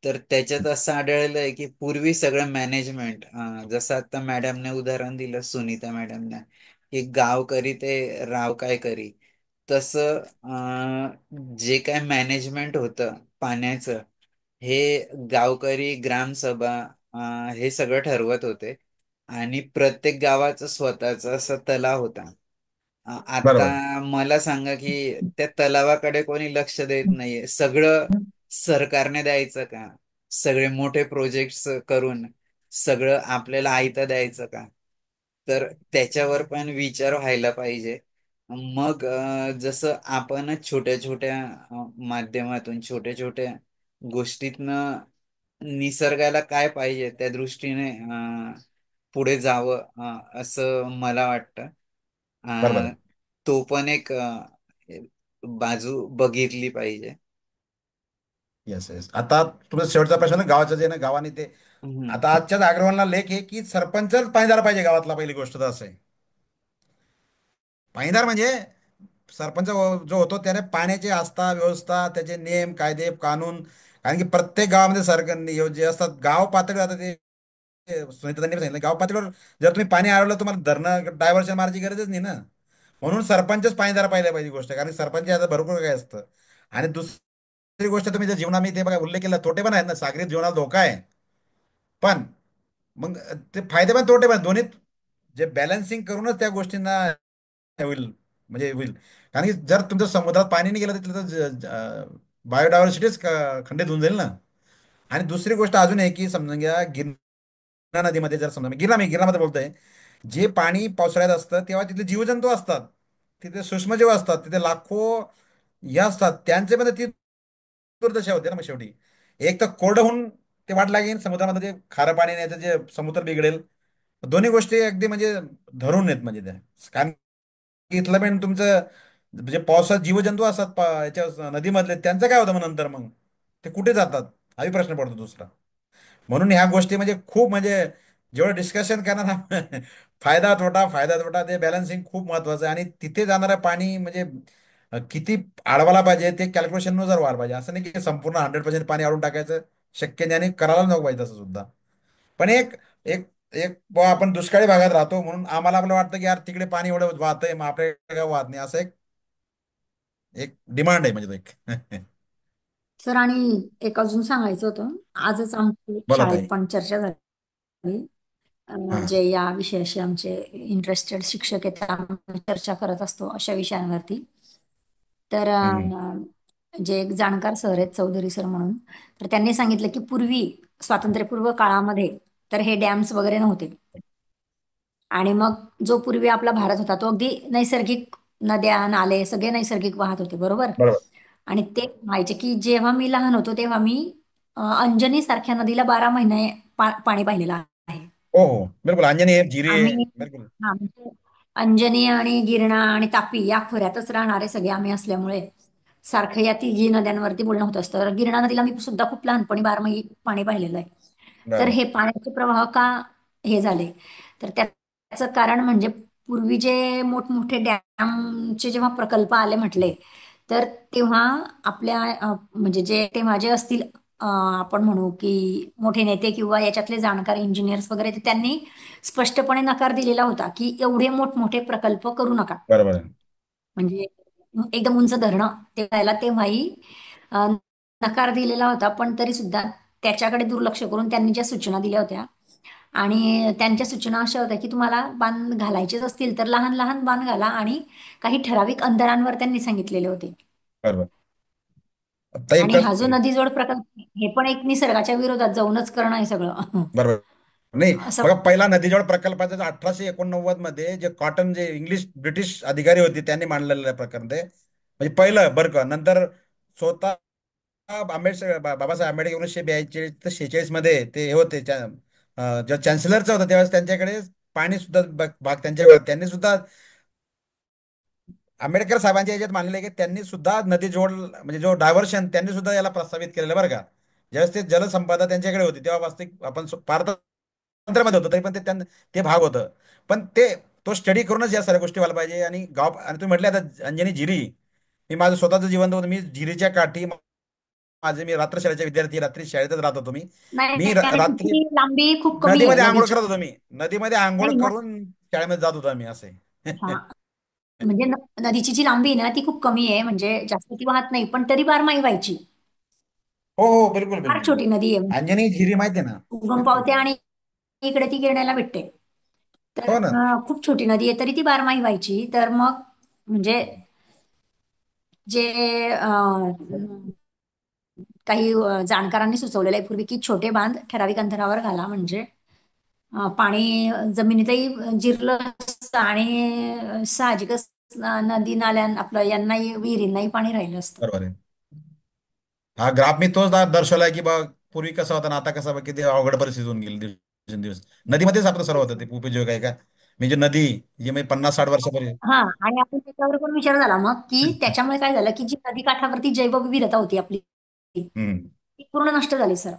तर त्याच्यात असं आढळलंय की पूर्वी सगळं मॅनेजमेंट, जसं आता मॅडमने उदाहरण दिलं, सुनीता मॅडमने, की गाव करी ते राव काय करी. तसं जे काय मॅनेजमेंट होतं पाण्याचं, हे गावकरी ग्रामसभा हे सगळं ठरवत होते. आणि प्रत्येक गावाचं स्वतःचा असा तलाव होता. आता बरोबर. मला सांगा की त्या तलावाकडे कोणी लक्ष देत नाहीये. सगळं सरकारने द्यायचं का? सगळे मोठे प्रोजेक्ट्स करून सगळं आपल्याला आयतं द्यायचं का? तर त्याच्यावर पण विचार व्हायला पाहिजे. मग जसं आपण छोट्या छोट्या माध्यमातून, छोट्या छोट्या गोष्टीतनं निसर्गाला काय पाहिजे त्या दृष्टीने पुढे जावं, असं मला वाटतं. बरोबर अ, आहे. तो पण एक बाजू बघितली पाहिजे. Yes yes. आता तुमचा शेवटचा प्रश्न ना, गावाचं जे ना गावाने ते, हम्म. आता आजच्याच अग्रवालला लेख आहे की सरपंचच पाणीदार पाहिजे गावातला, पहिली गोष्ट तर असं आहे. पाणीदार म्हणजे सरपंच जो होतो त्याने पाण्याची आस्था व्यवस्था, त्याचे नियम कायदे कानून, कारण की प्रत्येक गावामध्ये सरकार जे असतात गाव पातळीवर, आता ते सुनीतांनी पण सांगितलं, गाव पातळीवर जर तुम्ही पाणी अडवलं तुम्हाला धरणं डायव्हर्शन मारायची गरजच नाही ना. म्हणून सरपंचच पाणीदार पाहिजे पहिली गोष्ट, कारण सरपंच आता भरपूर काय असतं. आणि दुसरी गोष्ट, तुम्ही जर जीवनामध्ये ते बघा उल्लेख केला, तोटे पण आहेत ना, सागरी जीवनाला धोका आहे. पण मग ते फायदे पण तोटे पण दोन्ही जे बॅलन्सिंग करूनच त्या गोष्टींना होईल, म्हणजे होईल. कारण की जर तुमच्या समुद्रात पाणी नाही गेलं तर तिथं बायोडायव्हर्सिटीच खंडित होऊन जाईल ना. आणि दुसरी गोष्ट अजून आहे की समजून घ्या, गिरणा नदीमध्ये जर समजा गिरणामध्ये बोलतोय, जे पाणी पावसाळ्यात असतं तेव्हा तिथे जीवजंतू असतात, तिथे सूक्ष्मजीव असतात, तिथे लाखो हे असतात, त्यांचे पण ती दुर्दशा होते ना मग शेवटी. एक तर कोरडं होऊन ते वाट लागेल समुद्रामध्ये, ते खारं पाणी नाही तर जे समुद्र बिघडेल. दोन्ही गोष्टी अगदी म्हणजे धरून येत म्हणजे त्या. कारण की इथलं पण तुमचं म्हणजे पावसात जीवजंतू असतात याच्या नदीमधले, त्यांचं काय होतं मग नंतर, मग ते कुठे जातात, हाही प्रश्न पडतो दुसरा. म्हणून ह्या गोष्टी म्हणजे खूप म्हणजे जेवढं डिस्कशन करणार ना, फायदा तोटा ते बॅलन्सिंग खूप महत्वाचं आहे. आणि तिथे जाणारं पाणी म्हणजे किती अडवायला पाहिजे ते कॅल्क्युलेशननुसार व्हायला पाहिजे. असं नाही की संपूर्ण 100% पाणी अडवून टाकायचं शक्य नाही, आणि करायला नको पाहिजे तसं सुद्धा. पण एक एक एक बुवा आपण दुष्काळी भागात राहतो म्हणून आम्हाला आपलं वाटतं की यार तिकडे पाणी एवढं वाहतंय, मग आपल्याकडे काय वाहत नाही, असं एक एक डिमांड आहे म्हणजे तो एक. सर, आणि एक अजून सांगायचं होतं. आजच आमची बोला शाळेत ताई. पण चर्चा झाली. हा. जे या विषयाशी आमचे इंटरेस्टेड शिक्षक आहेत, आम्ही चर्चा करत असतो अशा विषयांवरती. तर हम्म. जे एक जाणकार सर आहेत, चौधरी सर म्हणून, तर त्यांनी सांगितलं की पूर्वी स्वातंत्र्यपूर्व काळामध्ये तर हे डॅम्स वगैरे नव्हते. आणि मग जो पूर्वी आपला भारत होता तो अगदी नैसर्गिक नद्या नाले सगळे नैसर्गिक वाहत होते बरोबर. बरोबर. आणि ते व्हायचे की जेव्हा मी लहान होतो तेव्हा मी अंजनी सारख्या नदीला 12 महिने पाणी पाहिलेलं आहे. हो हो बिल्कुल, अंजनी है, जीरी है, आम्ही बिल्कुल. हा, म्हणजे अंजनी आणि गिरणा आणि तापी या खोऱ्यातच राहणारे सगळे आम्ही असल्यामुळे सारखं या तिघी नद्यांवरती बोलणं होत असतं. तर गिरणा नदीला मी सुद्धा खूप लहानपणी 12 महिने पाणी पाहिलेलं आहे. तर बरोबर. हे पाण्याचे प्रवाह का हे झाले, तर त्याचं कारण म्हणजे पूर्वी जे मोठमोठे डॅमचे जेव्हा प्रकल्प आले म्हटले, तर तेव्हा आपल्या म्हणजे जे तेव्हा जे असतील आपण म्हणू की मोठे नेते किंवा याच्यातले जाणकार इंजिनियर्स वगैरे, तर त्यांनी स्पष्टपणे नकार दिलेला होता की एवढे मोठमोठे प्रकल्प करू नका. बरोबर आहे. म्हणजे एकदम उंच धरणं ते करायला तेव्हाही अ, नकार दिलेला होता. पण तरी सुद्धा त्याच्याकडे दुर्लक्ष करून त्यांनी ज्या सूचना दिल्या होत्या आणि त्यांच्या सूचना अशा होत्या की तुम्हाला बांध घालायचेच असतील तर लहान लहान बांध घाला आणि काही ठराविक अंतरांवर त्यांनी सांगितलेले होते. बरोबर. ताई आणि हा जो कसं. नदीजोड प्रकल्प हे पण एक निसर्गाच्या विरोधात जाऊनच करणं आहे सगळं. बरोबर. नाही, असं बघा पहिला नदीजोड प्रकल्पाचा 1889 मध्ये जे कॉटन, जे इंग्लिश ब्रिटिश अधिकारी होते त्यांनी मांडलेलं प्रकरण ते, म्हणजे पहिलं बरं का. नंतर स्वतः बाबासाहेब आंबेडकर 1942 ते 46 मध्ये ते हे होते जेव्हा चान्सलरचं होतं त्यावेळेस त्यांच्याकडे पाणी सुद्धा भाग त्यांच्याकडे, त्यांनी सुद्धा आंबेडकर साहेबांच्या याच्यात मानलेलं आहे की त्यांनी सुद्धा नदी जोड, म्हणजे जो डायव्हर्शन त्यांनी सुद्धा याला प्रस्तावित केलेलं बरं का. ज्यावेळेस ते जलसंपदा त्यांच्याकडे होती तेव्हा वास्तविक आपण पारतंत्र्यामध्ये होतो तरी पण ते भाग होतं. पण तो स्टडी करूनच या सगळ्या गोष्टी व्हायला पाहिजे. आणि गाव, आणि तुम्ही म्हटले आता अंजनी जिरी, मी माझं स्वतःचं जीवन होतं, मी जिरीच्या काठी मी रात्र शाळेचा विद्यार्थी, रात्री शाळेतच राहत होतो मी. नाही मी आणि रात्री तिची लांबी खूप कमी आहे नदीमध्ये आंघोळ नदीची. करत होतो, मी नदीमध्ये आंघोळ नाही ना. करून शाळेमध्ये जात होतो मी असे. हा, म्हणजे नदीची जी लांबी आहे ना ती खूप कमी आहे, म्हणजे जास्त ती वाहत नाही पण तरी 12 माही व्हायची. हो हो बिलकुल फार बिलकुल. छोटी नदी आहे. अंजनी झिरी माहिती आहे ना. उगम बिलकुल पावते बिलकुल. आणि इकडे ती गिरण्याला भेटते. तर हो ना. खूप छोटी नदी आहे तरी ती 12 माही व्हायची. तर मग म्हणजे जे काही जाणकारांनी सुचवलेलं आहे पूर्वी की छोटे बांध ठराविक अंतरावर घाला, म्हणजे पाणी जमिनीतही जिरलं असतं आणि साहजिकच नदी नाल्यां आपलं यांनाही विहिरींनाही पाणी राहिलं असतं. बरोबर आहे. हा ग्राफ मी तोच दर्शवलाय की बा पूर्वी कसं होतं ना आता कसं, बा किती अवघड परिस्थिती होऊन गेली दिवसेंदिवस. नदीमध्येच आपलं सर्व होतं ते उपजीविका आहे का, म्हणजे नदी जी म्हणजे 50-60 वर्षापूर्वी. हा, आणि आपण त्याच्यावर पण विचार झाला मग की त्याच्यामुळे काय झालं की जी नदी काठावरती जैवविविधता होती आपली हम्म. ती पूर्ण नष्ट झाली सर.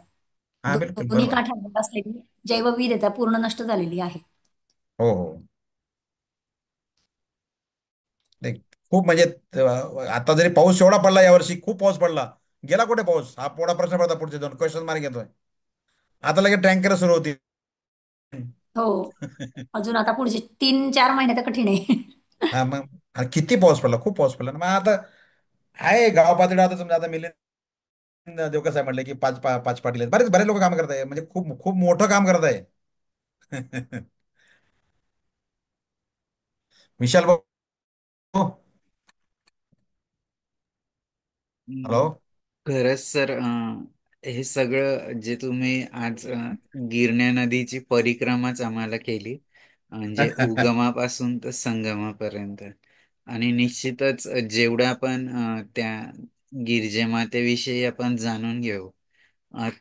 हा बिलकुल दोन्ही बरोबर आहे. काठावर असलेली जैवविविधता पूर्ण नष्ट झालेली आहे. हो हो. नाही, खूप म्हणजे आता जरी पाऊस एवढा पडला यावर्षी, खूप पाऊस पडला, गेला कुठे पाऊस, हा मोठा प्रश्न पडता. पुढचे 2 क्वेश्चन मार्क येतोय. आता लगेच टँकर सुरू होतील. हो, अजून आता पुढचे 3-4 महिने तर कठीण आहे. हा मग, हा किती पाऊस पडला, खूप पाऊस पडला ना. मग आता आहे गाव पातळीवर, आता समजा आता मिलिंद देवकर साहेब म्हटले की पाच पाटील आहेत, बरेच बरेच लोक काम करत आहे, म्हणजे खूप खूप मोठं काम करत आहे. विशाल भाऊ. हॅलो. खरंच सर, हे सगळं जे तुम्ही आज गिरण्या नदीची परिक्रमाच आम्हाला केली, म्हणजे उगमापासून तर संगमापर्यंत. आणि निश्चितच जेवढं आपण त्या गिरजेमातेविषयी आपण जाणून घेऊ,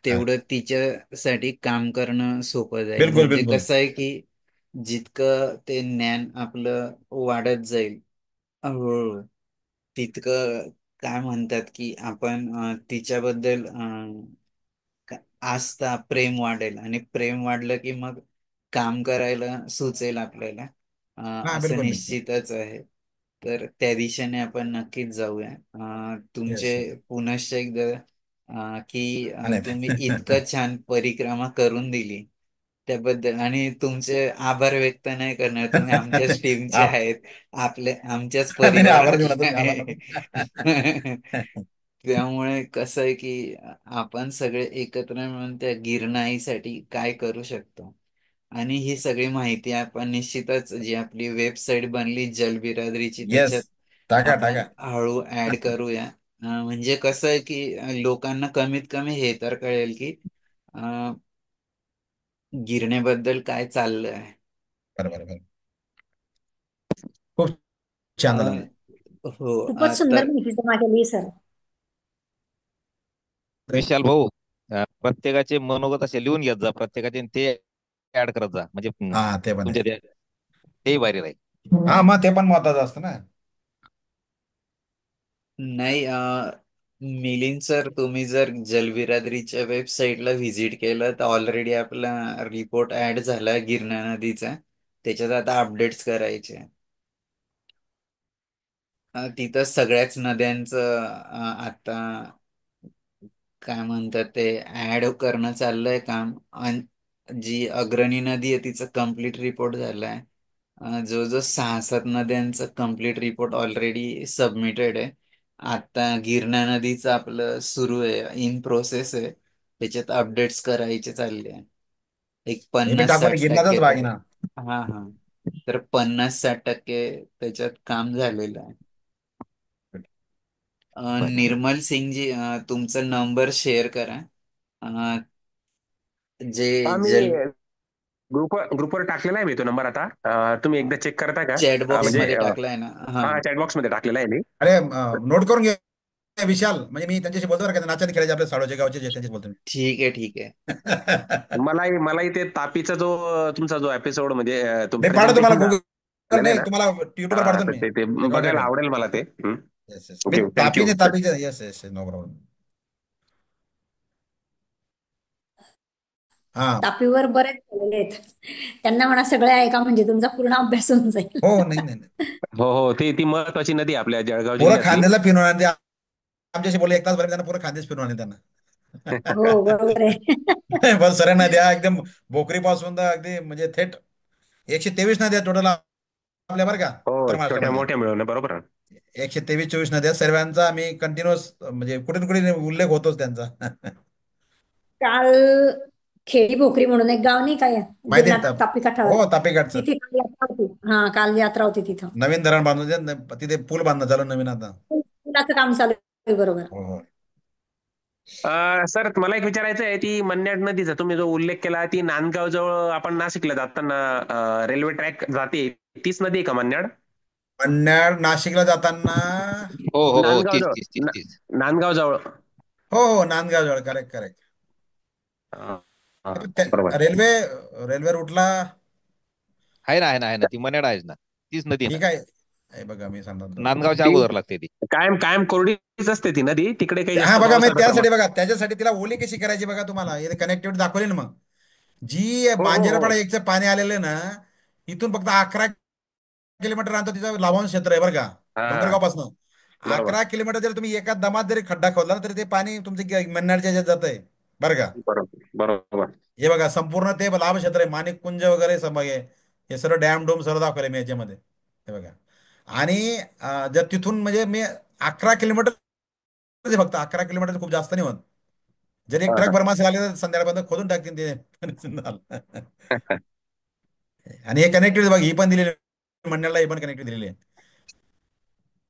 तेवढं तिच्यासाठी काम करणं सोपं जाईल. बिलकुल म्हणजे बिलकुल. कसं आहे की जितकं ते ज्ञान आपलं वाढत जाईल हळूहळू, तितकं काय म्हणतात की आपण तिच्याबद्दल आस्था, प्रेम वाढेल, आणि प्रेम वाढलं की मग काम करायला सुचेल आपल्याला. हा असं बिलकुल बिलकुल. निश्चितच आहे. तर त्या दिशेने आपण नक्कीच जाऊया. तुमचे येस. पुनश्च एकदा की नाही तुम्ही नाही. इतकं छान परिक्रमा करून दिली त्याबद्दल, आणि तुमचे आभार व्यक्त नाही करणार, तुम्ही आमच्याच टीमचे आप आहेत, आमच्याच नाही नाही, आभार देऊ ना परिवारातले तुम्ही आम्हाला. आहे. त्यामुळे कसं आहे की आपण सगळे एकत्र मिळून त्या गिरणाईसाठी काय करू शकतो, आणि ही सगळी माहिती आपण निश्चितच जी आपली वेबसाईट बनली जलबिरादरीची येस. त्याच्यात टाका आपण टाका. हळू ऍड करूया. म्हणजे कसं आहे की लोकांना कमीत कमी हे तर कळेल की अं, गिरणेबद्दल काय चाललं आहे. बरोबर बरोबर. खूप छान झालं. हो. खूपच सुंदर तर माहिती जमा केली सर. विशाल भाऊ, प्रत्येकाचे मनोगत असे लिहून घेत जा प्रत्येकाचे, आणि ते ऍड करत जा, म्हणजे हा ते पण आहे. तुमच्या तेही भारी राहील. हा मग ते पण महत्वाचं असतं ना. नाही, मिलिंद सर, तुम्ही जर जलबिरादरीच्या वेबसाईटला व्हिजिट केलं तर ऑलरेडी आपला रिपोर्ट ऍड झाला गिरणा नदीचा. त्याच्यात आता अपडेट्स करायचे. तिथं सगळ्याच नद्यांचं आता काय म्हणतात ते ऍड करणं चाललंय काम. जी अग्रणी नदी आहे तिचं कम्प्लीट रिपोर्ट झालाय. जो जो 6-7 नद्यांचा कम्प्लीट रिपोर्ट ऑलरेडी सबमिटेड आहे. आता गिरणा नदीचं आपलं सुरू आहे, इन प्रोसेस आहे. त्याच्यात अपडेट्स करायचे चालले आहे. एक हे बी पन्नास टाकून साठ गिरणारच टक्के भाग आहे तर. ना. हा हा. तर 50-60% त्याच्यात काम झालेलं आहे. भारी भारी. निर्मल सिंगजी, तुमचा नंबर शेअर करा. अ, जे मी जल ग्रुपवर टाकलेला आहे मी तो नंबर आता. तुम्ही एकदा चेक करता का? चॅट बॉक्स म्हणजे मध्ये टाकलाय ना? हा. हा, चॅटबॉक्स मध्ये टाकलेला आहे मी. अरे नोट करून घे विशाल, म्हणजे मी त्यांच्याशी बोलतो बरं का, नाचाने खेळायचे आपल्या साडोच्या गावचे जे, त्यांच्याशी बोलतो ठीक आहे, ठीक आहे. मी. मलाही ते तापीचा जो तुमचा जो एपिसोड म्हणजे तो नाही पाठवतो तुम्हाला प्रेझेंटेशन गुगल, झालेला आहे नाही ना. तुम्हाला युट्यूबवर हा, पाठवतो तर मी, ते रेकॉर्ड बघायला आहे. आवडेल मला ते. येस येस, मी ओके, थँक्यू. तापीचे तापीचे, येस येस, नो प्रॉब्लेम. हा. तापीवर बरेच झालेले आहेत. त्यांना म्हणा सगळे ऐका म्हणजे तुमचा पूर्ण अभ्यास होऊन जाईल. हो नाही नाही नाही. हो हो, ती महत्वाची नदी आहे आपल्या जळगाव पुरं जिल्ह्यातली. खांद्याला फिरून आणते. आमच्याशी बोलले 1 तास भर, त्यांना पुरं खांदेच फिरून आणले त्यांना. हो बरोबर आहे. बस सऱ्या नद्या एकदम भोकरी पासून तर अगदी म्हणजे थेट 123 नद्या टोटल आपल्या बरं का हो, उत्तर छोट्या महाराष्ट्रामध्ये. मोठ्या मिळून बरोबर. 123-24 नद्या सर्वांचा आम्ही कंटिन्युअस म्हणजे कुठे ना कुठे उल्लेख होतोच त्यांचा. काल खेडी भोकरी म्हणून एक गाव नाही काय माहिती आहे गिरनार तापी काठावर, हो तापेघाटचं तिथे काल यात्रा होती. हा, काल यात्रा होती तिथं. नवीन धरण बांधून तिथे पूल बांधणं चालू नवीन आता. पुलाचं काम चालू आहे बरोबर. हो हो. सर, मला एक विचारायचं आहे, ती मन्याड नदीचा तुम्ही जो उल्लेख केला, ती नांदगाव जवळ आपण नाशिकला जाताना रेल्वे ट्रॅक जाते, तीच नदी आहे का मन्याड? मन्याड नाशिकला जाताना. हो हो हो, नांदगाव तीच जवळ तीच तीच तीच. नांदगाव जवळ. हो हो नांदगाव जवळ, करेक्ट करेक्ट. हा, हा, बरोबर. रेल्वे रेल्वे रूटला. आहे ना ती मनेड आहेच ना, तीच नदी ना. ठीक आहे. हे बघा मी सांगतो. नांदगावच्या ती अगोदर लागते ती. कायम कायम कोरडीच असते ती नदी, तिकडे काही हा जास्त बघा, मी पावसाचं प्रमाण. त्यासाठी बघा त्याच्यासाठी तिला ओली कशी करायची बघा, तुम्हाला हे कनेक्टिव्हिटी दाखवली ना मग. जी हो हो हो, बांजेरपाडा एकचं पाणी आलेलं आहे ना, इथून फक्त 11 किलोमीटर अंतर तिचं लावून क्षेत्र आहे बरं का, हा, डोंगरगावपासून. बरोबर 11 किलोमीटर जर तुम्ही एका दमात जरी खड्डा खोदला ना, तरी ते पाणी तुमच्या मन्नाडच्या ह्याच्यात जात आहे बरं का. बरोबर बरोबर. हे बघा संपूर्ण ते लाभ क्षेत्र आहे, माणिक कुंज वगैरे हे सर्व डॅम डोम सर्व दाखवले मी याच्यामध्ये. हे बघा. आणि जर तिथून म्हणजे मी 11 किलोमीटर, फक्त 11 किलोमीटर खूप जास्त नाही होत. जर एक हा, ट्रक हा. भरमास लागले तर संध्याकाळपर्यंत खोदून टाकतील ते. आणि हे कनेक्टिव्हिटी बघा, ही पण दिलेली आहे मंडळाला, ही पण कनेक्टिव्हिटी दिलेली आहे.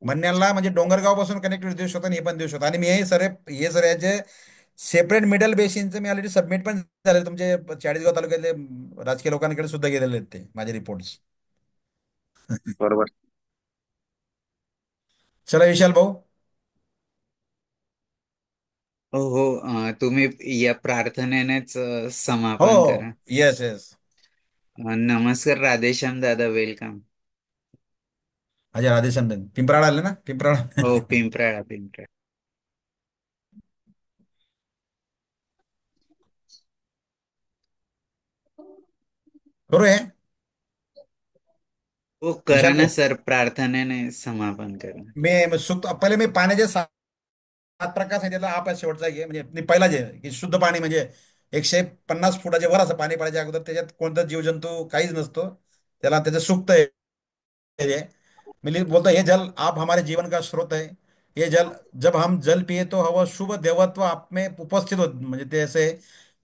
मन्यालला म्हणजे डोंगरगाव पासून कनेक्टिव्हिटी देऊ शकतो आणि हे पण देऊ शकतो. आणि मी हे सर याचे सेपरेट मिडल बेसिनचे मी ऑलरेडी सबमिट पण झाले तुमचे 40गाव तालुक्यातले राजकीय लोकांकडे सुद्धा गेलेले आहेत ते माझे रिपोर्ट्स. बरोबर. चला विशाल भाऊ. हो हो. तुम्ही या प्रार्थनेनेच हो समापन करा. Yes yes. नमस्कार राधेश्याम दादा, वेलकम. अजय राधेश्याम पिंपराळ आले ना, पिंपराळ. हो, पिंपराळा पिंपराळा. करू आहे हो, करा विशाल ना भाऊ. सर, प्रार्थनेने समापन करा. मी सुक्त पहिले मी पाण्याचे 7 प्रकार सांगितलं. हा पण शेवटचा घे, म्हणजे पहिला जे की शुद्ध पाणी म्हणजे 150 फुटाच्या वर असं पाणी पडायच्या अगोदर त्याच्यात कोणता जीवजंतू काहीच नसतो. त्याला त्याचं सुक्त आहे ये। मिलिंद बोलता ये जल आप हमारे जीवन का स्रोत है। ये जल जब हम जल पिए तो हवह शुभ देवत्व आप में उपस्थित हो, म्हणजे ते ऐसे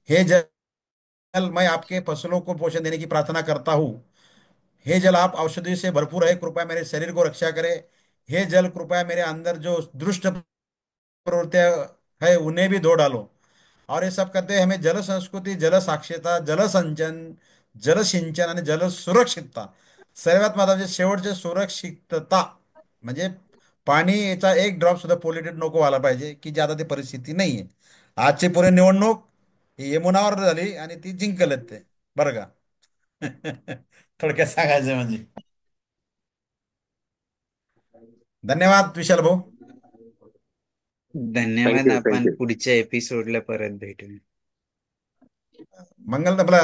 हे जल मैं आपके फसलों को पोषण देने की प्रार्थना करता हूँ। हे जल आप औषधि से भरपूर है, कृपया मेरे शरीर को रक्षा करे। हे जल कृपया मेरे अंदर जो दुष्ट प्रवृत्तियां है उन्हें भी धो डालो। और ये सब करते हमें जल संस्कृती, जल साक्षरता, जल संचन, जल सिंचन आणि जल सुरक्षितता, सर्वात महत्वाचे शेवटचे सुरक्षितता म्हणजे पाणीचा एक ड्रॉप सुद्धा पोल्युटेड नको व्हायला पाहिजे, की जी आता ती परिस्थिती नाहीये. आजची पुढे निवडणूक ही यमुनावर झाली आणि ती जिंकलत ते, बरं का. थोडक्यात सांगायचं म्हणजे. धन्यवाद विशाल भाऊ. धन्यवाद. थँक्यू आपण थँक्यू. पुढच्या एपिसोडला परत भेटूया. मंगल आपला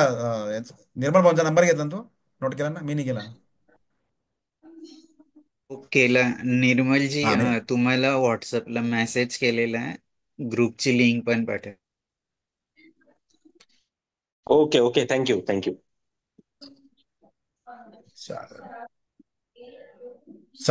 निर्मल भाऊंचा नंबर घेतला ना तू? नोट केला ना? मी नाही केला. हो, केला निर्मलजी. हा नाही. तुम्हाला व्हॉट्सअपला मेसेज केलेला आहे, ग्रुपची लिंक पण पाठव. Okay okay, thank you thank you. चालेल.